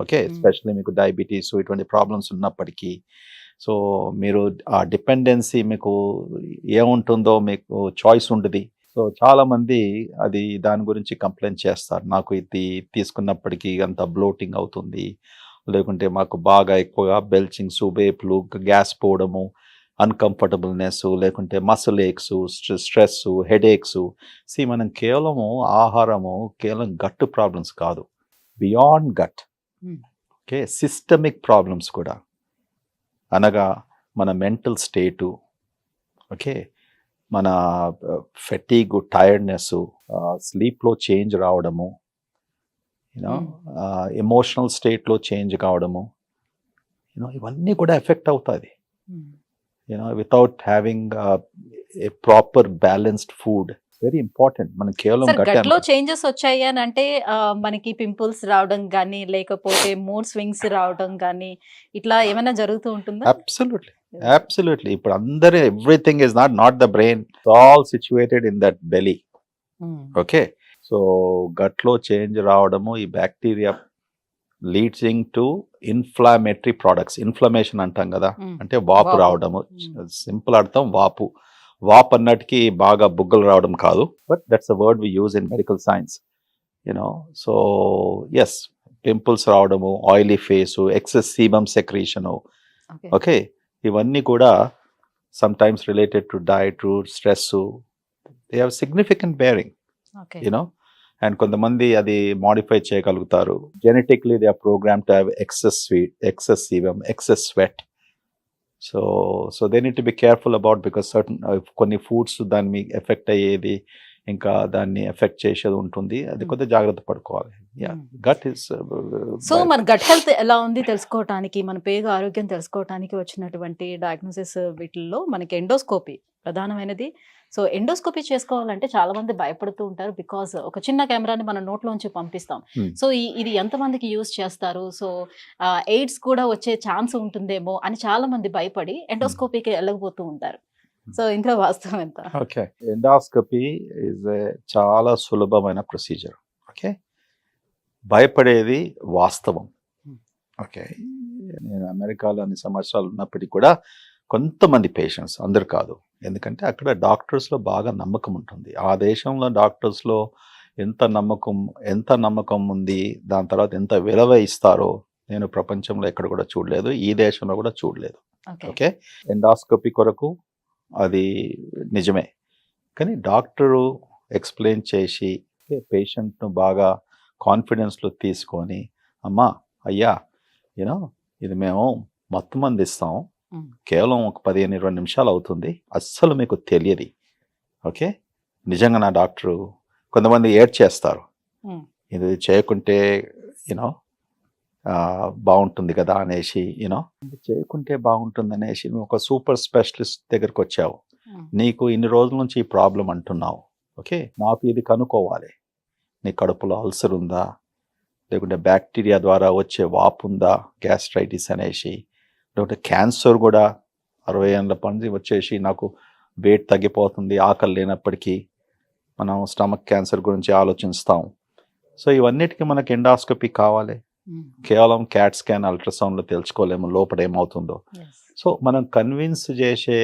ఓకే, ఎస్పెషల్లీ మీకు డయాబెటీస్ ఇటువంటి ప్రాబ్లమ్స్ ఉన్నప్పటికీ. సో మీరు ఆ డిపెండెన్సీ మీకు ఏముంటుందో మీకు చాయిస్ ఉంటుంది. సో చాలామంది దాని గురించి కంప్లైంట్ చేస్తారు, నాకు ఇది తీసుకున్నప్పటికీ అంత బ్లోటింగ్ అవుతుంది, లేకుంటే మాకు బాగా ఎక్కువగా బెల్చింగ్స్, వేపులు, గ్యాస్ పోవడము, అన్కంఫర్టబుల్నెస్, లేకుంటే మసిల్ ఏక్స్, స్ట్రెస్, హెడేక్స్. మనం కేవలము ఆహారము, కేవలం గట్ ప్రాబ్లమ్స్ కాదు, beyond gut, okay, systemic problems కూడా, అనగా మన మెంటల్ స్టేటు, ఓకే, మన ఫెటీగ్, టైర్డ్నెస్, స్లీప్లో చేంజ్ రావడము, యూనో ఎమోషనల్ స్టేట్లో చేంజ్ కావడము, ఇవన్నీ కూడా ఎఫెక్ట్ అవుతుంది. Without having a proper balanced food, very important. మనం కేవలం గట్లో చేంజెస్ వచ్చాయి అని అంటే మనకి పింపుల్స్ రావడం కానీ, లేకపోతే మూడ్ స్వింగ్స్ రావడం కానీ, ఇట్లా ఏమైనా జరుగుతూ ఉంటుందా? అబ్సల్యూట్లీ. ఇప్పుడు అందరూ everything is not the brain, all situated in that belly. Okay, so గట్లో చేంజ్ రావడము, ఈ bacteria leading to inflammatory products. Inflammation అంటాం కదా, అంటే వాపు రావడము. సింపుల్ అర్థం వాపు. వాప్ అన్నట్టుకి బాగా బుగ్గలు రావడం కాదు, but that's a word we use in medical science. So yes, pimples రావడము, oily face, excess sebum secretion, okay, ఇవన్నీ కూడా sometimes related to diet, stress, they have significant bearing, and కొంతమంది అది మాడిఫై చేయగలుగుతారు. Genetically they are program to have excess sweet, excess sebum, excess sweat. So they need to be careful about, because certain కొన్ని foods దాన్ని effect అయ్యేది, ఇంకా దాన్ని effect చేసేది ఉంటుంది. అది కొద్దిగా జాగ్రత్త పడుకోవాలి. గట్ ఇస్ సో మన గట్ హెల్త్ ఎలా ఉంది తెలుసుకోవటానికి, మన పేగు ఆరోగ్యం తెలుసుకోవటానికి వచ్చినటువంటి డయాగ్నోసిస్ వీటిల్లో మనకి ఎండోస్కోపీ ప్రధానమైనది. సో ఎండోస్కోపీ చేసుకోవాలంటే చాలా మంది భయపడుతూ ఉంటారు, బికాజ్ ఒక చిన్న కెమెరాని మన నోట్లోంచి పంపిస్తాం. సో ఇది ఎంతమందికి యూజ్ చేస్తారు, సో ఎయిడ్స్ కూడా వచ్చే ఛాన్స్ ఉంటుందేమో అని చాలా మంది భయపడి ఎండోస్కోపీకి వెళ్ళకపోతూ ఉంటారు. సో ఇంట్లో వాస్తవం ఎంత? ఓకే, ఎండాస్కోపీ ఇస్ చాలా సులభమైన ప్రొసీజర్. ఓకే, భయపడేది వాస్తవం. ఓకే, నేను అమెరికాలో అన్ని సంవత్సరాలు ఉన్నప్పటికీ కూడా కొంతమంది పేషెంట్స్, అందరు కాదు, ఎందుకంటే అక్కడ డాక్టర్స్లో బాగా నమ్మకం ఉంటుంది. ఆ దేశంలో డాక్టర్స్లో ఎంత నమ్మకం ఉంది, దాని తర్వాత ఎంత విలువ ఇస్తారో నేను ప్రపంచంలో ఎక్కడ కూడా చూడలేదు, ఈ దేశంలో కూడా చూడలేదు. ఓకే, ఎండాస్కోపీ కొరకు అది నిజమే, కానీ డాక్టరు ఎక్స్ప్లెయిన్ చేసి పేషెంట్ను బాగా కాన్ఫిడెన్స్లో తీసుకొని, అమ్మా అయ్యా ఇది మేము మొత్తం మంది ఇస్తాం, కేవలం ఒక 15-20 నిమిషాలు అవుతుంది, అస్సలు మీకు తెలియదు. ఓకే, నిజంగా నా డాక్టరు, కొంతమంది ఏడ్ చేస్తారు, ఇది చేయకుంటే బాగుంటుంది కదా అనేసి, చేయకుంటే బాగుంటుంది అనేసి, నువ్వు ఒక సూపర్ స్పెషలిస్ట్ దగ్గరికి వచ్చావు, నీకు ఇన్ని రోజుల నుంచి ఈ ప్రాబ్లం అంటున్నావు, ఓకే, నాకు ఇది కనుక్కోవాలి, నీ కడుపులో అల్సర్ ఉందా, లేకుంటే బ్యాక్టీరియా ద్వారా వచ్చే వాపు ఉందా, గ్యాస్ట్రైటిస్ అనేసి, లేకుంటే క్యాన్సర్ కూడా 60 ఏళ్ళ పని వచ్చేసి నాకు వెయిట్ తగ్గిపోతుంది, ఆకలి లేనప్పటికీ మనం స్టమక్ క్యాన్సర్ గురించి ఆలోచిస్తాం. సో ఇవన్నిటికీ మనకి ఎండాస్కోపీ కావాలి, కేవలం క్యాట్ స్కాన్, అల్ట్రాసౌండ్లో తెలుసుకోలేము లోపల ఏమవుతుందో. సో మనం కన్విన్స్ చేసే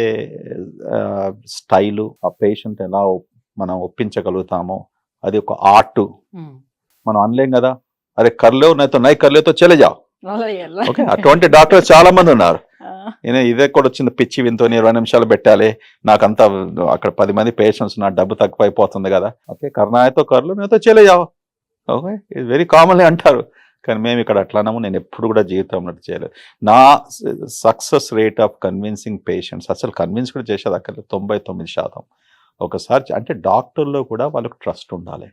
స్టైలు, ఆ పేషెంట్ ఎలా మనం ఒప్పించగలుగుతామో అది ఒక ఆర్ట్. మనం అనలేం కదా, అరే కర్లేవు నైతో నై కర్లేతో చలే జావ్. ఓకే, అటువంటి డాక్టర్స్ చాలా మంది ఉన్నారు. ఇదే కూడా వచ్చింది పిచ్చి, వింతో 20 నిమిషాలు పెట్టాలి, నాకంతా అక్కడ 10 మంది పేషెంట్స్, నా డబ్బు తక్కువైపోతుంది కదా, ఓకే, కర్నాయతో కర్లు నేతో చలే జావ్. ఓకే, ఇది వెరీ కామన్లీ అంటారు, కానీ మేము ఇక్కడ అట్లానము, నేను ఎప్పుడు కూడా జీవితంలో చేయలేదు. నా success rate of convincing patients, అసలు కన్విన్స్ కూడా చేసేది అక్కడ 99%. ఒకసారి అంటే డాక్టర్లో కూడా వాళ్ళకు ట్రస్ట్ ఉండాలి,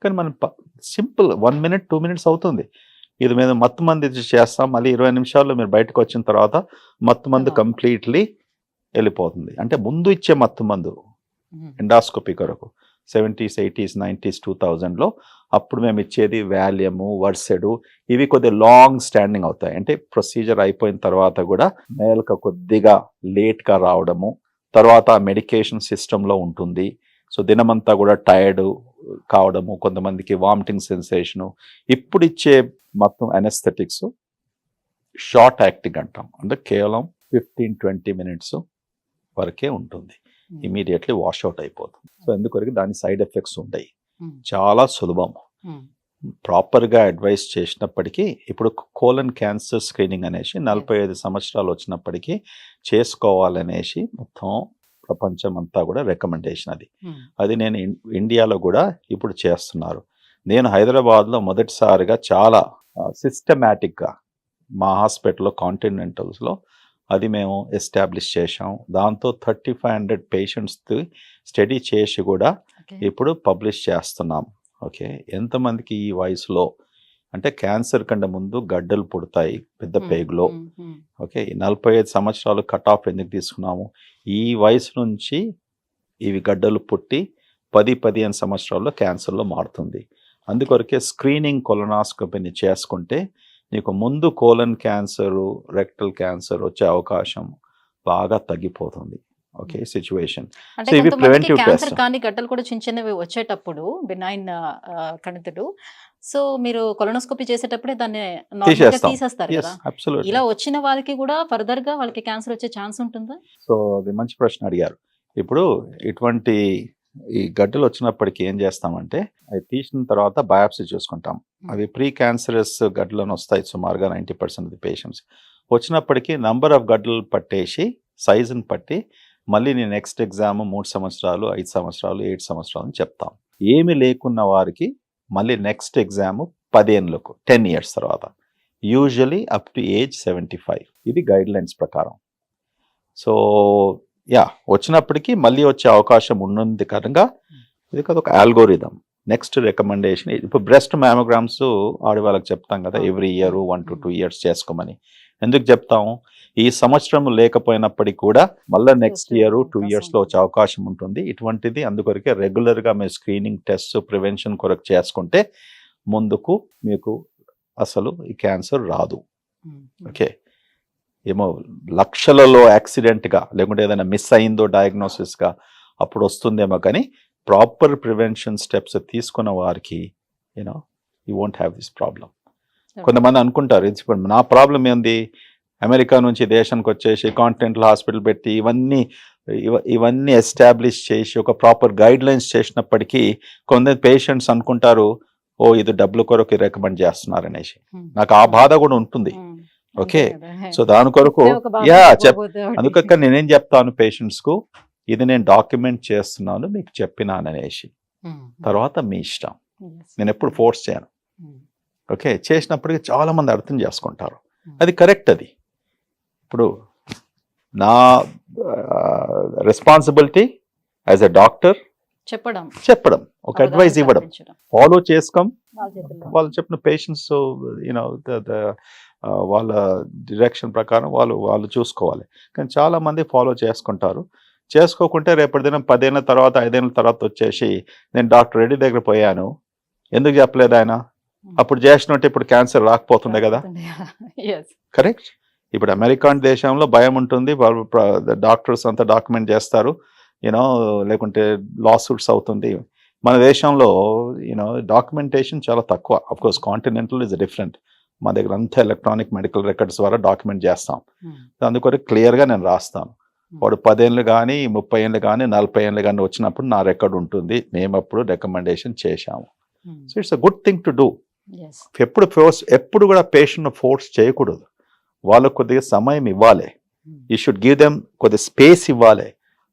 కానీ మనం సింపుల్ 1 minute 2 minutes అవుతుంది, ఇది మీద మత్తు మంది చేస్తాం, మళ్ళీ 20 నిమిషాల్లో మీరు బయటకు వచ్చిన తర్వాత మత్తు మందు కంప్లీట్లీ వెళ్ళిపోతుంది. అంటే ముందు ఇచ్చే మత్తు మందు ఎండాస్కోపీ కొరకు 70s 80s 90s 2000లో అప్పుడు మేము ఇచ్చేది వాల్యము, వర్సెడు, ఇవి కొద్దిగా లాంగ్ స్టాండింగ్ అవుతాయి. అంటే ప్రొసీజర్ అయిపోయిన తర్వాత కూడా మేల్క కొద్దిగా లేట్గా రావడము, తర్వాత మెడికేషన్ సిస్టంలో ఉంటుంది. సో దినమంతా కూడా టైర్డ్ కావడము, కొంతమందికి వామిటింగ్ సెన్సేషను. ఇప్పుడు ఇచ్చే మొత్తం అనెస్థెటిక్స్ షార్ట్ యాక్టింగ్ అంటాం, అంటే కేవలం 15-20 minutes వరకే ఉంటుంది, ఇమీడియట్లీ వాష్ అవుట్ అయిపోతుంది. సో ఎందుకొరకు దాని సైడ్ ఎఫెక్ట్స్ ఉంటాయి, చాలా సులభం. ప్రాపర్గా అడ్వైస్ చేసినప్పటికీ ఇప్పుడు కోలన్ క్యాన్సర్ స్క్రీనింగ్ అనేసి 45 సంవత్సరాలు వచ్చినప్పటికీ చేసుకోవాలనేసి మొత్తం ప్రపంచం అంతా కూడా రికమెండేషన్ అది. అది నేను ఇండియాలో కూడా ఇప్పుడు చేస్తున్నారు. నేను హైదరాబాద్లో మొదటిసారిగా చాలా సిస్టమేటిక్గా మా హాస్పిటల్లో కాంటినెంటల్స్లో అది మేము ఎస్టాబ్లిష్ చేసాం. దాంతో 3500 పేషెంట్స్ స్టడీ చేసి కూడా ఇప్పుడు పబ్లిష్ చేస్తున్నాం. ఓకే, ఎంతమందికి ఈ వయసులో అంటే క్యాన్సర్ కంటే ముందు గడ్డలు పుడతాయి పెద్ద పేగులో. ఓకే, 45 సంవత్సరాలు కట్ ఆఫ్ ఎందుకు తీసుకున్నాము? ఈ వయసు నుంచి ఇవి గడ్డలు పుట్టి 10-15 సంవత్సరాల్లో క్యాన్సర్లో మారుతుంది. అందుకొరకే స్క్రీనింగ్ కొలనాస్కోపీని చేసుకుంటే నీకు ముందు కోలన్ క్యాన్సరు, రెక్టల్ క్యాన్సర్ వచ్చే అవకాశం బాగా తగ్గిపోతుంది. Okay, situation. అంటే సో ఇవి కొంతమందికి ప్రివెంటివ్ క్యాన్సర్ టెస్ట్. కానీ గడ్డలు కూడా చిన్న చిన్నవి వచ్చేటప్పుడు బినైన్ కణితుడు, సో మీరు కొలనోస్కోపీ చేసేటప్పుడే దాన్ని నార్మల్గా తీసేస్తాం. తీసేస్తారు ఎస్, కదా. అబ్సల్యూట్లీ. ఇలా వచ్చిన వాళ్ళకి కూడా ఫర్దర్ గా వాళ్ళకి క్యాన్సర్ వచ్చే ఛాన్స్ ఉంటుందా? సో అది మంచి ప్రశ్న అడిగారు. ఇప్పుడు ఇటువంటి ఈ గడ్డలు వచ్చినప్పటికీ ఏం చేస్తామంటే అవి తీసిన తర్వాత బయాప్సీ చూసుకుంటాం. అవి ప్రీ క్యాన్సరస్ గడ్డలను వస్తాయి సుమారుగా 90% ఆఫ్ ది పేషెంట్స్. వచ్చినప్పటికీ నంబర్ ఆఫ్ గడ్డలు పట్టేసి సైజుని పట్టి మళ్ళీ నేను నెక్స్ట్ ఎగ్జామ్ 3 సంవత్సరాలు, 5 సంవత్సరాలు, 7 సంవత్సరాలు అని చెప్తాం. ఏమి లేకున్న వారికి మళ్ళీ నెక్స్ట్ ఎగ్జామ్ 10 ఏళ్ళకు 10 ఇయర్స్ తర్వాత, యూజువలీ అప్ టు ఏజ్ 75. ఇది గైడ్ లైన్స్ ప్రకారం. సో వచ్చినప్పటికీ మళ్ళీ వచ్చే అవకాశం ఉన్నది కనుక ఇది కదా ఒక ఆల్గోరిథం. నెక్స్ట్ రికమెండేషన్ ఇప్పుడు బ్రెస్ట్ మ్యామోగ్రామ్స్ ఆడవాళ్ళకి చెప్తాం కదా, ఎవ్రీ ఇయర్ 1 to 2 years చేసుకోమని. ఎందుకు చెప్తాము? ఈ సంవత్సరం లేకపోయినప్పటికీ కూడా మళ్ళీ నెక్స్ట్ ఇయర్ 2 yearsలో వచ్చే అవకాశం ఉంటుంది. ఇటువంటిది అందుకొరకే రెగ్యులర్గా మీరు స్క్రీనింగ్ టెస్ట్ ప్రివెన్షన్ కొరకు చేసుకుంటే ముందుకు మీకు అసలు ఈ క్యాన్సర్ రాదు. ఓకే, ఏమో లక్షలలో యాక్సిడెంట్గా లేకుంటే ఏదైనా మిస్ అయిందో డయాగ్నోసిస్గా అప్పుడు వస్తుందేమో, కానీ ప్రాపర్ ప్రివెన్షన్ స్టెప్స్ తీసుకున్న వారికి you won't have this problem. కొంతమంది అనుకుంటారు ఇప్పుడు నా ప్రాబ్లం ఏంది, అమెరికా నుంచి దేశానికి వచ్చేసి కాంటినెంటల్ హాస్పిటల్ పెట్టి ఇవన్నీ ఎస్టాబ్లిష్ చేసి ఒక ప్రాపర్ గైడ్ లైన్స్ చేసినప్పటికీ కొందరు పేషెంట్స్ అనుకుంటారు ఓ ఇది డబ్బుల కొరకు రికమెండ్ చేస్తున్నారు అనేసి. నాకు ఆ బాధ కూడా ఉంటుంది. ఓకే, సో దాని కొరకు అందుకక్క నేనేం చెప్తాను పేషెంట్స్ కు, ఇది నేను డాక్యుమెంట్ చేస్తున్నాను మీకు చెప్పినాను అనేసి, తర్వాత మీ ఇష్టం. నేను ఎప్పుడు ఫోర్స్ చేయను. ఓకే, చేసినప్పటికీ చాలా మంది అర్థం చేసుకుంటారు, అది కరెక్ట్. అది ఇప్పుడు నా రెస్పాన్సిబిలిటీ యాజ్ ఎ డాక్టర్ చెప్పడం, ఒక అడ్వైస్ ఇవ్వడం, ఫాలో చేసుకోం. వాళ్ళు చెప్పిన పేషెంట్స్ వాళ్ళ డిరెక్షన్ ప్రకారం వాళ్ళు చూసుకోవాలి. కానీ చాలా మంది ఫాలో చేసుకుంటారు. చేసుకోకుంటే రేపటి దినం 10 ఏళ్ళ తర్వాత 5 ఏళ్ళ తర్వాత వచ్చేసి నేను డాక్టర్ రెడ్డి దగ్గర పోయాను, ఎందుకు చెప్పలేదు ఆయన, అప్పుడు చేసినట్టు ఇప్పుడు క్యాన్సర్ రాకపోతుండే కదా. కరెక్ట్. ఇప్పుడు అమెరికాన్ దేశంలో భయం ఉంటుంది, వాళ్ళు డాక్టర్స్ అంతా డాక్యుమెంట్ చేస్తారు, లేకుంటే లా సూట్స్ అవుతుంది. మన దేశంలో డాక్యుమెంటేషన్ చాలా తక్కువ. Of course continental is different. మా దగ్గర అంతా ఎలక్ట్రానిక్ మెడికల్ రికార్డ్స్ ద్వారా డాక్యుమెంట్ చేస్తాం. అందుకొరకు క్లియర్గా నేను రాస్తాను. వాడు 10 ఏళ్ళు కానీ 30 ఏళ్ళు కానీ 40 ఏళ్ళు కానీ వచ్చినప్పుడు నా రికార్డ్ ఉంటుంది, మేము అప్పుడు రికమెండేషన్ చేశాము. So it's a good thing to do. ఎప్పుడు కూడా పేషెంట్ ఫోర్స్ చేయకూడదు. వాళ్ళకు కొద్దిగా సమయం ఇవ్వాలి. యూ షుడ్ గివ్ దెమ్ కొద్దిగా స్పేస్ ఇవ్వాలి,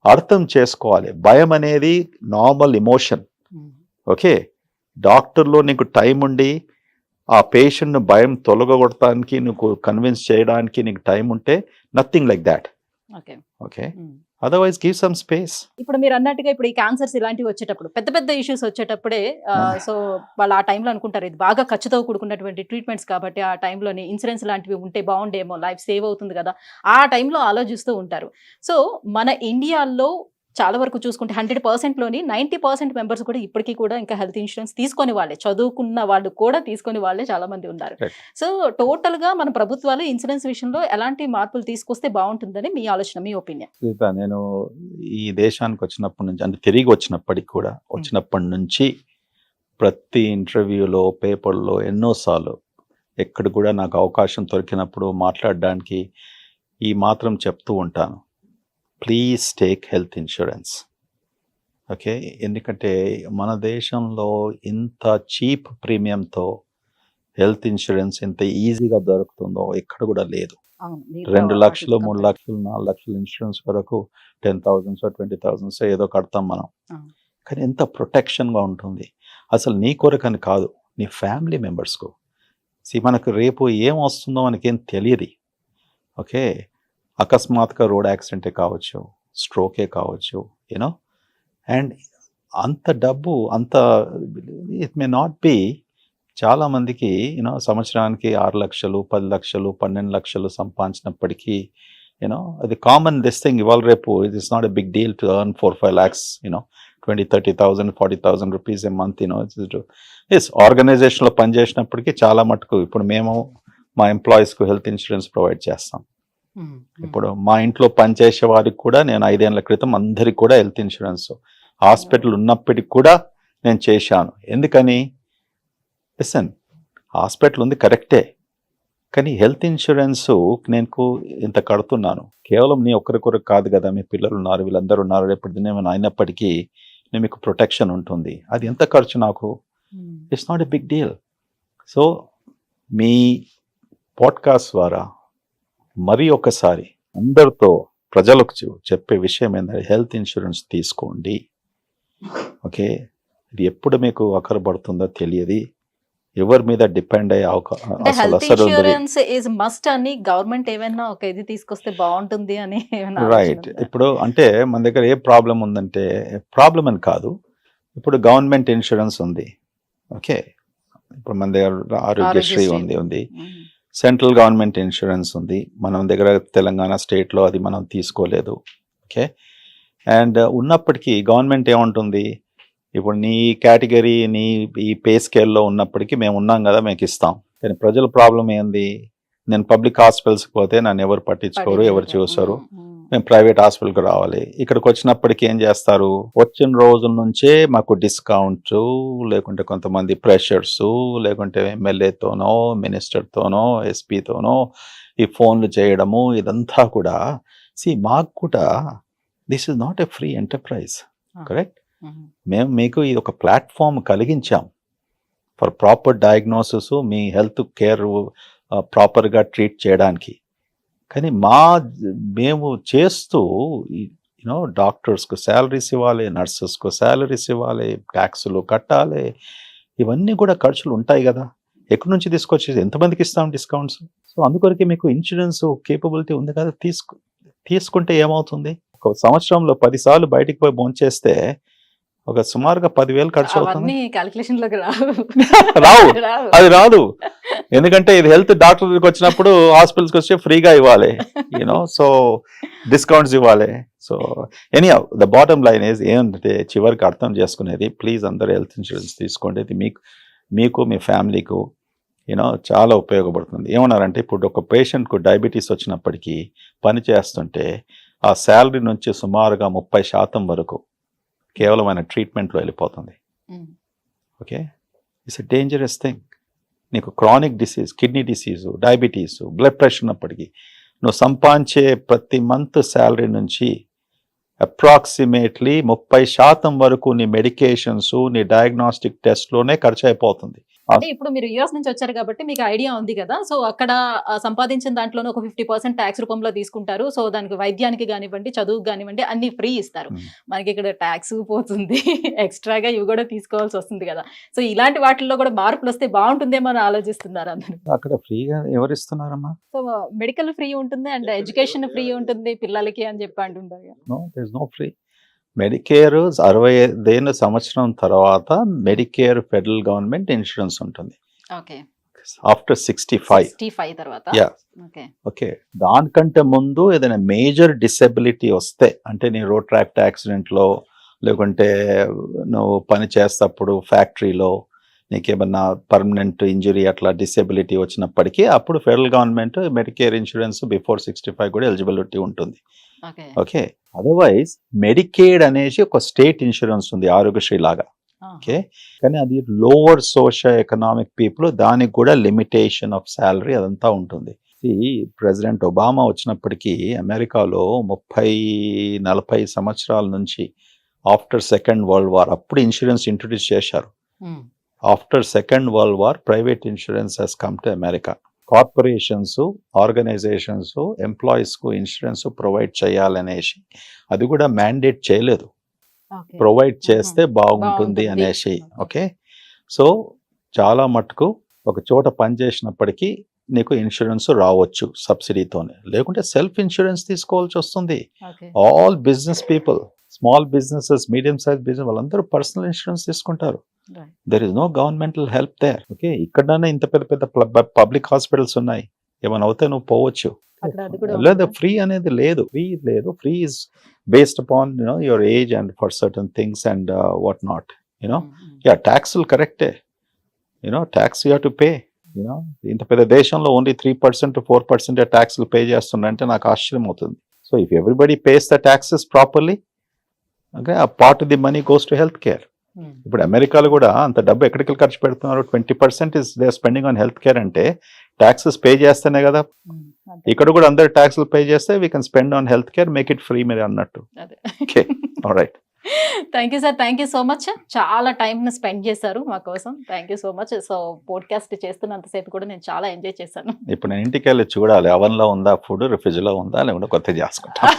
అర్థం చేసుకోవాలి. భయం అనేది నార్మల్ ఎమోషన్. ఓకే, డాక్టర్లో నీకు టైం ఉండి ఆ పేషెంట్ను భయం తొలగొడటానికి నువ్వు కన్విన్స్ చేయడానికి నీకు టైం ఉంటే nothing like that. Okay, otherwise give some space. ఇప్పుడు మీరు అన్నట్టుగా ఇప్పుడు ఈ క్యాన్సర్స్ ఇలాంటివి వచ్చేటప్పుడు పెద్ద పెద్ద ఇష్యూస్ వచ్చేటప్పుడే సో వాళ్ళు ఆ టైంలో అనుకుంటారు ఇది బాగా ఖర్చుతో కూడుకున్నటువంటి ట్రీట్మెంట్స్ కాబట్టి ఆ టైంలోని ఇన్సూరెన్స్ లాంటివి ఉంటే బాగుండేమో, లైఫ్ సేవ్ అవుతుంది కదా, ఆ టైంలో ఆలోచిస్తూ ఉంటారు. సో మన ఇండియాలో చాలా వరకు చూసుకుంటే 100%లోని 90% మెంబర్స్ కూడా ఇప్పటికీ కూడా ఇంకా హెల్త్ ఇన్సూరెన్స్ తీసుకొని వాళ్ళే, చదువుకున్న వాళ్ళు కూడా తీసుకొని వాళ్ళే చాలా మంది ఉన్నారు. సో టోటల్ గా మన ప్రభుత్వాలు ఇన్సూరెన్స్ విషయంలో ఎలాంటి మార్పులు తీసుకొస్తే బాగుంటుందని మీ ఆలోచన, మీ ఒపీనియన్? నేను ఈ దేశానికి వచ్చినప్పటి నుంచి, అంటే తిరిగి వచ్చినప్పటి నుంచి ప్రతి ఇంటర్వ్యూలో, పేపర్లో ఎన్నోసార్లు ఎక్కడ కూడా నాకు అవకాశం దొరికినప్పుడు మాట్లాడడానికి ఈ మాత్రం చెప్తూ ఉంటాను, please take health insurance. Okay. ఎందుకంటే మన దేశంలో ఇంత చీప్ ప్రీమియంతో హెల్త్ ఇన్సూరెన్స్ ఎంత ఈజీగా దొరుకుతుందో ఎక్కడ కూడా లేదు. అవును. మీరు 2 కూడా లక్షలు, 3 కంపేర్. లక్షలు, 4 లక్షలు ఇన్సూరెన్స్ వరకు 10,000 20,000 ఏదో కడతాం మనం. అవును. కానీ ఎంత ప్రొటెక్షన్‌గా ఉంటుంది. అసలు నీ కొరకని కాదు, నీ ఫ్యామిలీ మెంబర్స్‌కు. మనకు రేపు ఏం వస్తుందో మనకేం తెలియదు. ఓకే. అకస్మాత్తుగా రోడ్ యాక్సిడెంటే కావచ్చు, స్ట్రోకే కావచ్చు, యూనో. అండ్ అంత డబ్బు అంత ఇట్ మే నాట్ బి చాలామందికి సంవత్సరానికి 6 లక్షలు, 10 లక్షలు, 12 లక్షలు సంపాదించినప్పటికీ అది కామన్ దిస్ థింగ్. ఇవాళ రేపు it is not a big deal to earn 4-5 lakhs, 20,000-30,000, 40,000 rupees a month. Yes, ఆర్గనైజేషన్లో పనిచేసినప్పటికీ చాలా మటుకు ఇప్పుడు మేము మా ఎంప్లాయీస్కు హెల్త్ ఇన్సూరెన్స్ ప్రొవైడ్ చేస్తాం. ఇప్పుడు మా ఇంట్లో పనిచేసే వారికి కూడా నేను 5 ఏళ్ల క్రితం అందరికి కూడా హెల్త్ ఇన్సూరెన్స్ హాస్పిటల్ ఉన్నప్పటికి కూడా నేను చేశాను. ఎందుకని? లిసన్, హాస్పిటల్ ఉంది కరెక్టే, కానీ హెల్త్ ఇన్సూరెన్స్ నేను ఇంత కడుతున్నాను కేవలం నీ ఒక్కరికొరకు కాదు కదా, మీ పిల్లలు ఉన్నారు, వీళ్ళందరూ ఉన్నారు, రేపు దినం అయినప్పటికీ మీకు ప్రొటెక్షన్ ఉంటుంది. అది ఎంత ఖర్చు నాకు? It's not a big deal. So మీ పాడ్కాస్ట్ ద్వారా మరి ఒకసారి అందరితో ప్రజలకు చెప్పే విషయం ఏంటంటే హెల్త్ ఇన్సూరెన్స్ తీసుకోండి. ఓకే. ఇది ఎప్పుడు మీకు పడుతుందో తెలియదు. ఎవరి మీద డిపెండ్ అయ్యే అంటే హెల్త్ ఇన్సూరెన్స్ ఈజ్ మస్ట్ అని గవర్నమెంట్ ఏమైనా ఒక ఇది తీసుకొస్తే బాగుంటుంది అని రైట్. ఇప్పుడు అంటే మన దగ్గర ఏ ప్రాబ్లం ఉందంటే, ప్రాబ్లం అని కాదు, ఇప్పుడు గవర్నమెంట్ ఇన్సూరెన్స్ ఉంది. ఓకే. ఇప్పుడు మన దగ్గర ఆరోగ్యశ్రీ ఉంది, సెంట్రల్ గవర్నమెంట్ ఇన్సూరెన్స్ ఉంది. మన దగ్గర తెలంగాణ స్టేట్లో అది మనం తీసుకోలేదు. ఓకే. అండ్ ఉన్నప్పటికీ గవర్నమెంట్ ఏముంటుంది, ఇప్పుడు నీ కేటగిరీ నీ ఈ పే స్కేల్లో ఉన్నప్పటికీ మేము ఉన్నాం కదా, మీకు ఇస్తాం. కానీ ప్రజల ప్రాబ్లం ఏంది, నేను పబ్లిక్ హాస్పిటల్స్కి పోతే నన్ను ఎవరు పట్టించుకోరు, ఎవరు చూస్తారు, మేము ప్రైవేట్ హాస్పిటల్కి రావాలి. ఇక్కడికి వచ్చినప్పటికీ ఏం చేస్తారు, వచ్చిన రోజుల నుంచే మాకు డిస్కౌంట్, లేకుంటే కొంతమంది ప్రెషర్స్, లేకుంటే ఎమ్మెల్యేతోనో మినిస్టర్తోనో ఎస్పీతోనో ఈ ఫోన్లు చేయడము, ఇదంతా కూడా మాకు కూడా this is not a free enterprise. Correct. మేము మీకు ఇది ఒక ప్లాట్ఫామ్ కలిగించాం ఫర్ ప్రాపర్ డయాగ్నోసిస్, మీ హెల్త్ కేర్ ప్రాపర్గా ట్రీట్ చేయడానికి. కానీ మేము చేస్తూ డాక్టర్స్కు శాలరీస్ ఇవ్వాలి, నర్సెస్కు శాలరీస్ ఇవ్వాలి, ట్యాక్సులు కట్టాలి, ఇవన్నీ కూడా ఖర్చులు ఉంటాయి కదా. ఎక్కడి నుంచి తీసుకొచ్చేది, ఎంతమందికి ఇస్తాం డిస్కౌంట్స్? సో అందుకొరకే మీకు ఇన్సూరెన్స్ కేపబిలిటీ ఉంది కదా, తీసుకుంటే ఏమవుతుంది, ఒక సంవత్సరంలో 10 సార్లు బయటికి పోయి భోంచేస్తే ఒక సుమారుగా 10,000 ఖర్చు అవుతుంది. రావు, అది రాదు. ఎందుకంటే ఇది హెల్త్ డాక్టర్ దగ్గరికి వచ్చినప్పుడు హాస్పిటల్స్కి వచ్చి ఫ్రీగా ఇవ్వాలి, సో డిస్కౌంట్స్ ఇవ్వాలి. So anyhow the bottom line is ఏంటంటే చివరికి అర్థం చేసుకునేది, ప్లీజ్ అందరూ హెల్త్ ఇన్సూరెన్స్ తీసుకోండి. ఇది మీకు మీ ఫ్యామిలీకు చాలా ఉపయోగపడుతుంది. ఏమన్నారంటే ఇప్పుడు ఒక పేషెంట్కు డయాబెటీస్ వచ్చినప్పటికీ పని చేస్తుంటే ఆ శాలరీ నుంచి సుమారుగా 30% వరకు కేవలం ఆయన ట్రీట్మెంట్లో వెళ్ళిపోతుంది. Okay. It's a dangerous thing. నీకు chronic disease, kidney disease, diabetes, blood pressure ఉన్నప్పటికీ నువ్వు సంపాదించే ప్రతి మంత్ శాలరీ నుంచి అప్రాక్సిమేట్లీ 30% వరకు నీ మెడికేషన్స్, నీ డయాగ్నోస్టిక్ టెస్ట్లోనే ఖర్చు అయిపోతుంది. అంటే ఇప్పుడు మీరు యూఎస్ నుంచి వచ్చారు కాబట్టి మీకు ఐడియా ఉంది కదా. సో అక్కడ సంపాదించిన దాంట్లోనే ఒక 50% ట్యాక్స్ రూపంలో తీసుకుంటారు. సో దానికి వైద్యానికి కానివ్వండి, చదువుకు కానివ్వండి అన్ని ఫ్రీ ఇస్తారు. మనకి ఇక్కడ ట్యాక్స్ పోతుంది, ఎక్స్ట్రాగా ఇవి కూడా తీసుకోవాల్సి వస్తుంది కదా. సో ఇలాంటి వాటిల్లో కూడా మార్పులు వస్తే బాగుంటుందేమో అని ఆలోచిస్తున్నారు అందరూ. అక్కడ ఫ్రీగా ఎవరు ఇస్తున్నారమ్మా? సో మెడికల్ ఫ్రీ ఉంటుంది అండ్ ఎడ్యుకేషన్ ఫ్రీ ఉంటుంది పిల్లలకి అని చెప్పి అంటుంటారు. No, there is no free. Medicare 65 సంవత్సరం తర్వాత మెడికేర్ ఫెడరల్ గవర్నమెంట్ ఇన్సూరెన్స్ ఉంటుంది. ఓకే. ఆఫ్టర్ 65 తర్వాత. యా. ఓకే. దానికంటే ముందు ఏదైనా మేజర్ డిసెబిలిటీ వస్తే, అంటే నీ రోడ్ ట్రాఫిక్ యాక్సిడెంట్లో, లేకుంటే నువ్వు పని చేసేటప్పుడు ఫ్యాక్టరీలో నీకేమన్నా పర్మనెంట్ ఇంజరీ అట్లా డిసెబిలిటీ వచ్చినప్పటికీ అప్పుడు federal government Medicare insurance before 65 కూడా ఎలిజిబిలిటీ ఉంటుంది. ఓకే. అదర్వైజ్ మెడికేడ్ అనేసి ఒక స్టేట్ ఇన్సూరెన్స్ ఉంది, ఆరోగ్యశ్రీ లాగా. ఓకే. కానీ అది లోవర్ సోషల్ ఎకనామిక్ పీపుల్, దానికి కూడా లిమిటేషన్ ఆఫ్ శాలరీ అదంతా ఉంటుంది. ప్రెసిడెంట్ ఒబామా వచ్చినప్పటికీ అమెరికాలో 30-40 సంవత్సరాల నుంచి ఆఫ్టర్ సెకండ్ వరల్డ్ వార్ అప్పుడు ఇన్సూరెన్స్ ఇంట్రొడ్యూస్ చేశారు. After second world war private insurance has come to America. Corporations, organizations ఎంప్లాయీస్కు ఇన్సూరెన్స్ ప్రొవైడ్ చేయాలనేసి, అది కూడా మ్యాండేట్ చేయలేదు, ప్రొవైడ్ చేస్తే బాగుంటుంది అనేసి. ఓకే, సో చాలా మటుకు ఒక చోట పనిచేసినప్పటికీ నీకు ఇన్సూరెన్స్ రావచ్చు సబ్సిడీతోనే, లేకుంటే సెల్ఫ్ ఇన్సూరెన్స్ తీసుకోవాల్సి వస్తుంది. All business people, small businesses, medium size business వాళ్ళందరూ పర్సనల్ ఇన్సూరెన్స్ తీసుకుంటారు. There is no governmental help there. Okay, ఇక్కడనే ఇంత పెద్ద పెద్ద పబ్లిక్ హాస్పిటల్స్ ఉన్నాయి, ఏమైనా అవుతే నువ్వు పోవచ్చు. లేదా ఫ్రీ అనేది లేదు, free is based upon your age and for certain things and what not. Yeah, ట్యాక్స్లు కరెక్టే, tax you have to pay. ఇంత పెద్ద దేశంలో ఓన్లీ 3% to 4% ట్యాక్స్లు పే చేస్తున్నారంటే నాకు ఆశ్చర్యం అవుతుంది. So if everybody pays the taxes properly, okay, a part of the money goes to health care. ఇప్పుడు అమెరికాలో కూడా అంత డబ్బు ఎక్కడికి ఖర్చు పెడుతున్నారు, 20% is they are spending on health care అంటే ట్యాక్సెస్ పే చేస్తేనే కదా. ఇక్కడ కూడా అందరు ట్యాక్స్లు పే చేస్తే we can spend on health care, make it free మీరు అన్నట్టు. Okay, alright. Thank you sir, thank you so much. చాలా టైంని స్పెండ్ చేశారు మా కోసం. Thank you so much. So podcast చేస్తున్నంతసేపు కూడా నేను చాలా ఎంజాయ్ చేశాను. ఇప్పుడు నేను ఇంటికి వెళ్ళి చూడాలి, అవన్లో ఉందా ఫుడ్, ఫ్రిడ్జ్లో ఉందా, లేకుంటే కొత్త చేసుకుంటాను.